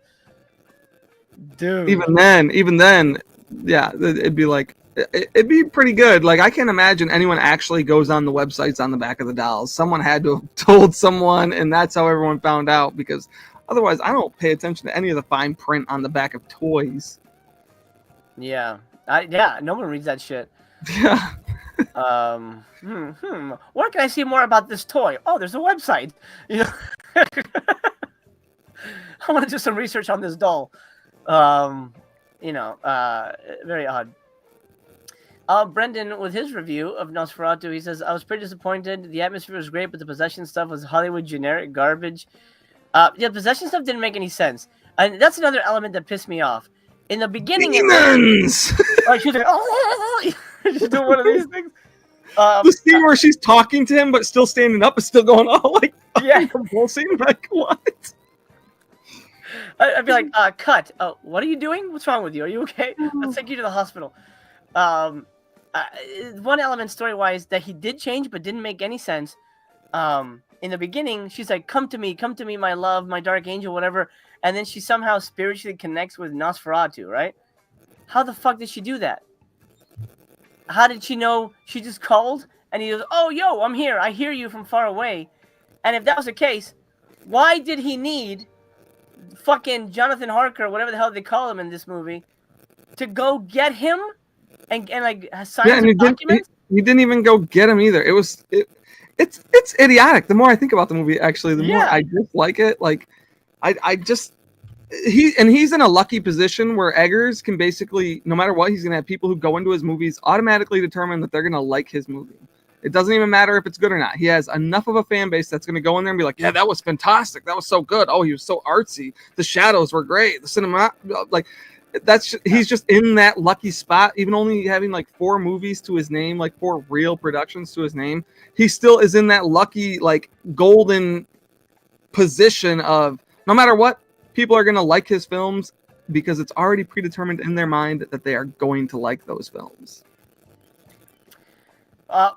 Dude. Even then, yeah, it'd be like, it'd be pretty good. Like, I can't imagine anyone actually goes on the websites on the back of the dolls. Someone had to have told someone, and that's how everyone found out, because otherwise I don't pay attention to any of the fine print on the back of toys. Yeah. No one reads that shit. Yeah. Where can I see more about this toy? Oh, there's a website. I want to do some research on this doll. Very odd. Brendan, with his review of Nosferatu, he says, I was pretty disappointed. The atmosphere was great, but the possession stuff was Hollywood generic garbage. The possession stuff didn't make any sense. And that's another element that pissed me off. In the beginning, Demons! like she's like, oh, she's doing one of these things. The scene where she's talking to him but still standing up is still going all like Yeah. convulsing. Like what? I'd be like, cut. Oh, what are you doing? What's wrong with you? Are you okay? Let's take you to the hospital. Um, one element story-wise that he did change but didn't make any sense. In the beginning, she's like, come to me, my love, my dark angel, whatever. And then she somehow spiritually connects with Nosferatu, right? How the fuck did she do that? How did she know? She just called and he goes, oh, yo, I'm here. I hear you from far away. And if that was the case, why did he need fucking Jonathan Harker, whatever the hell they call him in this movie, to go get him and like sign some documents? He didn't even go get him either. It's idiotic. The more I think about the movie, actually, the more I dislike it. Like, he's in a lucky position where Eggers can basically, no matter what, he's gonna have people who go into his movies automatically determine that they're gonna like his movie. It doesn't even matter if it's good or not. He has enough of a fan base that's gonna go in there and be like, yeah, that was fantastic. That was so good. Oh, he was so artsy. The shadows were great. The cinema, like, he's just in that lucky spot. Even only having like 4 movies to his name, like 4 real productions to his name, he still is in that lucky, like, golden position of no matter what, people are going to like his films because it's already predetermined in their mind that they are going to like those films.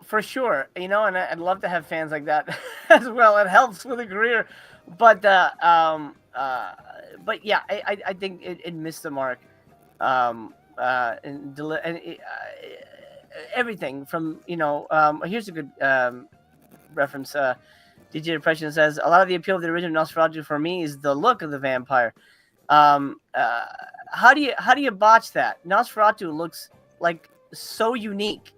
For sure, and I'd love to have fans like that as well. It helps with a career, but yeah, I think it missed the mark. Everything from here's a good reference. DJ Depression says a lot of the appeal of the original Nosferatu for me is the look of the vampire. How do you botch that? Nosferatu looks like so unique.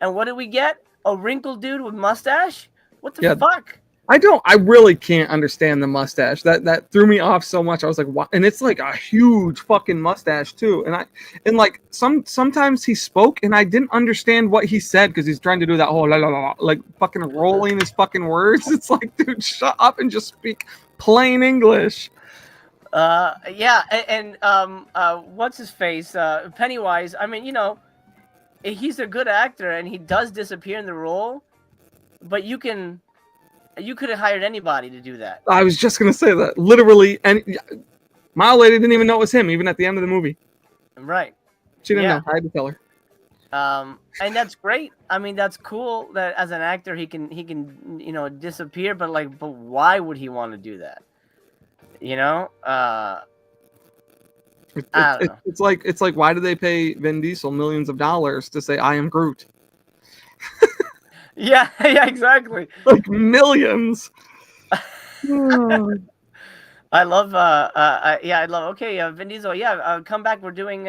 And what did we get? A wrinkled dude with mustache? What the fuck? I really can't understand the mustache. That threw me off so much. I was like, what? And it's like a huge fucking mustache too. And like sometimes he spoke and I didn't understand what he said because he's trying to do that whole la la la, like fucking rolling his fucking words. It's like, dude, shut up and just speak plain English. Yeah, and what's his face? Pennywise. I mean, he's a good actor and he does disappear in the role, but you could have hired anybody to do that. I was just gonna say that literally, and my old lady didn't even know it was him, even at the end of the movie. Right. She didn't know. I had to tell her. And that's great. I mean, that's cool that as an actor he can disappear, but why would he want to do that? It's like why do they pay Vin Diesel millions of dollars to say I am Groot? yeah, exactly. Like millions. I love Vin Diesel. Yeah, come back. We're doing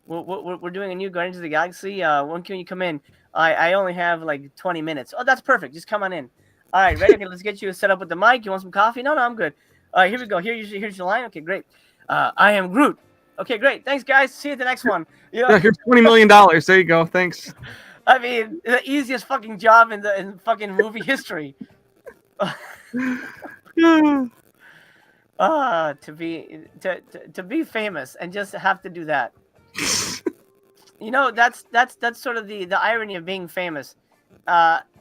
we're doing a new Guardians of the Galaxy. When can you come in? I only have like 20 minutes. Oh, that's perfect. Just come on in. All right, ready? Okay, let's get you set up with the mic. You want some coffee? No, I'm good. All right, here we go. Here's your line. Okay, great. I am Groot. Okay, great. Thanks, guys. See you at the next one. Yeah, here's $20 million. There you go. Thanks. I mean, the easiest fucking job in fucking movie history. To be famous and just have to do that. That's sort of the irony of being famous.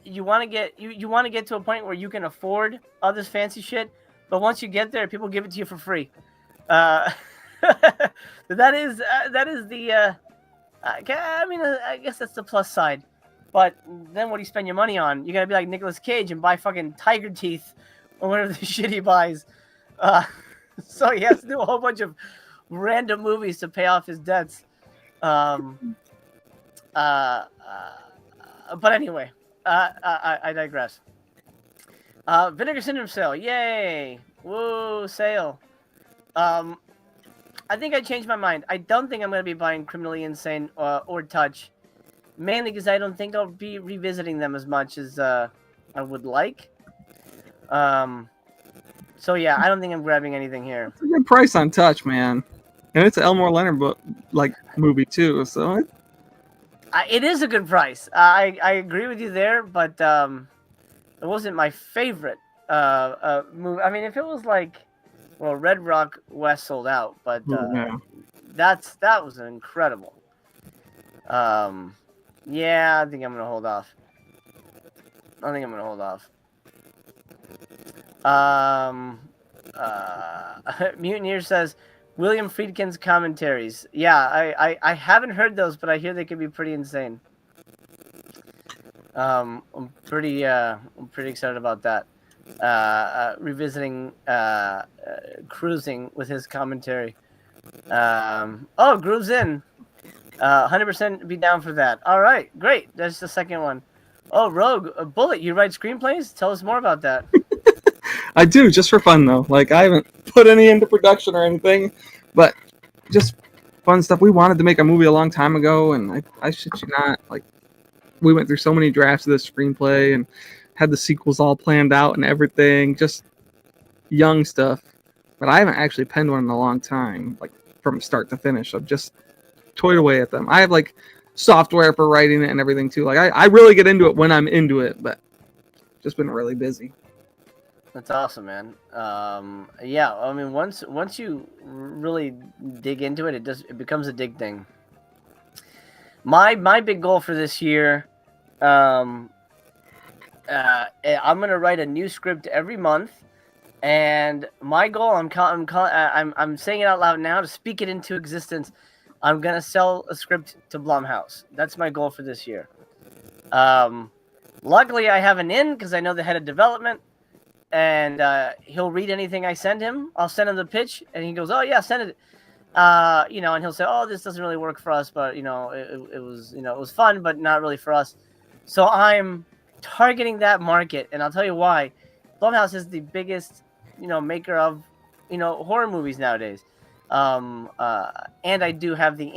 You want to get to a point where you can afford all this fancy shit, but once you get there, people give it to you for free. That is the I mean, I guess that's the plus side. But then what do you spend your money on? You gotta be like Nicolas Cage and buy fucking tiger teeth or whatever the shit he buys. So he has to do a whole bunch of random movies to pay off his debts. But anyway, I digress. Vinegar Syndrome sale, yay! Woo, sale. I think I changed my mind. I don't think I'm going to be buying Criminally Insane or Touch. Mainly because I don't think I'll be revisiting them as much as I would like. So yeah, I don't think I'm grabbing anything here. It's a good price on Touch, man. And it's an Elmore Leonard movie too, so... It is a good price. I agree with you there, but it wasn't my favorite movie. I mean, if it was like... Well, Red Rock West sold out, but that was incredible. Yeah, I think I'm gonna hold off. Mutineer says William Friedkin's commentaries. Yeah, I haven't heard those, but I hear they could be pretty insane. I'm pretty excited about that. Revisiting cruising with his commentary. Oh, Groove's in. 100% be down for that. All right, great. That's the second one. Oh, Rogue, Bullet, you write screenplays? Tell us more about that. I do, just for fun though. Like, I haven't put any into production or anything, but just fun stuff. We wanted to make a movie a long time ago, and I shit you not, like, we went through so many drafts of this screenplay and had the sequels all planned out and everything. Just young stuff, but I haven't actually penned one in a long time, like from start to finish. I've just toyed away at them. I have like software for writing it and everything too. Like I really get into it when I'm into it, but just been really busy. That's awesome, man. Yeah, I mean, once you really dig into it, it becomes a dig thing. My big goal for this year, I'm gonna write a new script every month, and my goal, I'm saying it out loud now to speak it into existence. I'm gonna sell a script to Blumhouse. That's my goal for this year. Luckily, I have an in because I know the head of development, and he'll read anything I send him. I'll send him the pitch, and he goes, "Oh yeah, send it." And he'll say, "Oh, this doesn't really work for us, but it was fun, but not really for us." So I'm targeting that market, and I'll tell you why. Blumhouse is the biggest, maker of, horror movies nowadays. And I do have the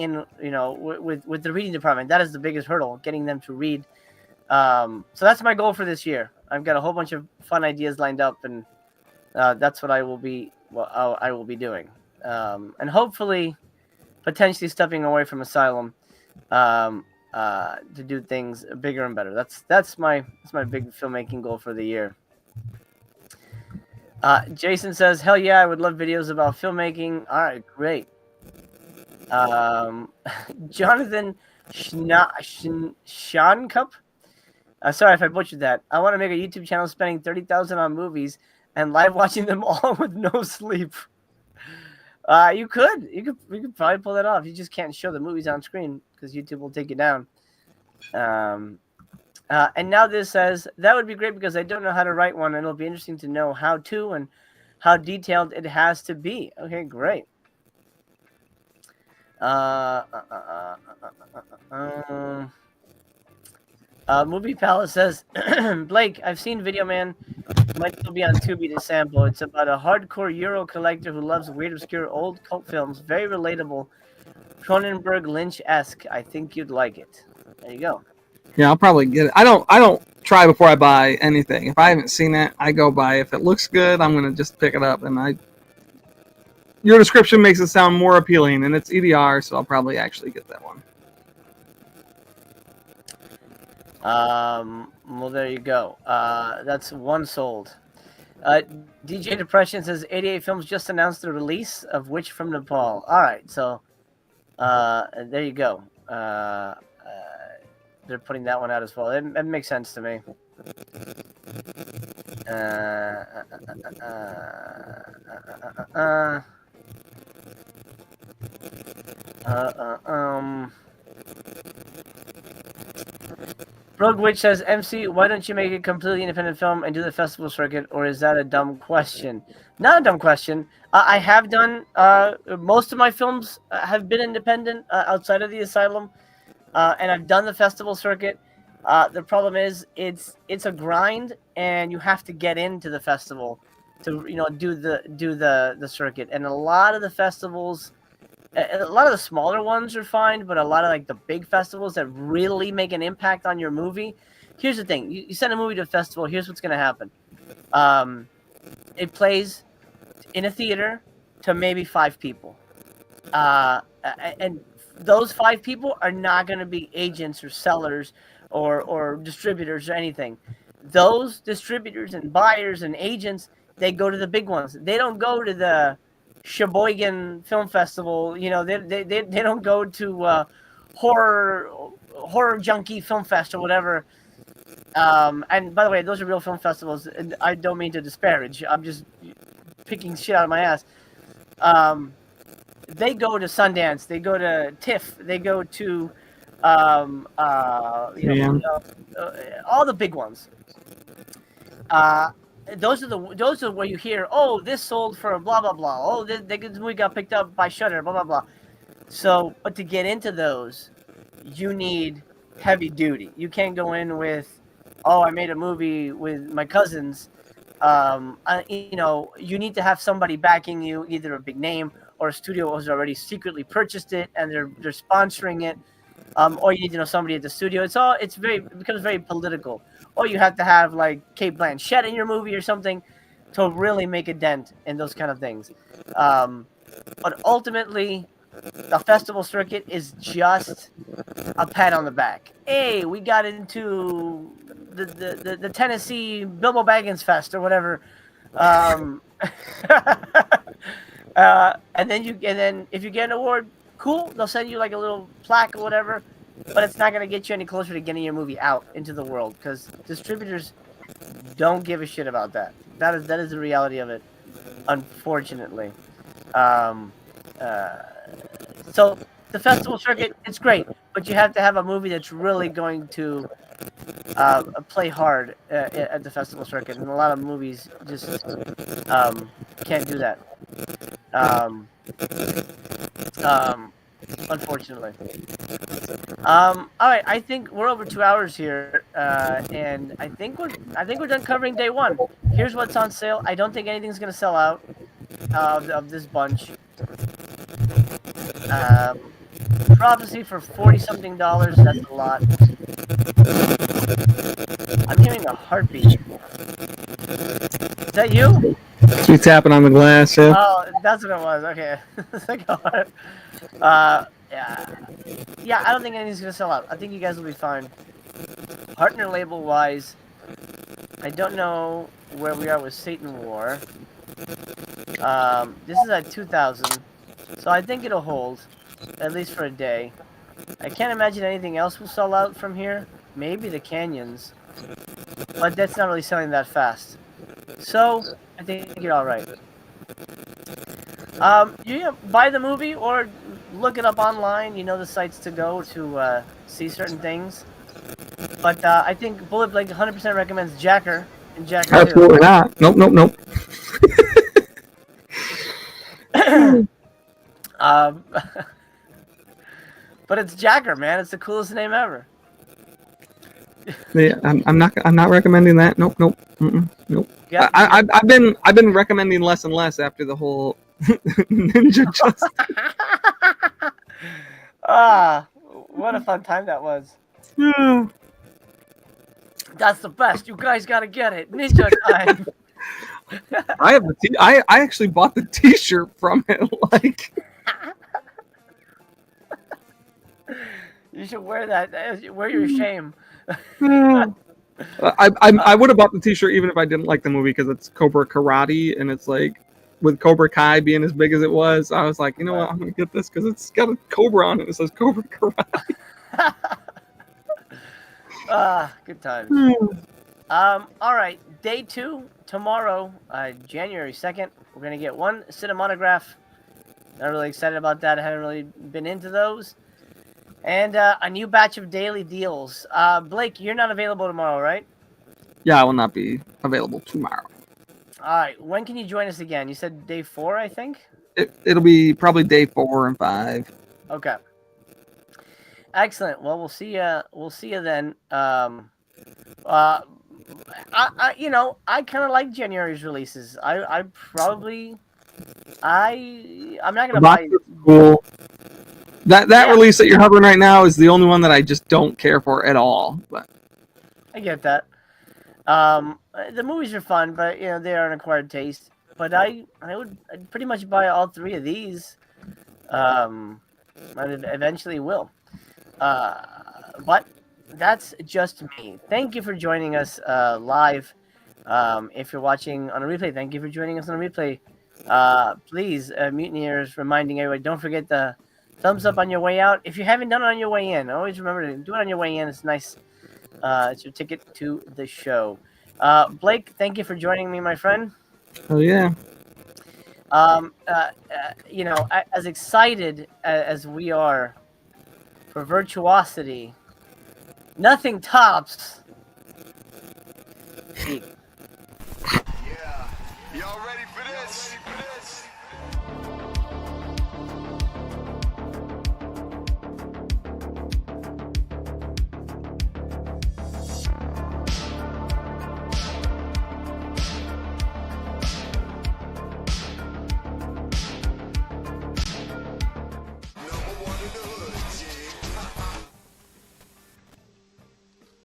with the reading department. That is the biggest hurdle, getting them to read. So that's my goal for this year. I've got a whole bunch of fun ideas lined up, and that's what I will be doing. And hopefully, potentially stepping away from Asylum to do things bigger and better. That's my big filmmaking goal for the year. Jason says, "Hell yeah, I would love videos about filmmaking." All right, great. Jonathan Shankup. Sorry if I butchered that. I want to make a YouTube channel spending 30,000 on movies and live watching them all with no sleep. You could probably pull that off. You just can't show the movies on screen because YouTube will take it down. And now this says, that would be great because I don't know how to write one, and it'll be interesting to know how to and how detailed it has to be. Okay, great. Movie Palace says, Blake, I've seen Video Man. Might still be on Tubi to sample. It's about a hardcore Euro collector who loves weird, obscure, old cult films. Very relatable. Cronenberg Lynch-esque. I think you'd like it. There you go. Yeah, I'll probably get it. I don't try before I buy anything. If I haven't seen it, I go buy. If it looks good, I'm gonna just pick it up. And your description makes it sound more appealing, and it's EDR, so I'll probably actually get that one. Well, there you go. That's one sold. DJ Depression says 88 Films just announced the release of Witch from Nepal. All right, so there you go. They're putting that one out as well. It makes sense to me. Rogue Witch says, MC, why don't you make a completely independent film and do the festival circuit, or is that a dumb question? Not a dumb question. I have done, most of my films have been independent outside of the Asylum, and I've done the festival circuit. The problem is it's a grind, and you have to get into the festival to do the circuit. And a lot of the festivals, a lot of the smaller ones are fine, but a lot of like the big festivals that really make an impact on your movie. Here's the thing: you send a movie to a festival. Here's what's going to happen. It plays in a theater to maybe 5 people, and those 5 people are not going to be agents or sellers or distributors or anything. Those distributors and buyers and agents, they go to the big ones. They don't go to the Sheboygan Film Festival. You know, they don't go to horror junkie film fest or whatever. And by the way, those are real film festivals, and I don't mean to disparage. I'm just picking shit out of my ass. They go to Sundance, they go to TIFF, they go to Man. all the big ones. Those are where you hear, oh, this sold for blah blah blah. Oh, this movie got picked up by Shudder, blah blah blah. So, but to get into those, you need heavy duty. You can't go in with, oh, I made a movie with my cousins. You need to have somebody backing you, either a big name or a studio has already secretly purchased it and they're sponsoring it. Or you need to know somebody at the studio. It becomes very political. Or you have to have like Kate Blanchett in your movie or something to really make a dent in those kind of things. But ultimately, the festival circuit is just a pat on the back. Hey, we got into the Tennessee Bilbo Baggins Fest or whatever. And then if you get an award, cool. They'll send you like a little plaque or whatever. But it's not going to get you any closer to getting your movie out into the world because distributors don't give a shit about that. That is the reality of it, unfortunately. So the festival circuit, it's great, but you have to have a movie that's really going to play hard at the festival circuit, and a lot of movies just can't do that. Unfortunately. All right, I think we're over 2 hours here, and I think we're done covering day one. Here's what's on sale. I don't think anything's gonna sell out of this bunch. Prophecy for $40-something. That's a lot. I'm hearing a heartbeat. Is that you? She's tapping on the glass. Yeah. Oh, that's what it was. Okay. It's like a heart. Yeah, I don't think anything's gonna sell out. I think you guys will be fine. Partner label wise, I don't know where we are with Satan War. This is at 2,000, so I think it'll hold, at least for a day. I can't imagine anything else will sell out from here. Maybe the Canyons, but that's not really selling that fast. So I think you're all right. You buy the movie or look it up online. You know the sites to go to see certain things. But I think Bullet Blake 100% recommends Jacker and Jacker 2. Absolutely not. Nope. But it's Jacker, man. It's the coolest name ever. Yeah, I'm not recommending that. Nope. Nope. Yeah. I've been recommending less and less after the whole Ninja Justice. What a fun time that was. Yeah. That's the best. You guys gotta get it. Ninja time. I have I actually bought the T-shirt from it. Like, You should wear that. Wear your shame. I would have bought the T-shirt even if I didn't like the movie because it's Cobra Karate and it's like with Cobra Kai being as big as it was. I was like, you know what, I'm gonna get this because it's got a cobra on it. It says Cobra Karate. Good times. All right, day 2 tomorrow, January 2nd. We're gonna get one cinematograph. Not really excited about that. I haven't really been into those. And a new batch of daily deals. Blake, you're not available tomorrow, right? Yeah, I will not be available tomorrow. All right. When can you join us again? You said day 4, I think? It'll be probably day 4 and 5. Okay. Excellent. Well, we'll see you. We'll see you then. I kind of like January's releases. I'm not gonna buy. Cool. That release that you're hovering right now is the only one that I just don't care for at all. But I get that. The movies are fun, but they are an acquired taste. But I'd pretty much buy all 3 of these. I eventually will. But that's just me. Thank you for joining us live. If you're watching on a replay, thank you for joining us on a replay. Please, mutineers, reminding everybody, don't forget the thumbs up on your way out. If you haven't done it on your way in, always remember to do it on your way in. It's nice. It's your ticket to the show. Blake, thank you for joining me, my friend. Oh yeah. As excited as we are for virtuosity, nothing tops. Yeah. Y'all ready?